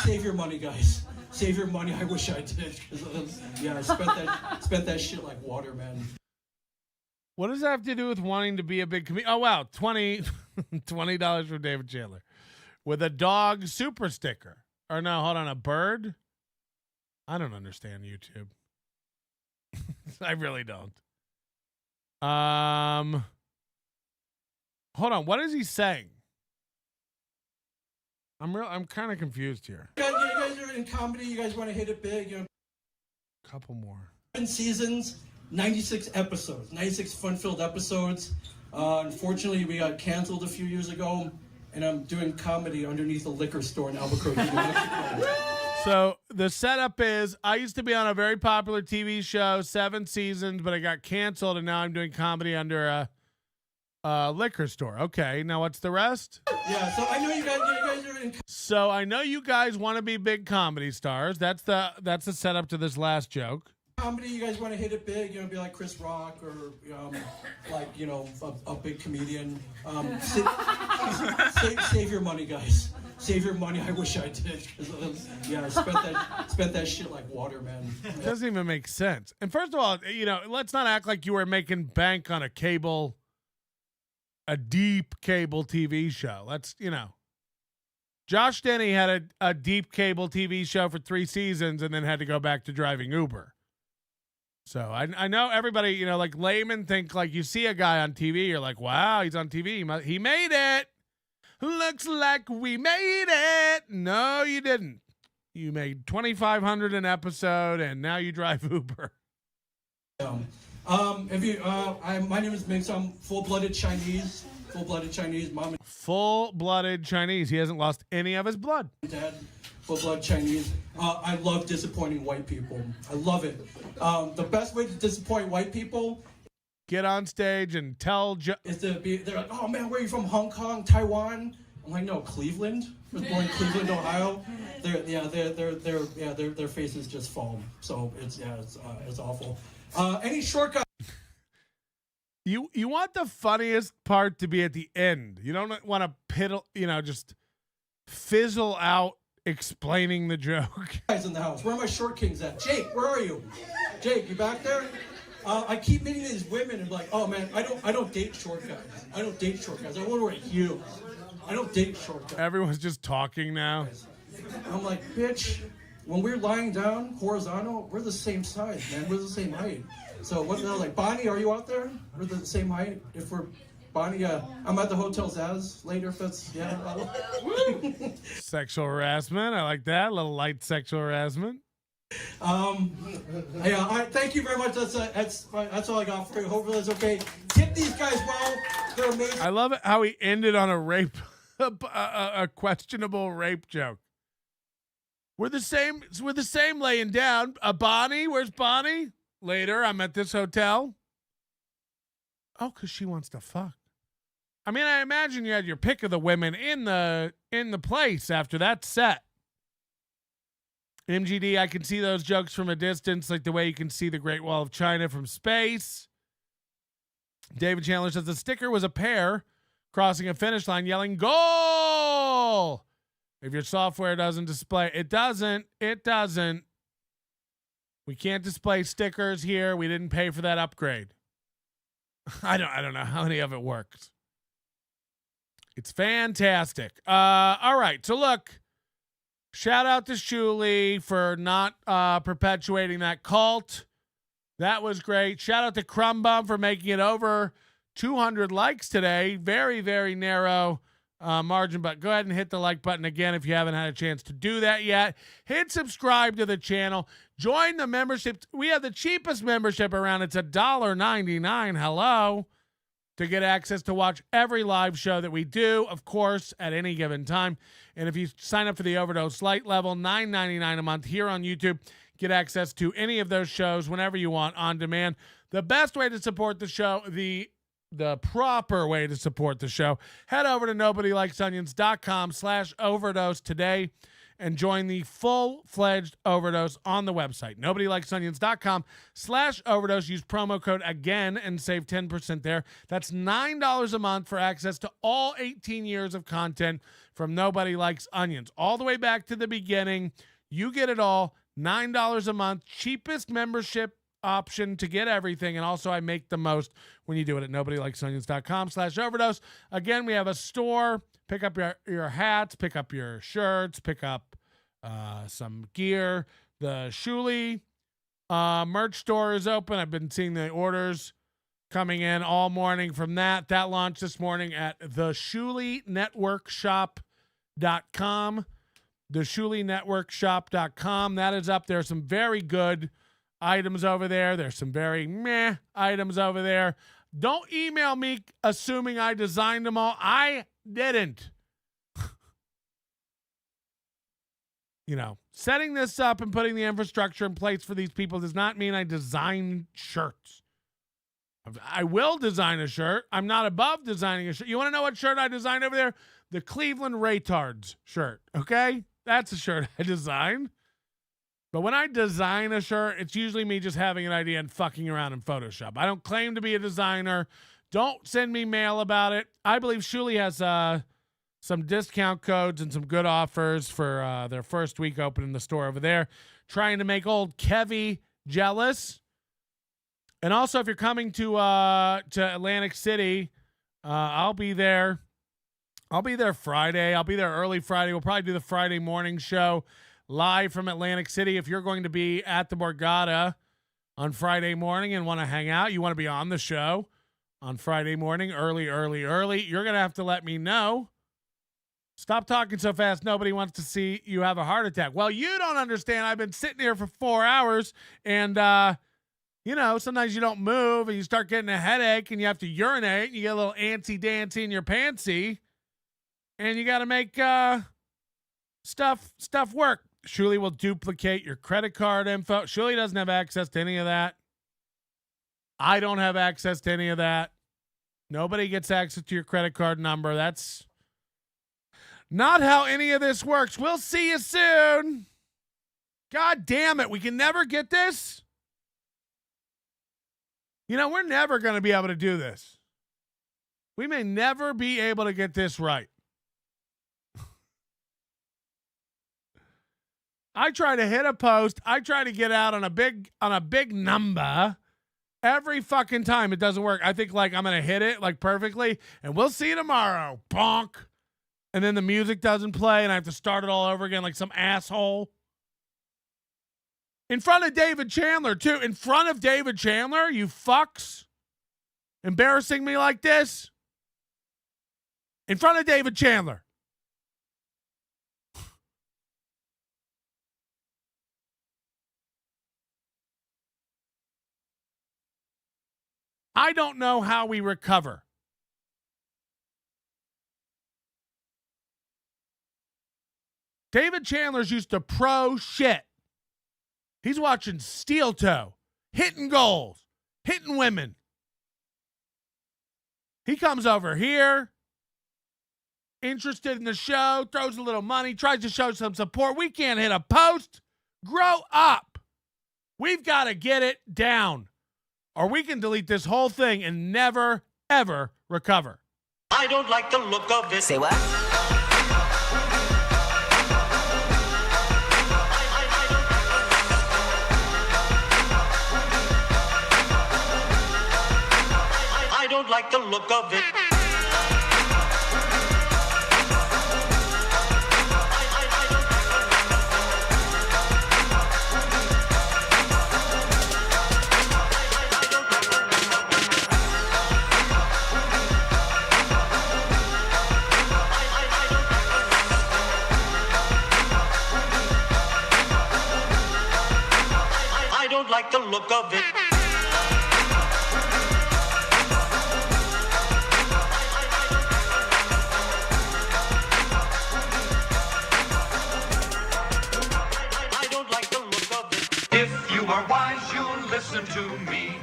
Save your money, guys. Save your money. I wish I did. I spent that shit like water, man. What does that have to do with wanting to be a big comedian? Oh wow, $20 from David Chandler with a dog super sticker. Or no, hold on, a bird. I don't understand YouTube. I really don't. Hold on. What is he saying? I'm kind of confused here. You guys are in comedy. You guys want to hit it big. Couple more. 7 seasons, 96 episodes, 96 fun-filled episodes. Unfortunately, we got canceled a few years ago, and I'm doing comedy underneath a liquor store in Albuquerque. So the setup is I used to be on a very popular TV show, 7 seasons, but I got canceled, and now I'm doing comedy under a liquor store. Okay, now what's the rest? Yeah, so I know you guys are in. So I know you guys want to be big comedy stars. That's the setup to this last joke. Comedy, you guys want to hit it big, be like Chris Rock or a big comedian. Save your money, guys. Save your money. I wish I did. I spent that shit like water, man. It doesn't even make sense. And first of all, let's not act like you were making bank on a deep cable TV show. Let's, Josh Denny had a deep cable TV show for 3 seasons and then had to go back to driving Uber. So I know everybody, like laymen think like you see a guy on TV, you're like, wow, he's on TV. He made it. Looks like we made it. No, you didn't. You made $2,500 an episode, and now you drive Uber. My name is Ming Chen. I'm full-blooded Chinese. Mom and full-blooded Chinese. He hasn't lost any of his blood. Dad, full-blood Chinese. I love disappointing white people. I love it. The best way to disappoint white people. Get on stage and tell. They're like, oh man, where are you from? Hong Kong, Taiwan? I'm like, no, Cleveland. I was born in Cleveland, Ohio. Their faces just foam. So it's awful. Any shortcut? You want the funniest part to be at the end. You don't want to just fizzle out explaining the joke. Guys in the house. Where are my short kings at? Jake, where are you? Jake, you back there? I keep meeting these women and like, oh man, I don't date short guys. I don't date short guys. I want to wear heels. I don't date short guys. Everyone's just talking now. I'm like, bitch, when we're lying down horizontal, we're the same size, man. We're the same height. So what the hell, like, Bonnie, are you out there? We're the same height. If we're Bonnie, I'm at the Hotel Zaz later. If that's Sexual harassment. I like that. A little light sexual harassment. Yeah, thank you very much. That's all I got for you. Hopefully that's okay. Tip these guys well. They're amazing. I love it how he ended on a rape, a questionable rape joke. We're the same. We're the same laying down. Bonnie, where's Bonnie? Later, I'm at this hotel. Oh, because she wants to fuck. I mean, I imagine you had your pick of the women in the place after that set. MGD, I can see those jokes from a distance, like the way you can see the Great Wall of China from space. David Chandler says the sticker was a pair crossing a finish line yelling, "Goal!" If your software doesn't display, it doesn't. We can't display stickers here. We didn't pay for that upgrade. I don't know how any of it works. It's fantastic. All right. So look, shout out to Shuli for not perpetuating that cult. That was great. Shout out to Crumbum for making it over 200 likes today. Very, very narrow margin, but go ahead and hit the like button again if you haven't had a chance to do that yet. Hit subscribe to the channel. Join the membership. We have the cheapest membership around. It's $1.99. Hello. To get access to watch every live show that we do, of course, at any given time. And if you sign up for the Overdose Light level, $9.99 a month here on YouTube, get access to any of those shows whenever you want on demand. The best way to support the show, the proper way to support the show, head over to nobodylikesonions.com/overdose today and join the full-fledged Overdose on the website. nobodylikesonions.com/overdose. Use promo code AGAIN and save 10% there. That's $9 a month for access to all 18 years of content from Nobody Likes Onions. All the way back to the beginning. You get it all. $9 a month. Cheapest membership option to get everything, and also I make the most when you do it at nobodylikesonions.com/overdose. Again, we have a store. Pick up your hats, pick up your shirts, pick up some gear. The Shuli merch store is open. I've been seeing the orders coming in all morning from that. That launched this morning at theshulynetworkshop.com. theshulynetworkshop.com. That is up there. Some very good items over there. There's some very meh items over there. Don't email me assuming I designed them all. I didn't. Setting this up and putting the infrastructure in place for these people does not mean I design shirts. I will design a shirt. I'm not above designing a shirt. You want to know what shirt I designed over there? The Cleveland Retards shirt, okay? That's a shirt I designed. But when I design a shirt, it's usually me just having an idea and fucking around in Photoshop. I don't claim to be a designer. Don't send me mail about it. I believe Shuli has some discount codes and some good offers for their first week opening the store over there. Trying to make old Kevy jealous. And also, if you're coming to Atlantic City, I'll be there. I'll be there Friday. I'll be there early Friday. We'll probably do the Friday morning show live from Atlantic City. If you're going to be at the Borgata on Friday morning and want to hang out, you want to be on the show on Friday morning, early, you're going to have to let me know. Stop talking so fast. Nobody wants to see you have a heart attack. Well, you don't understand. I've been sitting here for 4 hours and, sometimes you don't move and you start getting a headache and you have to urinate and you get a little antsy-dancy in your pantsy and you got to make stuff work. Shuli will duplicate your credit card info. Shuli doesn't have access to any of that. I don't have access to any of that. Nobody gets access to your credit card number. That's not how any of this works. We'll see you soon. God damn it. We can never get this. We're never going to be able to do this. We may never be able to get this right. I try to hit a post. I try to get out on a big number. Every fucking time it doesn't work. I think like I'm going to hit it like perfectly and we'll see you tomorrow. Bonk. And then the music doesn't play and I have to start it all over again like some asshole. In front of David Chandler, too. In front of David Chandler, you fucks. Embarrassing me like this. In front of David Chandler. I don't know how we recover. David Chandler's used to pro shit. He's watching steel toe, hitting goals, hitting women. He comes over here, interested in the show, throws a little money, tries to show some support. We can't hit a post. Grow up. We've got to get it down, or we can delete this whole thing and never, ever recover. I don't like the look of it. Say what? I don't like the look of it. I don't like the look of it. If you are wise, you'll listen to me.